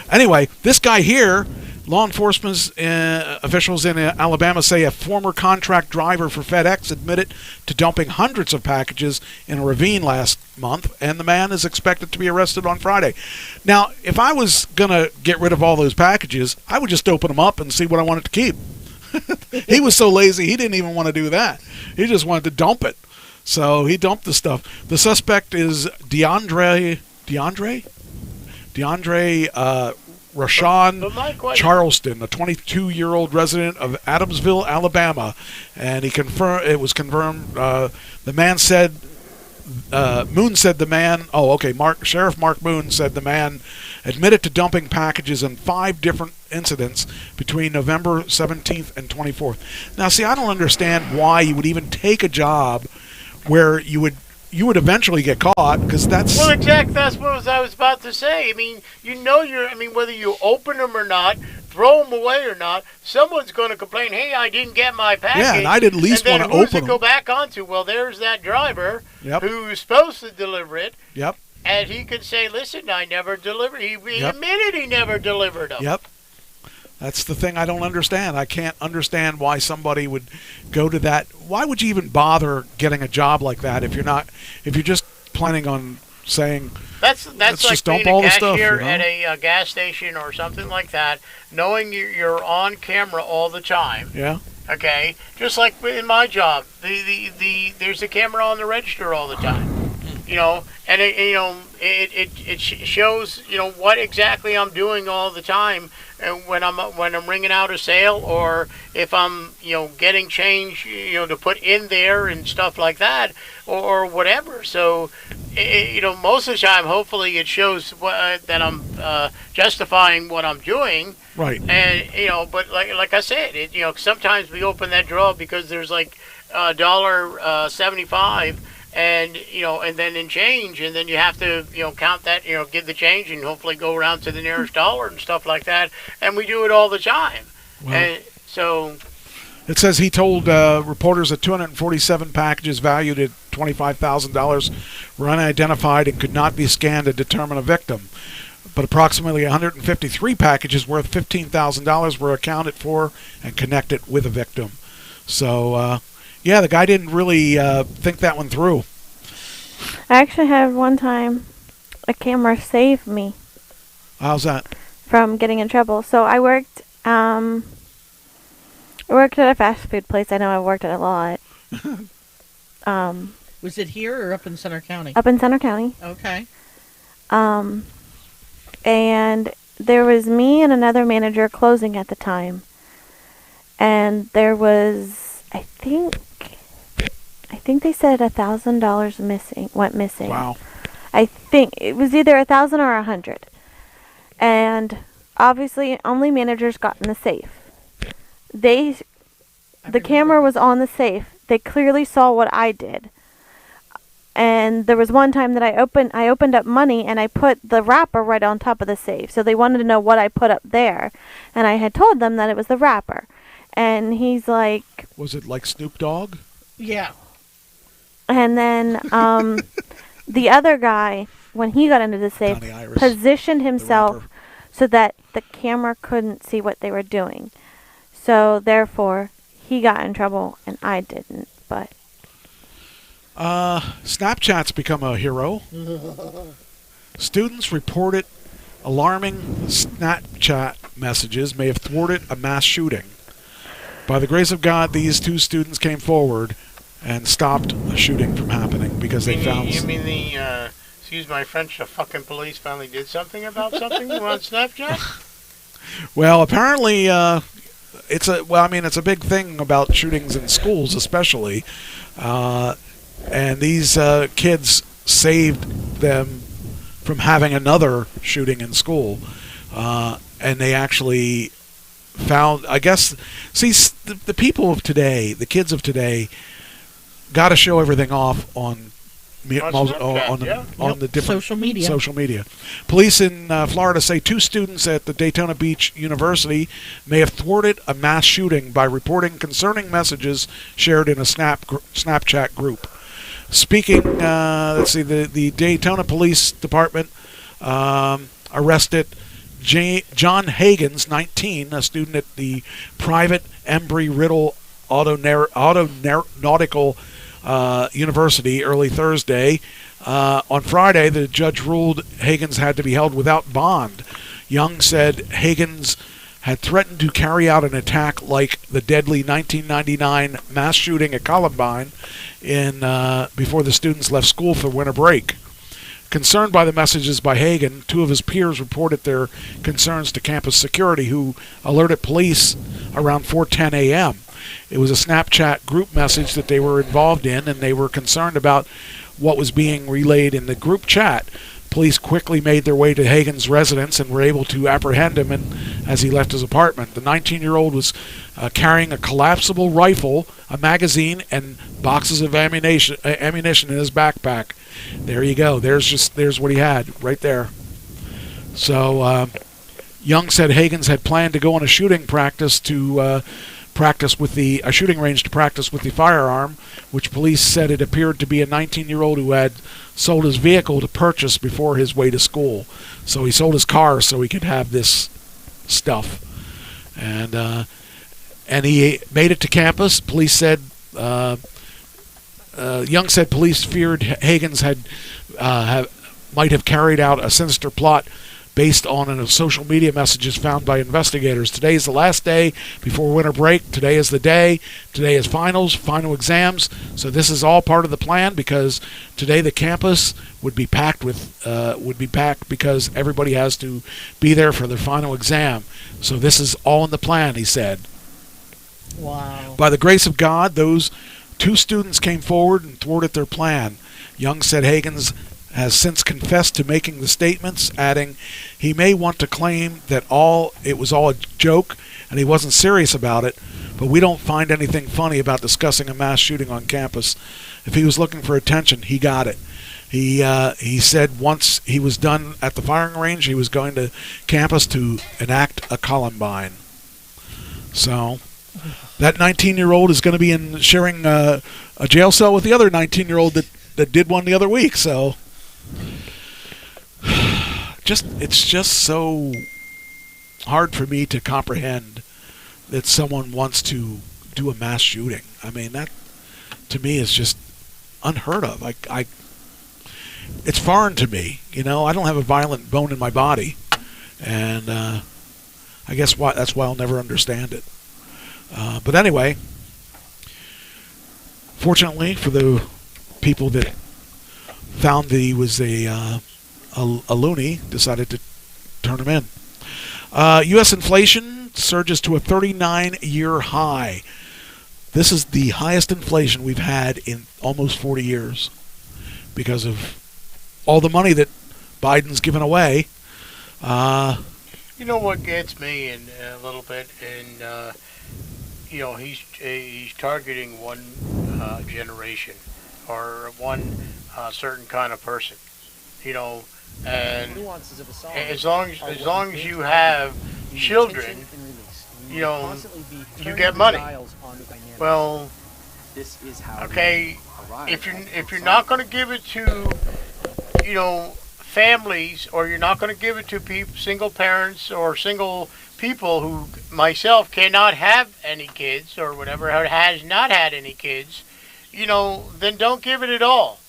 Anyway, this guy here, law enforcement officials in Alabama say a former contract driver for FedEx admitted to dumping hundreds of packages in a ravine last month, and the man is expected to be arrested on Friday. Now, if I was going to get rid of all those packages, I would just open them up and see what I wanted to keep. He was so lazy, he didn't even want to do that. He just wanted to dump it. So he dumped the stuff. The suspect is DeAndre Rashawn Charleston, a 22-year-old resident of Adamsville, Alabama, and it was confirmed. The man said, Moon said the man. Oh, okay. Sheriff Mark Moon said the man admitted to dumping packages in 5 different incidents between November 17th and 24th. Now, see, I don't understand why you would even take a job where you would eventually get caught, because that's... Well, exactly, that's what I was about to say. I mean, whether you open them or not, throw them away or not, someone's going to complain, hey, I didn't get my package. Yeah, and I'd at least want to open them. And then who's to go back onto? Well, there's that driver who's supposed to deliver it. Yep. And he could say, listen, I never delivered. He admitted he never delivered them. Yep. That's the thing I don't understand. I can't understand why somebody would go to that. Why would you even bother getting a job like that if you're just planning on saying, that's like just being dump all a the stuff, cashier at a gas station or something like that, knowing you're on camera all the time. Yeah. Okay, just like in my job, there's a camera on the register all the time. And it shows what exactly I'm doing all the time, and when I'm ringing out a sale, or if I'm getting change to put in there and stuff like that, or whatever. So most of the time, hopefully, it shows that I'm justifying what I'm doing. Right. And but like I said, sometimes we open that drawer because there's like $1.75, and and then in change, and then you have to count that, give the change, and hopefully go around to the nearest dollar and stuff like that. And we do it all the time. Well, and so it says he told reporters that 247 packages valued at $25,000 were unidentified and could not be scanned to determine a victim. But approximately 153 packages worth $15,000 were accounted for and connected with a victim. So, the guy didn't really think that one through. I actually had one time a camera save me. How's that? From getting in trouble. So I worked at a fast food place. I know I've worked at a lot. Was it here or up in Center County? Up in Center County. Okay. And there was me and another manager closing at the time. And there was, I think they said $1,000 went missing. Wow. I think it was either 1,000 or 100. And obviously only managers got in the safe. The camera was on the safe. They clearly saw what I did. And there was one time that I opened up money and I put the wrapper right on top of the safe. So they wanted to know what I put up there. And I had told them that it was the wrapper. And he's like... Was it like Snoop Dogg? Yeah. And then the other guy, when he got into the safe, positioned himself so that the camera couldn't see what they were doing. So therefore, he got in trouble and I didn't. But Snapchat's become a hero. Students reported alarming Snapchat messages may have thwarted a mass shooting. By the grace of God, these two students came forward and stopped a shooting from happening because they found... You mean the, excuse my French, the fucking police finally did something about something on Snapchat? Well, apparently, it's a big thing about shootings in schools, especially. And these kids saved them from having another shooting in school. And they actually found, I guess, see, the people of today, the kids of today, got to show everything off on the different social media. Police in Florida say two students at the Daytona Beach University may have thwarted a mass shooting by reporting concerning messages shared in a Snapchat group. Speaking, the Daytona Police Department arrested John Hagens, 19, a student at the private Embry-Riddle Autonautical University early Thursday. On Friday, the judge ruled Hagens had to be held without bond. Young said Hagens had threatened to carry out an attack like the deadly 1999 mass shooting at Columbine before the students left school for winter break. Concerned by the messages by Hagen, two of his peers reported their concerns to campus security, who alerted police around 4:10 a.m. It was a Snapchat group message that they were involved in, and they were concerned about what was being relayed in the group chat. Police quickly made their way to Hagen's residence and were able to apprehend him as he left his apartment. The 19-year-old was carrying a collapsible rifle, a magazine, and boxes of ammunition in his backpack. There you go. There's what he had right there. So Young said Hagens had planned to go on a shooting practice to a shooting range to practice with the firearm, which police said it appeared to be a 19-year-old who had sold his vehicle to purchase before his way to school. So he sold his car so he could have this stuff. And he made it to campus. Police said, Young said police feared Hagens might have carried out a sinister plot based on social media messages found by investigators. Today is the last day before winter break. Today is the day. Today is final exams. So this is all part of the plan, because today the campus would be packed because everybody has to be there for their final exam. So this is all in the plan, he said. Wow. By the grace of God, those two students came forward and thwarted their plan. Young said Hagens has since confessed to making the statements, adding he may want to claim that it was all a joke and he wasn't serious about it, but we don't find anything funny about discussing a mass shooting on campus. If he was looking for attention, he got it. He said once he was done at the firing range, he was going to campus to enact a Columbine. So that 19-year-old is going to be sharing a jail cell with the other 19-year-old that did one the other week. So it's just so hard for me to comprehend that someone wants to do a mass shooting. I mean, that to me is just unheard of. It's foreign to me. I don't have a violent bone in my body, and I guess that's why I'll never understand it. But anyway, fortunately for the people that found that he was a loony, decided to turn him in. U.S. inflation surges to a 39-year high. This is the highest inflation we've had in almost 40 years because of all the money that Biden's given away. You know what gets me in a little bit, and he's targeting one generation or one certain kind of person. And as long as you have children, you get money. Well, okay, if you're not going to give it to families, or you're not going to give it to single parents or single people who, myself, cannot have any kids or whatever, or has not had any kids, then don't give it at all.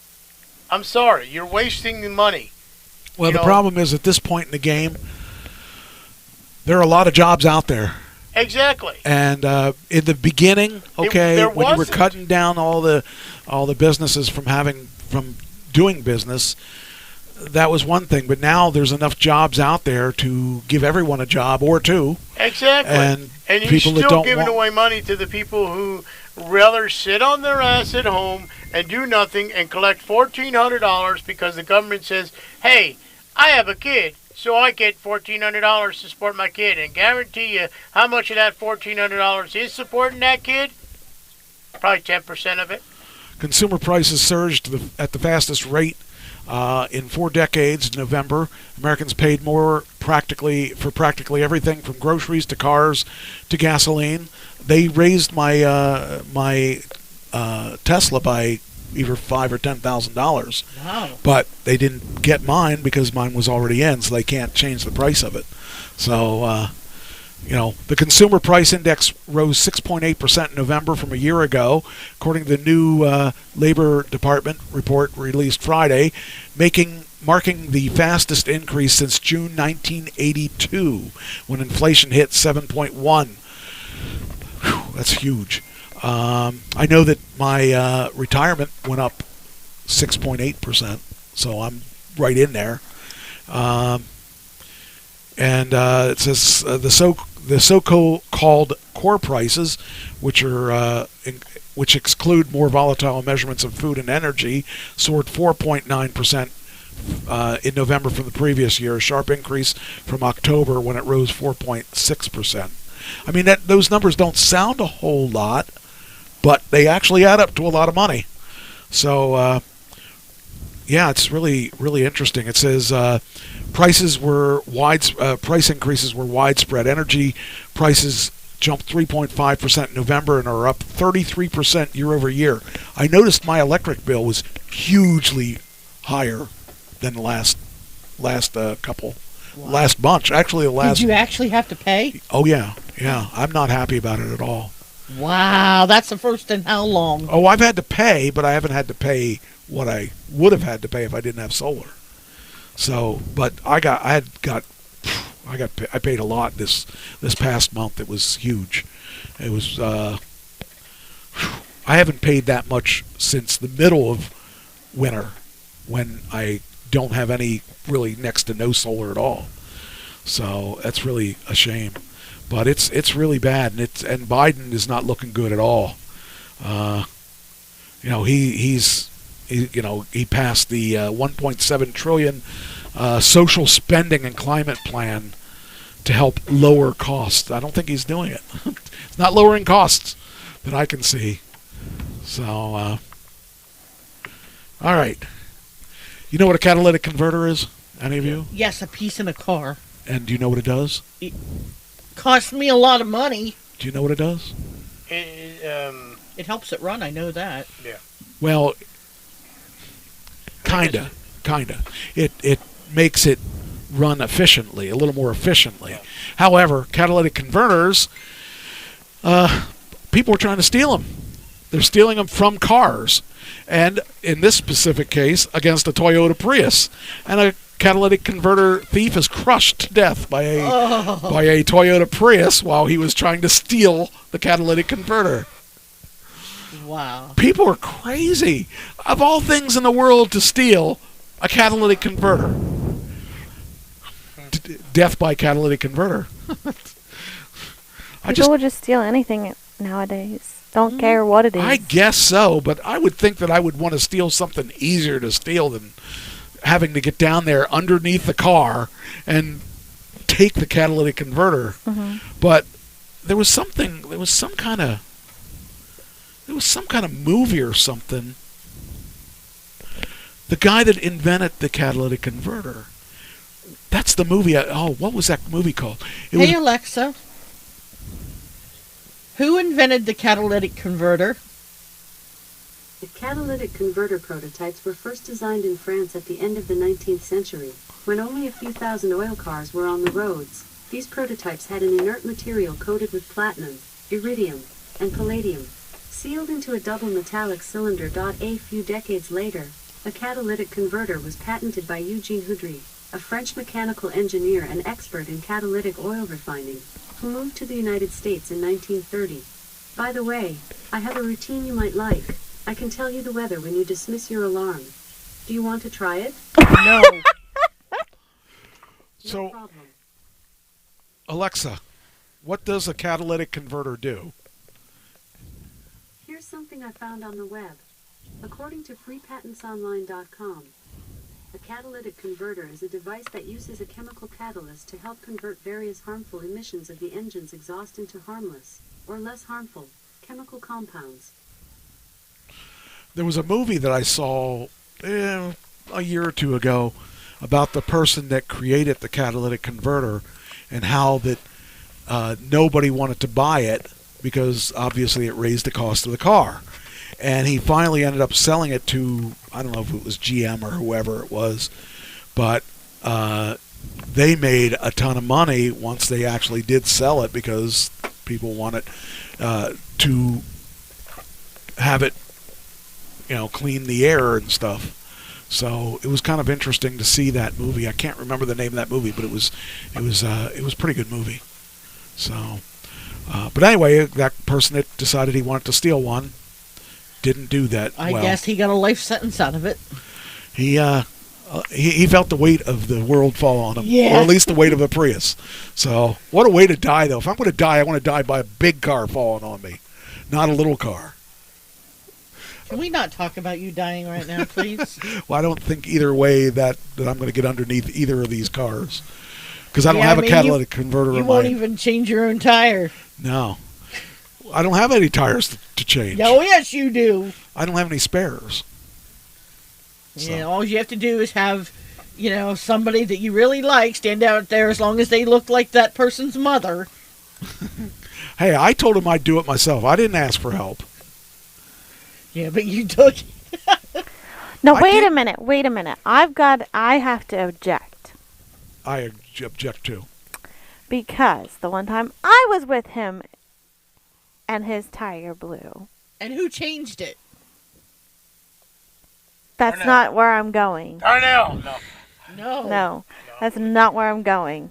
I'm sorry, you're wasting the money. Well, the problem is at this point in the game, there are a lot of jobs out there. Exactly. And in the beginning, when you were cutting down all the businesses from doing business, that was one thing. But now there's enough jobs out there to give everyone a job or two. Exactly. And you're people that still don't giving away money to the people who rather sit on their ass at home and do nothing and collect $1,400 because the government says, hey, I have a kid, so I get $1,400 to support my kid. And guarantee you how much of that $1,400 is supporting that kid? Probably 10% of it. Consumer prices surged at the fastest rate in 4 decades. In November, Americans paid more for practically everything from groceries to cars to gasoline. They raised my Tesla by either $5,000 or $10,000. Wow. But they didn't get mine because mine was already in, so they can't change the price of it. So, the consumer price index rose 6.8% in November from a year ago, according to the new Labor Department report released Friday, marking the fastest increase since June 1982, when inflation hit 7.1. That's huge. I know that my retirement went up 6.8%, so I'm right in there. And it says the so-called core prices, which exclude more volatile measurements of food and energy, soared 4.9% in November from the previous year, a sharp increase from October when it rose 4.6%. I mean, those numbers don't sound a whole lot, but they actually add up to a lot of money. So, it's really, really interesting. It says price increases were widespread. Energy prices jumped 3.5% in November and are up 33% year over year. I noticed my electric bill was hugely higher than the last bunch. Actually, Did you actually have to pay? Oh yeah. I'm not happy about it at all. Wow, that's the first in how long? Oh, I've had to pay, but I haven't had to pay what I would have had to pay if I didn't have solar. So, but I paid a lot this past month. It was huge. It was I haven't paid that much since the middle of winter, when I don't have any, really next to no solar at all. So that's really a shame. But it's really bad, and Biden is not looking good at all. He's he passed the 1.7 trillion social spending and climate plan to help lower costs. I don't think he's doing it. It's not lowering costs that I can see. So, all right. You know what a catalytic converter is? Any of you? Yes, a piece in a car. And do you know what it does? It cost me a lot of money. Do you know what it does? It helps it run, I know that. Yeah. Well, kinda. It makes it run efficiently, a little more efficiently. However, catalytic converters, people are trying to steal them. They're stealing them from cars, and in this specific case, against a Toyota Prius, and a catalytic converter thief is crushed to death by a Toyota Prius while he was trying to steal the catalytic converter. Wow. People are crazy. Of all things in the world to steal, a catalytic converter. Death by catalytic converter. People would just steal anything nowadays. Don't care what it is. I guess so, but I would think that I would want to steal something easier to steal than having to get down there underneath the car and take the catalytic converter. Mm-hmm. But there was some kind of movie or something. The guy that invented the catalytic converter. That's the movie. What was that movie called? Hey, Alexa. Who invented the catalytic converter? The catalytic converter prototypes were first designed in France at the end of the 19th century, when only a few thousand oil cars were on the roads. These prototypes had an inert material coated with platinum, iridium, and palladium, sealed into a double metallic cylinder. A few decades later, a catalytic converter was patented by Eugene Houdry, a French mechanical engineer and expert in catalytic oil refining, who moved to the United States in 1930. By the way, I have a routine you might like. I can tell you the weather when you dismiss your alarm. Do you want to try it? No. So, No problem. Alexa, what does a catalytic converter do? Here's something I found on the web. According to freepatentsonline.com, a catalytic converter is a device that uses a chemical catalyst to help convert various harmful emissions of the engine's exhaust into harmless, or less harmful, chemical compounds. There was a movie that I saw a year or two ago about the person that created the catalytic converter and how that nobody wanted to buy it because obviously it raised the cost of the car. And he finally ended up selling it to, I don't know if it was GM or whoever it was, but they made a ton of money once they actually did sell it because people wanted to have it, clean the air and stuff. So it was kind of interesting to see that movie. I can't remember the name of that movie, but it was a pretty good movie. So, but anyway, that person that decided he wanted to steal one didn't do that. I guess he got a life sentence out of it. He felt the weight of the world fall on him, yeah. Or at least the weight of a Prius. So what a way to die, though. If I'm going to die, I want to die by a big car falling on me, not a little car. Can we not talk about you dying right now, please? Well, I don't think either way that I'm going to get underneath either of these cars because I don't have a catalytic converter. You won't even change your own tire. No. I don't have any tires to change. Oh, yes, you do. I don't have any spares. So. Yeah, all you have to do is have, somebody that you really like stand out there as long as they look like that person's mother. Hey, I told him I'd do it myself. I didn't ask for help. Yeah, but you took it. No, wait a minute. I have to object. I object too. Because the one time I was with him and his tire blew. And who changed it? That's Darnell. not where I'm going. Darnell, No, that's not where I'm going.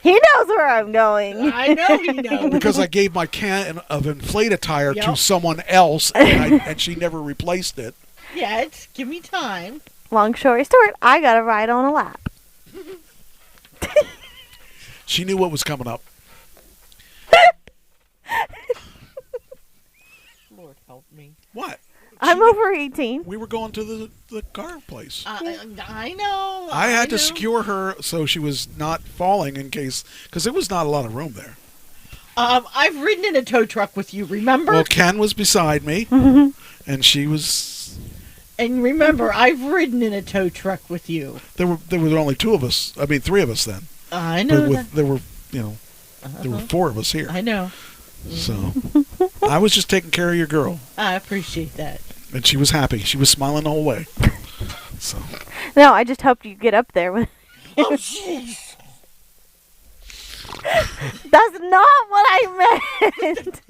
He knows where I'm going. I know he knows. Because I gave my can of inflate tire to someone else, and she never replaced it. Yeah, give me time. Long story short, I got a ride on a lap. She knew what was coming up. Lord help me. What? I'm over 18. We were going to the car place. I know. I had to secure her so she was not falling in case, because there was not a lot of room there. I've ridden in a tow truck with you, remember? Well, Ken was beside me, and she was... And remember, I've ridden in a tow truck with you. There were only two of us. I mean, three of us then. I know but that. There were, there were four of us here. I know. So, I was just taking care of your girl. I appreciate that. And she was happy. She was smiling the whole way. So. No, I just helped you get up there. Oh, jeez. That's not what I meant.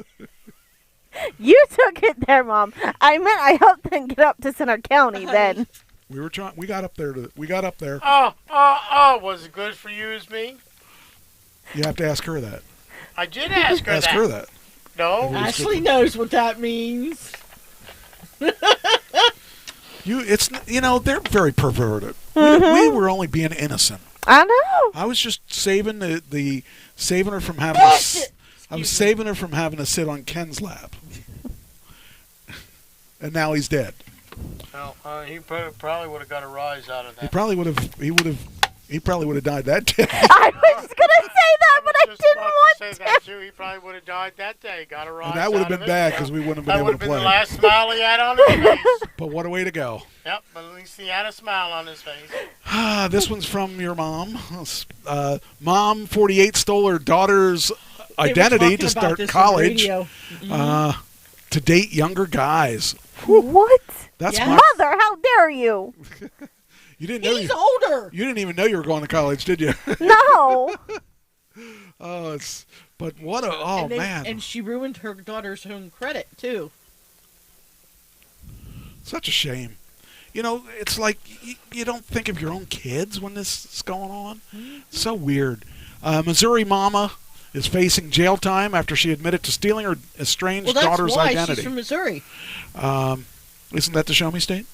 You took it there, Mom. I meant I helped them get up to Center County then. We got up there. Oh, was it good for you as me? You have to ask her that. I did ask her that. Ask her that. No. Ashley knows what that means. They're very perverted. We were only being innocent. I know. I was just saving saving her from having I was saving her from having to sit on Ken's lap. And now he's dead. Well, he probably would have got a rise out of that. He probably would have died that day. I was gonna say that, but I didn't want to. Say that too. He probably would have died that day. Got a rise. And that would have been bad because we wouldn't have been able to play. That would have been the last smile he had on his face. But what a way to go. Yep, but at least he had a smile on his face. This one's from your mom. Mom, 48, stole her daughter's identity to start college. To date younger guys. What? That's Mother, how dare you? You didn't know He's older. You didn't even know you were going to college, did you? No. Man. And she ruined her daughter's home credit too. Such a shame. It's like you don't think of your own kids when this is going on. Mm-hmm. So weird. Missouri mama is facing jail time after she admitted to stealing her estranged daughter's identity. That's why she's from Missouri. Isn't that the Show Me State?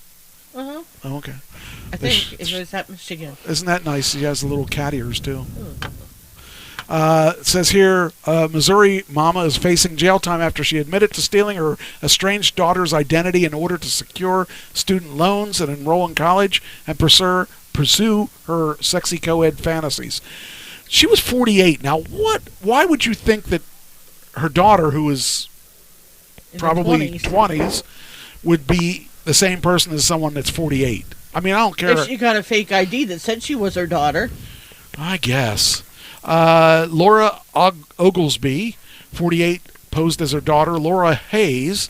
Uh-huh. Oh, okay. I think it was at Michigan. Isn't that nice? He has the little cat ears, too. It says here, Missouri mama is facing jail time after she admitted to stealing her estranged daughter's identity in order to secure student loans and enroll in college and pursue her sexy co-ed fantasies. She was 48. Now, why would you think that her daughter, who is probably 20s, would be the same person as someone that's 48? I mean, I don't care. If she got a fake ID that said she was her daughter. I guess. Laura Oglesby, 48, posed as her daughter, Laura Hayes,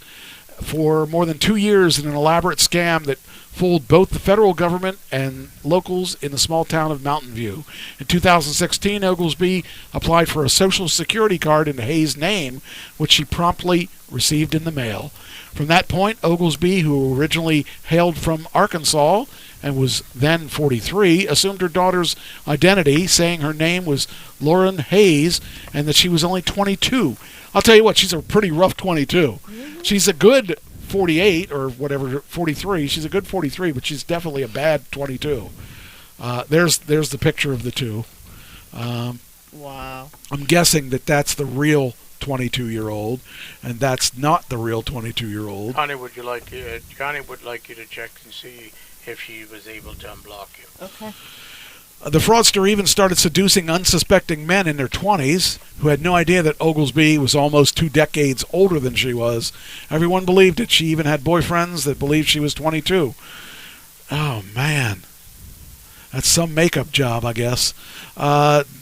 for more than 2 years in an elaborate scam that fooled both the federal government and locals in the small town of Mountain View. In 2016, Oglesby applied for a Social Security card in Hayes' name, which she promptly received in the mail. From that point, Oglesby, who originally hailed from Arkansas and was then 43, assumed her daughter's identity, saying her name was Lauren Hayes and that she was only 22. I'll tell you what, she's a pretty rough 22. Mm-hmm. She's a good 48 or whatever, 43. She's a good 43, but she's definitely a bad 22. There's the picture of the two. Wow. I'm guessing that's the real 22-year-old, and that's not the real 22-year-old. Connie would like you to check and see if she was able to unblock you. Okay. The fraudster even started seducing unsuspecting men in their 20s who had no idea that Oglesby was almost 2 decades older than she was. Everyone believed it. She even had boyfriends that believed she was 22. Oh, man. That's some makeup job, I guess.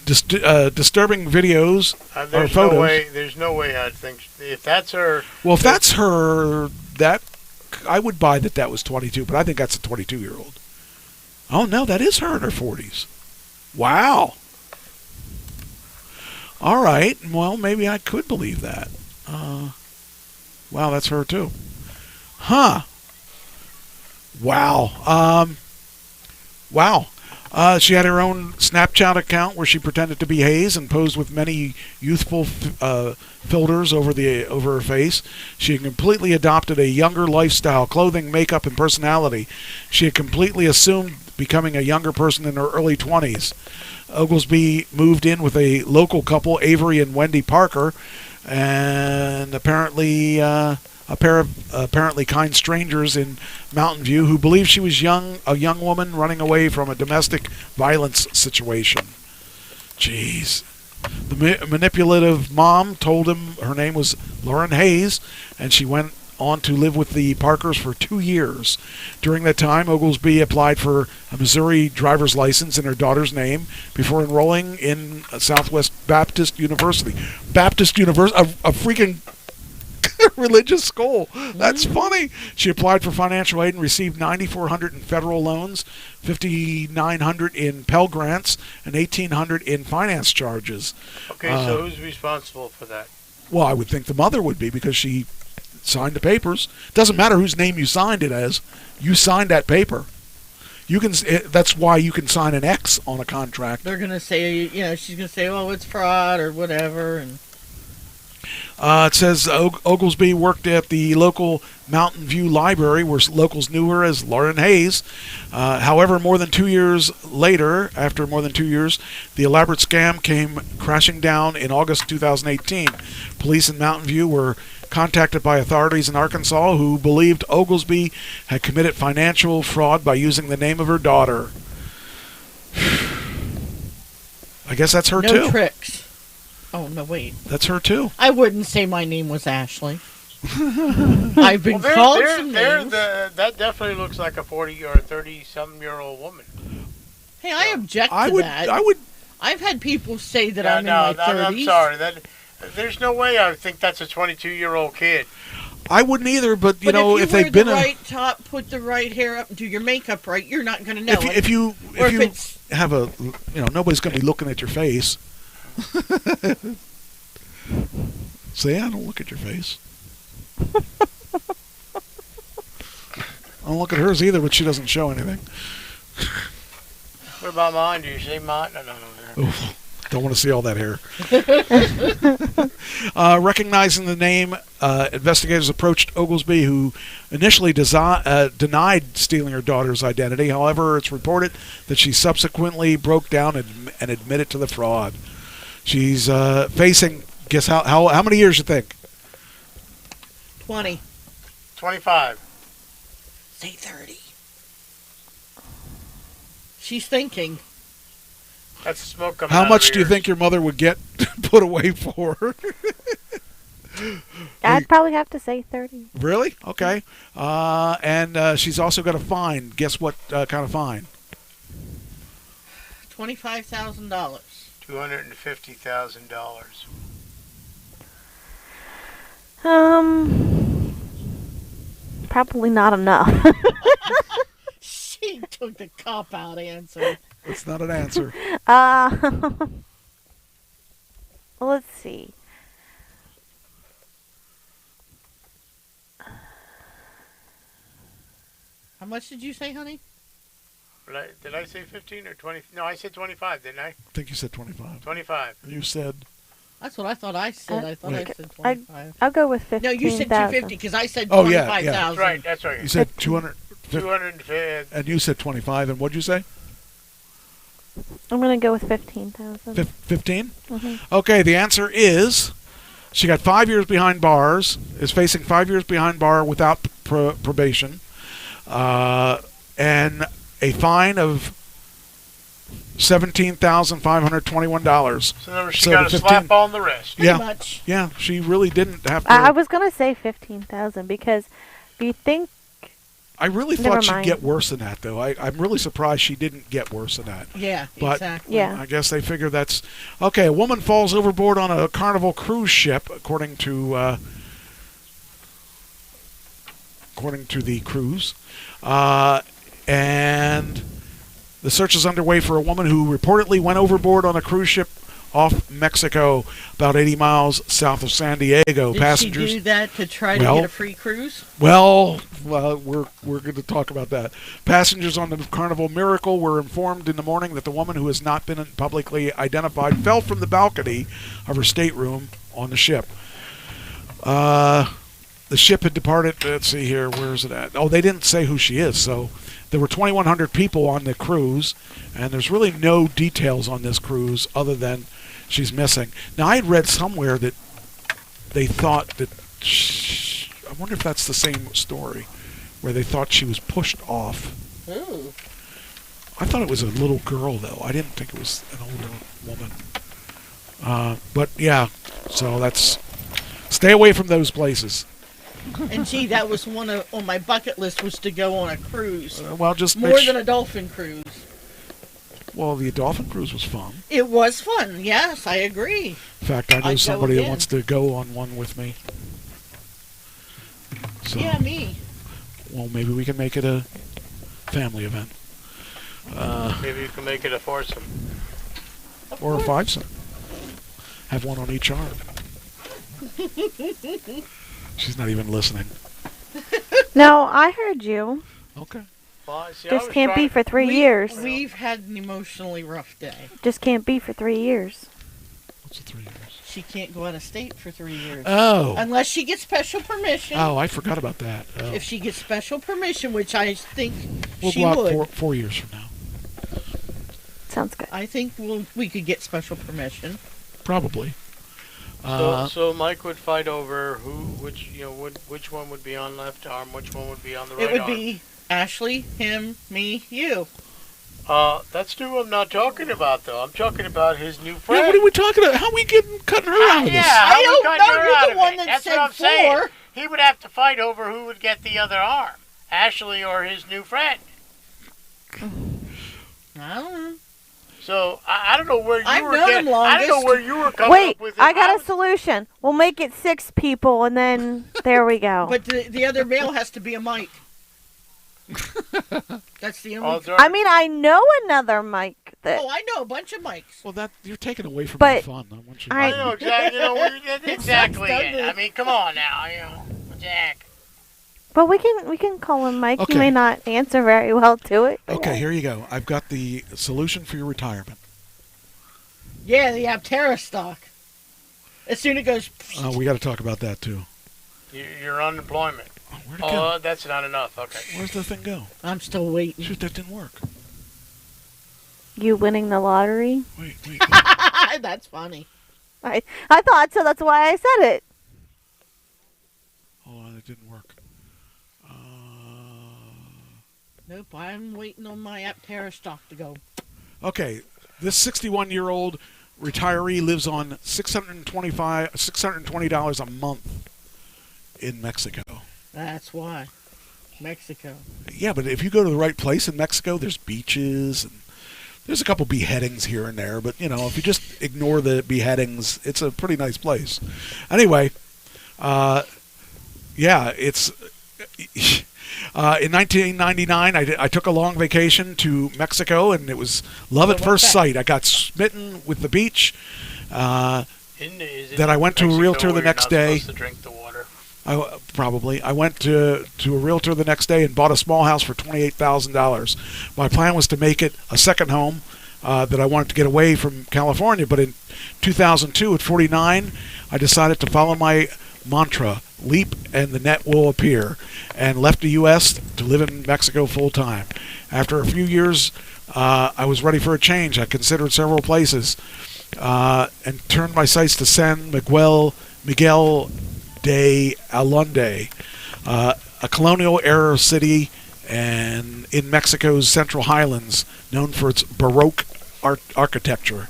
Disturbing videos or photos. There's no way I'd think if that's her. Well, if that's her, I would buy that was 22, but I think that's a 22-year-old. Oh, no, that is her in her 40s. Wow. All right. Well, maybe I could believe that. Wow, that's her, too. Huh. Wow. Wow. She had her own Snapchat account where she pretended to be Hayes and posed with many youthful filters over her face. She had completely adopted a younger lifestyle, clothing, makeup, and personality. She had completely assumed becoming a younger person in her early 20s. Oglesby moved in with a local couple, Avery and Wendy Parker, and apparently a pair of apparently kind strangers in Mountain View who believed she was a young woman running away from a domestic violence situation. Jeez. The manipulative mom told him her name was Lauren Hayes, and she went on to live with the Parkers for 2 years. During that time, Oglesby applied for a Missouri driver's license in her daughter's name before enrolling in Southwest Baptist University. Baptist University, a freaking religious school. That's funny. She applied for financial aid and received $9,400 in federal loans, $5,900 in Pell Grants, and $1,800 in finance charges. Okay, so who's responsible for that? Well, I would think the mother would be, because she signed the papers. Doesn't matter whose name you signed it as. You signed that paper. You can. That's why you can sign an X on a contract. They're gonna say, she's gonna say, "Oh, it's fraud" or whatever, and. It says Oglesby worked at the local Mountain View Library, where locals knew her as Lauren Hayes. However, after more than 2 years, the elaborate scam came crashing down in August 2018. Police in Mountain View were contacted by authorities in Arkansas who believed Oglesby had committed financial fraud by using the name of her daughter. I guess that's her too. No tricks. Oh, no, wait. That's her, too. I wouldn't say my name was Ashley. I've been called some names. That definitely looks like a 40 or 30-some-year-old woman. Hey, I object to that. I've had people say that I'm in my 30s. I'm sorry. There's no way I think that's a 22-year-old kid. I wouldn't either, but if they've been the right top, put the right hair up, and do your makeup right, you're not going to know. If you have nobody's going to be looking at your face. See, I don't look at your face. I don't look at hers either, but she doesn't show anything. What about mine? Do you see mine? No. Oof, don't want to see all that hair. Recognizing the name, investigators approached Oglesby, who initially denied stealing her daughter's identity. However, it's reported that she subsequently broke down and admitted to the fraud. She's facing, guess how many years you think? 20. 25. Say 30. She's thinking. That's smoke coming How out much of do you think your mother would get put away for? I'd probably have to say 30. Really? Okay. And she's also got a fine. Guess what kind of fine? $25,000. $250,000. Probably not enough. She took the cop-out answer. It's not an answer. Let's see. How much did you say, honey? Did I say 15 or 20? No, I said 25, didn't I? I think you said 25. 25. You said... That's what I thought I said. I thought I said 25. I'll go with 15,000. No, you said 250 because I said 25,000. That's right, that's right. You said 200... 250. And you said 25, and what'd you say? I'm going to go with 15,000. 15? Mm-hmm. Okay, the answer is she got 5 years behind bars, is facing 5 years behind bar without probation, and a fine of $17,521. So she got a slap on the wrist. Yeah, pretty much. Yeah, she really didn't have to. I was going to say 15,000 because if you think... I really thought she'd get worse than that, though. I'm really surprised she didn't get worse than that. Yeah, but exactly. Yeah. I guess they figure that's... Okay, a woman falls overboard on a Carnival cruise ship, according to the cruise. And the search is underway for a woman who reportedly went overboard on a cruise ship off Mexico, about 80 miles south of San Diego. Did Passengers she do that to try to get a free cruise? Well, we're going to talk about that. Passengers on the Carnival Miracle were informed in the morning that the woman, who has not been publicly identified, fell from the balcony of her stateroom on the ship. The ship had departed. Let's see here. Where is it at? Oh, they didn't say who she is. So there were 2,100 people on the cruise, and there's really no details on this cruise other than she's missing. Now, I had read somewhere that they thought that wonder if that's the same story, where they thought she was pushed off. Ooh. I thought it was a little girl, though. I didn't think it was an older woman. But yeah, so that's stay away from those places. And gee, that was one on my bucket list, was to go on a cruise. Well, just more than a dolphin cruise. Well, the dolphin cruise was fun. It was fun. Yes, I agree. In fact, I know somebody that wants to go on one with me. So, yeah, me. Well, maybe we can make it a family event. Maybe you can make it a foursome. Or a fivesome. Have one on each arm. She's not even listening. No, I heard you. Okay. Well, see, Just can't be for 3 years. We've had an emotionally rough day. Just can't be for 3 years. What's 3 years? She can't go out of state for 3 years. Oh. Unless she gets special permission. Oh, I forgot about that. Oh. If she gets special permission, which I think we'll she go out would. 4 years from now. Sounds good. I think we could get special permission. Probably. So Mike would fight over which one would be on left arm, which one would be on the right arm. It would be Ashley, him, me, you. That's who I'm not talking about, though. I'm talking about his new friend. Yeah, what are we talking about? How are we cutting her out of this? Yeah, how we cutting her out you're the of one it? that That's said what I'm saying. 4. He would have to fight over who would get the other arm, Ashley or his new friend. I don't know. So I don't know where you I've were known getting. him I don't know longest. where you were coming Wait, up with it. I got a solution. We'll make it 6 people, and then there we go. But the other male has to be a Mike. That's the only. I mean, I know another Mike that. Oh, I know a bunch of Mikes. Well, that you're taking away from But my fun. I want you to I know exactly. That's exactly doesn't it. it? I mean, come on now, Jack. But we can call him Mike. Okay. He may not answer very well to it. Okay, here you go. I've got the solution for your retirement. Yeah, the Aptera stock. As soon as it goes. We got to talk about that too. Your unemployment. Where'd it go? That's not enough. Okay. Where's the thing go? I'm still waiting. Shoot, that didn't work. You winning the lottery? Wait. That's funny. I thought so. That's why I said it. Oh, that didn't work. Nope, I'm waiting on my Aptera stock to go. Okay, this 61-year-old retiree lives on $620 a month in Mexico. That's why. Mexico. Yeah, but if you go to the right place in Mexico, there's beaches and there's a couple beheadings here and there. But, if you just ignore the beheadings, it's a pretty nice place. Anyway, it's... in 1999, I took a long vacation to Mexico, and it was love at first sight. I got smitten with the beach. Then I went to a realtor the next day. To drink the water. Probably. I went to a realtor the next day and bought a small house for $28,000. My plan was to make it a second home that I wanted to get away from California. But in 2002, at 49, I decided to follow my mantra, leap and the net will appear, and left the U.S. to live in Mexico full time. After a few years, I was ready for a change. I considered several places and turned my sights to San Miguel de Allende, a colonial-era city and in Mexico's Central Highlands, known for its Baroque architecture.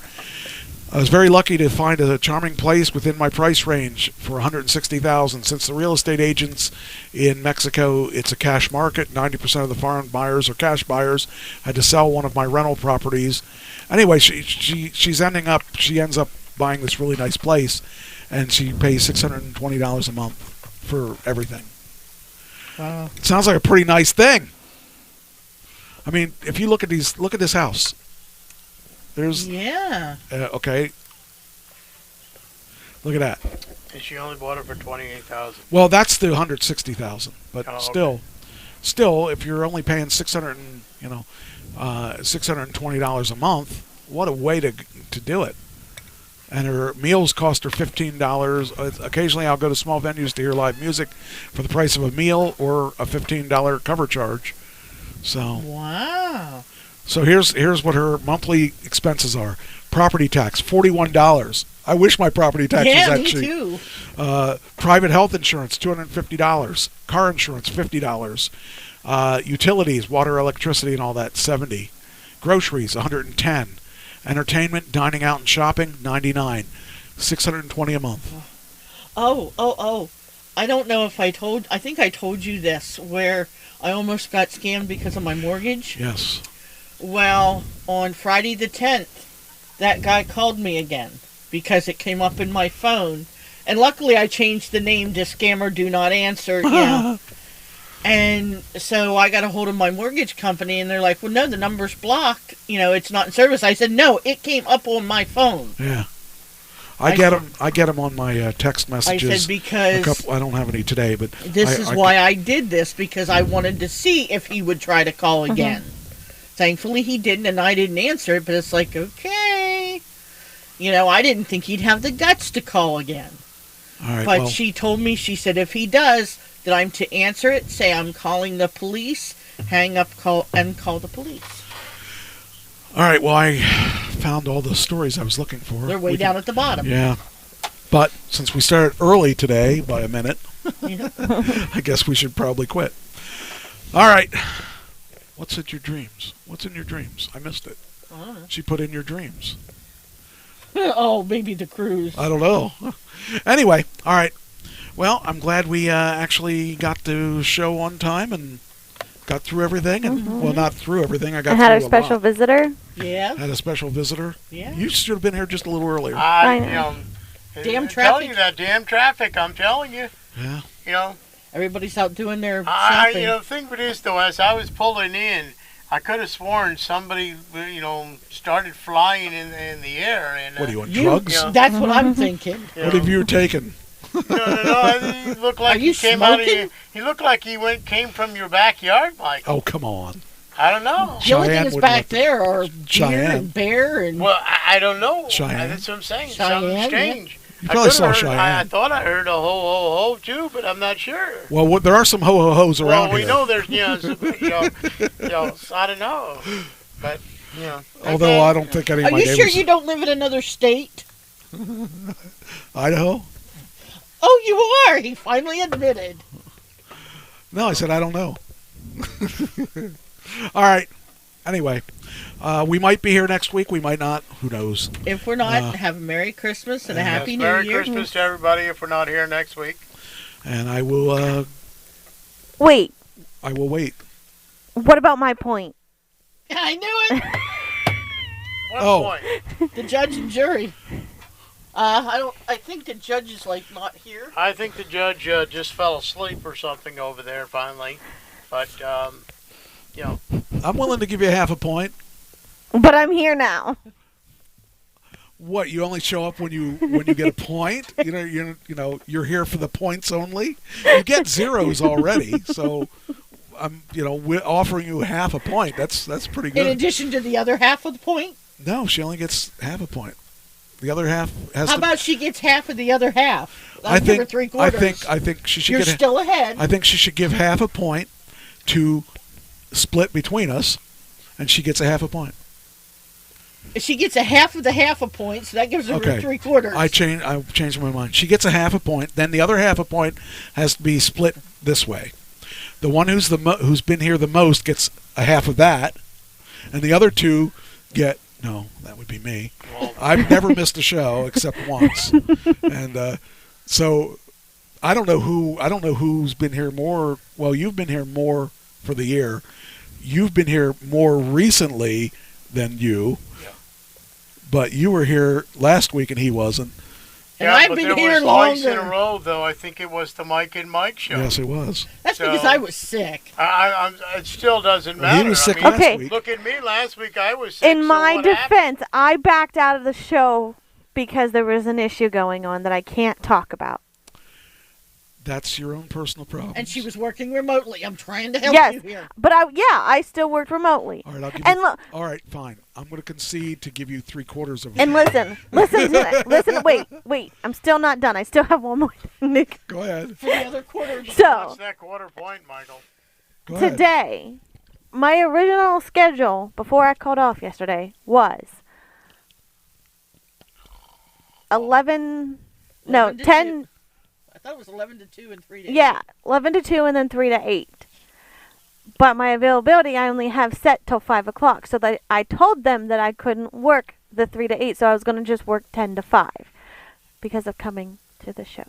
I was very lucky to find a charming place within my price range for $160,000. Since the real estate agents in Mexico, it's a cash market. 90% of the foreign buyers are cash buyers. I had to sell one of my rental properties. Anyway, she ends up buying this really nice place, and she pays $620 a month for everything. It sounds like a pretty nice thing. I mean, if you look at this house. There's okay. Look at that. And she only bought it for $28,000. Well, that's the $160,000, but okay. still, if you're only paying $620 a month, what a way to do it. And her meals cost her $15. Occasionally, I'll go to small venues to hear live music for the price of a meal or a $15 cover charge. So wow. So here's what her monthly expenses are. Property tax, $41. I wish my property tax Yeah, was me that cheap. too. Private health insurance, $250. Car insurance, $50. Utilities, water, electricity, and all that, $70. Groceries, $110. Entertainment, dining out, and shopping, $99. $620 a month. Oh. I don't know if I think I told you this, where I almost got scammed because of my mortgage. Yes. Well, on Friday the 10th, that guy called me again because it came up in my phone. And luckily I changed the name to Scammer Do Not Answer. Yeah. And so I got a hold of my mortgage company, and they're like, well, no, the number's blocked. It's not in service. I said, no, it came up on my phone. Yeah. I get them on my text messages. I said because I don't have any today, but this is why I did this, because I wanted to see if he would try to call again. Thankfully, he didn't, and I didn't answer it. But it's like, okay, I didn't think he'd have the guts to call again. All right, but she told me, she said, if he does, that I'm to answer it, say I'm calling the police, hang up, call the police. All right, well, I found all the stories I was looking for. They're way down at the bottom. Yeah. But since we started early today by a minute, I guess we should probably quit. All right. What's in your dreams? What's in your dreams? I missed it. I don't know. She put in your dreams. Oh, maybe the cruise. I don't know. Anyway, all right. Well, I'm glad we actually got to show on time and got through everything. And well, not through everything. I got had through a special visitor. Yeah. Had a special visitor. Yeah. You should have been here just a little earlier. I know. Damn I'm traffic. telling you, that damn traffic, I'm telling you. Yeah. Everybody's out doing their shopping. The thing with this, though, as I was pulling in, I could have sworn somebody, started flying in the air. And, what, are you on drugs? That's what I'm thinking. What have you taken? No, he looked like he came out of your, he looked like he came from your backyard, Mike. Oh, come on. I don't know. The only thing that's back there are deer and bear and... Well, I don't know. Cheyenne. That's what I'm saying. Cheyenne, Something strange. You probably saw Cheyenne. I thought I heard a ho-ho-ho, too, but I'm not sure. Well, there are some ho-ho-hos around Well, we here. know there's, I don't know. But, Although I don't think any of my Are you neighbors... sure you don't live in another state? Idaho? Oh, you are! He finally admitted. No, I said I don't know. All right. Anyway, we might be here next week. We might not. Who knows? If we're not, have a Merry Christmas and a Happy New Merry Year. Christmas to everybody if we're not here next week. And I will... Wait. I will wait. What about my point? I knew it! What point? The judge and jury. I think the judge is, not here. I think the judge just fell asleep or something over there finally. But, I'm willing to give you half a point. But I'm here now. What, you only show up when you get a point? You're here for the points only? You get zeros already, so I'm we're offering you half a point. That's pretty good. In addition to the other half of the point? No, she only gets half a point. The other half has How about she gets half of the other half? I'll give her 3/4. I think she should You're get still ahead. I think she should give half a point to split between us, and she gets a half a point. She gets a half of the half a point, so that gives her 3/4. I changed my mind. She gets a half a point. Then the other half a point has to be split this way. The one who's been here the most gets a half of that, and the other two get. No, that would be me. I've never missed a show except once, and so I don't know who's been here more. Well, you've been here more for the year. You've been here more recently than you, but you were here last week and he wasn't. And I've been here twice in a longer. row, though. I think it was the Mike and Mike show. Yes, it was. That's because I was sick. It still doesn't matter. He was sick I mean, last week. Look at me. Last week I was sick. In so my what defense, I backed out of the show because there was an issue going on that I can't talk about. That's your own personal problem. And she was working remotely. I'm trying to help Yes, you here. but I still worked remotely. All right, I'll give And you, look, all right, fine. I'm going to concede to give you 3/4 of. and listen, wait. I'm still not done. I still have one more thing, Nick. Go ahead. For the other quarter. So What's that quarter point, Michael? Go ahead. today, my original schedule before I called off yesterday was 11. No, 11 to 10. 2. I thought it was 11 to 2 and 3 to 8. Yeah, 11 to 2 and then 3 to 8. But my availability I only have set till 5 o'clock. So that I told them that I couldn't work the 3 to 8. So I was going to just work 10 to 5 because of coming to the shows.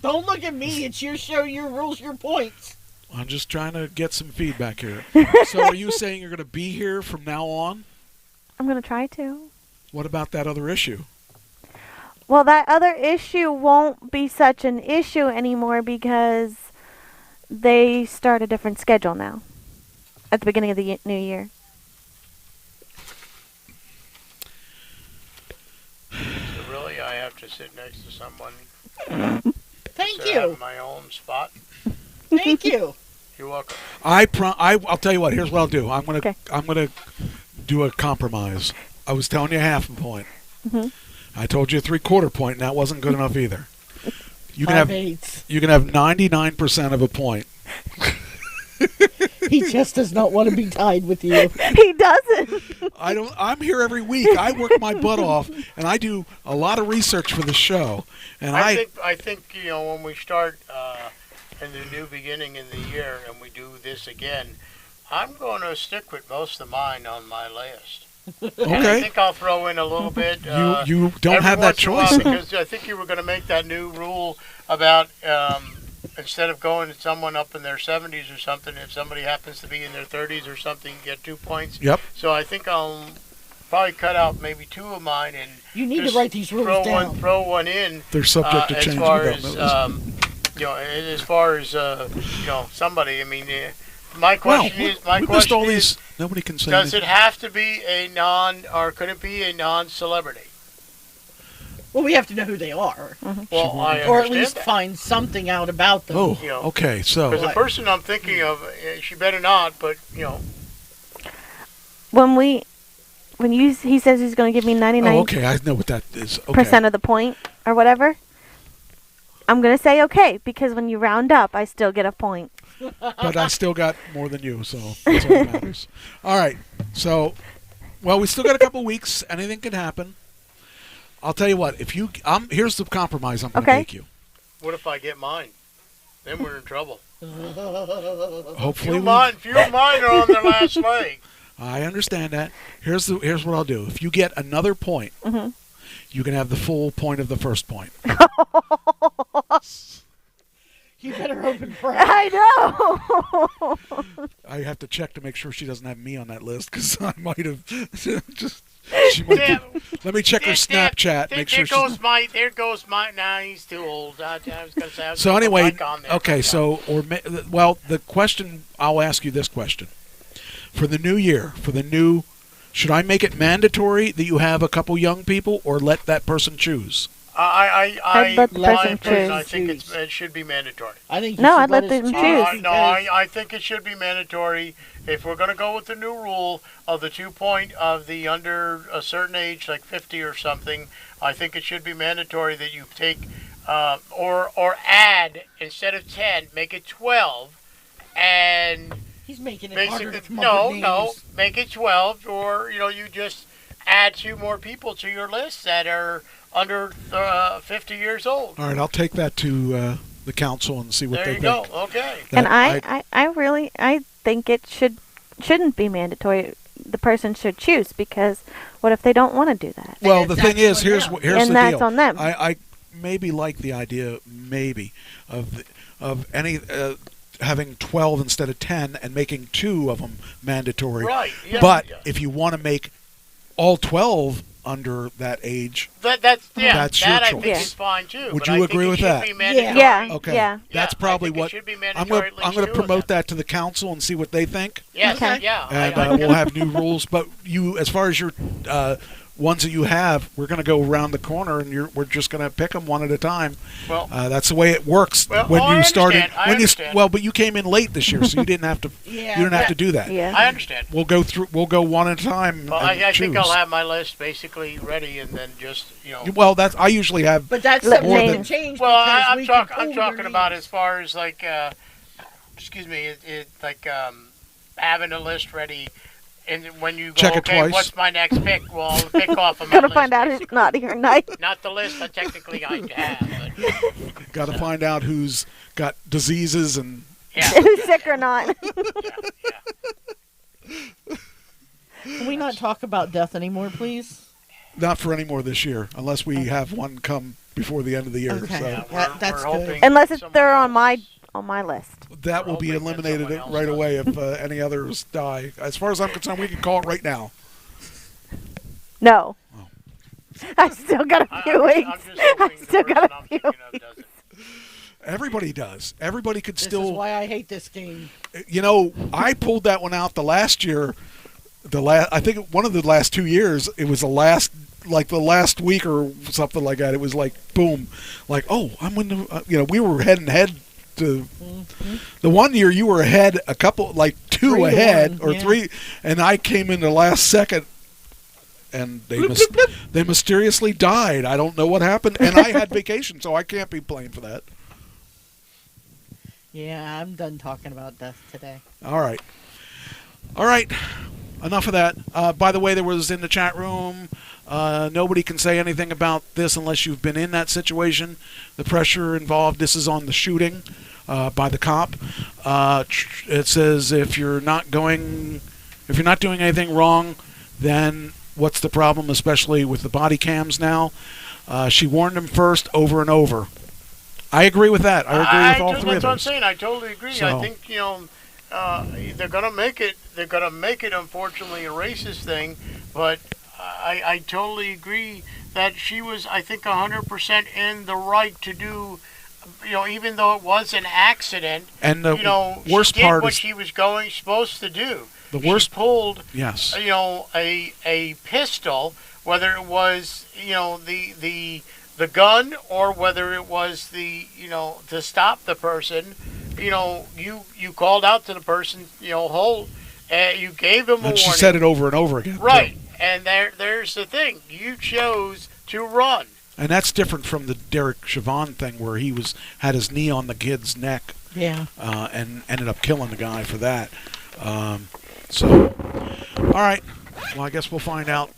Don't look at me. It's your show, your rules, your points. I'm just trying to get some feedback here. So are you saying you're going to be here from now on? I'm going to try to. What about that other issue? Well, that other issue won't be such an issue anymore because they start a different schedule now at the beginning of the new year. So really, I have to sit next to someone. Thank to you. Have my own spot. Thank you. You're welcome. I'll tell you what. Here's what I'll do. I'm gonna Okay. do a compromise. I was telling you half a point. Mm-hmm. I told you a 3/4 point, and that wasn't good enough either. You can 5/8. you can have 99% of a point. He just does not want to be tied with you. He doesn't. I'm here every week. I work my butt off, and I do a lot of research for the show. And I think when we start in the new beginning in the year and we do this again, I'm going to stick with most of mine on my list. Okay. And I think I'll throw in a little bit. You don't have that choice. Because I think you were going to make that new rule about instead of going to someone up in their 70s or something, if somebody happens to be in their 30s or something, you get 2 points. Yep. So I think I'll probably cut out maybe 2 of mine and you need just to write these rules down. Throw one in. They're subject to change. As far as somebody. I mean, my question is, nobody can say. Does anything. it have to be or could it be a non-celebrity? Well, we have to know who they are. Mm-hmm. Well, I understand or at least that. find something out about them. Oh, okay. So because the person I'm thinking of, she better not. But he says he's going to give me 99%. Oh, okay. I know what that is. Okay. Of the point or whatever. I'm going to say okay because when you round up, I still get a point. But I still got more than you, so that's all that matters. All right. So, we still got a couple weeks. Anything can happen. I'll tell you what. Here's the compromise I'm going to make you. What if I get mine? Then we're in trouble. Hopefully, few of mine are on their last leg. I understand that. Here's what I'll do. If you get another point, Mm-hmm. you can have the full point of the first point. You better hope and pray. I know. I have to check to make sure she doesn't have me on that list because I might have just. Let me check her Snapchat. Make sure There goes my. Nah, he's too old. I was going to say. So anyway, okay. So the question I'll ask you this question for the new year, should I make it mandatory that you have a couple young people, or let that person choose? I'd let the person choose. I think it should be mandatory. I'd let them choose. I think it should be mandatory. If we're going to go with the new rule of the 2 point of the under a certain age, like 50 or something, I think it should be mandatory that you take or add instead of 10, make it 12, and he's making it harder to come up with names. No, make it 12, or you just add 2 more people to your list that are under 50 years old. All right, I'll take that to the council and see what they think. There you go. Okay. And I think it shouldn't be mandatory. The person should choose because what if they don't want to do that? Well, the thing is, here's the deal. And that's on them. I maybe like the idea of any having 12 instead of 10 and making 2 of them mandatory. Right. Yeah, but if you want to make all 12 under that age, that's your choice. I think is fine too. Would you agree with that? Yeah. Okay. Yeah. That's probably what I'm going to promote that to the council and see what they think. Yes. Okay. Yeah. And we'll have new rules. But as far as your ones that you have, we're going to go around the corner and we're just going to pick them one at a time. Well, that's the way it works. Well, when you started, I understand. But you came in late this year, so you didn't have to. You didn't have to do that. Yeah. I understand. We'll go one at a time. Well, and I choose. think I'll have my list basically ready, and then just Well, I usually have. But that's more something than that change. Well, I'm talking about as far as like, excuse me, like having a list ready and when you go, Check it okay, twice. what's my next pick? Well, I'll pick off of my Gotta list. find out who's naughty or nice. Not the list that technically I have, but Got to find out who's got diseases and. Who's sick or not. Can we not talk about death anymore, please? Not for any more this year, unless we have one come before the end of the year. Okay. So Yeah, that's good. Unless they're on my list. that will be eliminated right away if any others die. As far as I'm concerned, we can call it right now. No. I still got a few weeks. I still got a few weeks. Everybody does. Everybody could This still. is why I hate this game. You know, I pulled that one out the last year. I think one of the last 2 years. It was the last week or something like that. It was like boom, like I'm in the. We were head and head to. The one year you were ahead a couple, like 2 3 to ahead 1, or yeah. 3, and I came in the last second. And they mysteriously died. I don't know what happened. And I had vacation, so I can't be blamed for that. Yeah, I'm done talking about death today. All right. Enough of that. By the way, there was in the chat room, nobody can say anything about this unless you've been in that situation. The pressure involved, this is on the shooting by the cop. It says if you're not doing anything wrong, then what's the problem, especially with the body cams now? She warned him first over and over. I agree with that. I agree with all three of That's what I'm those. saying. I totally agree. So- I think they're gonna make it. They're gonna make it, unfortunately, a racist thing. But I totally agree that she was, I think, 100% in the right to do. Even though it was an accident, And the worst she did part what is she was supposed to do. the worst. She pulled, Yes. a pistol, whether it was, the gun or whether it was to stop the person. You called out to the person, hold, you gave him a warning. And she said it over and over again. too. Right, and there's the thing. You chose to run. And that's different from the Derek Chauvin thing where he had his knee on the kid's neck. Yeah. And ended up killing the guy for that. So, all right. Well, I guess we'll find out.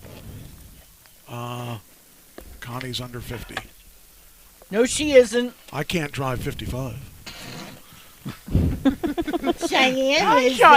Connie's under 50. No, she isn't. I can't drive 55. Cheyenne is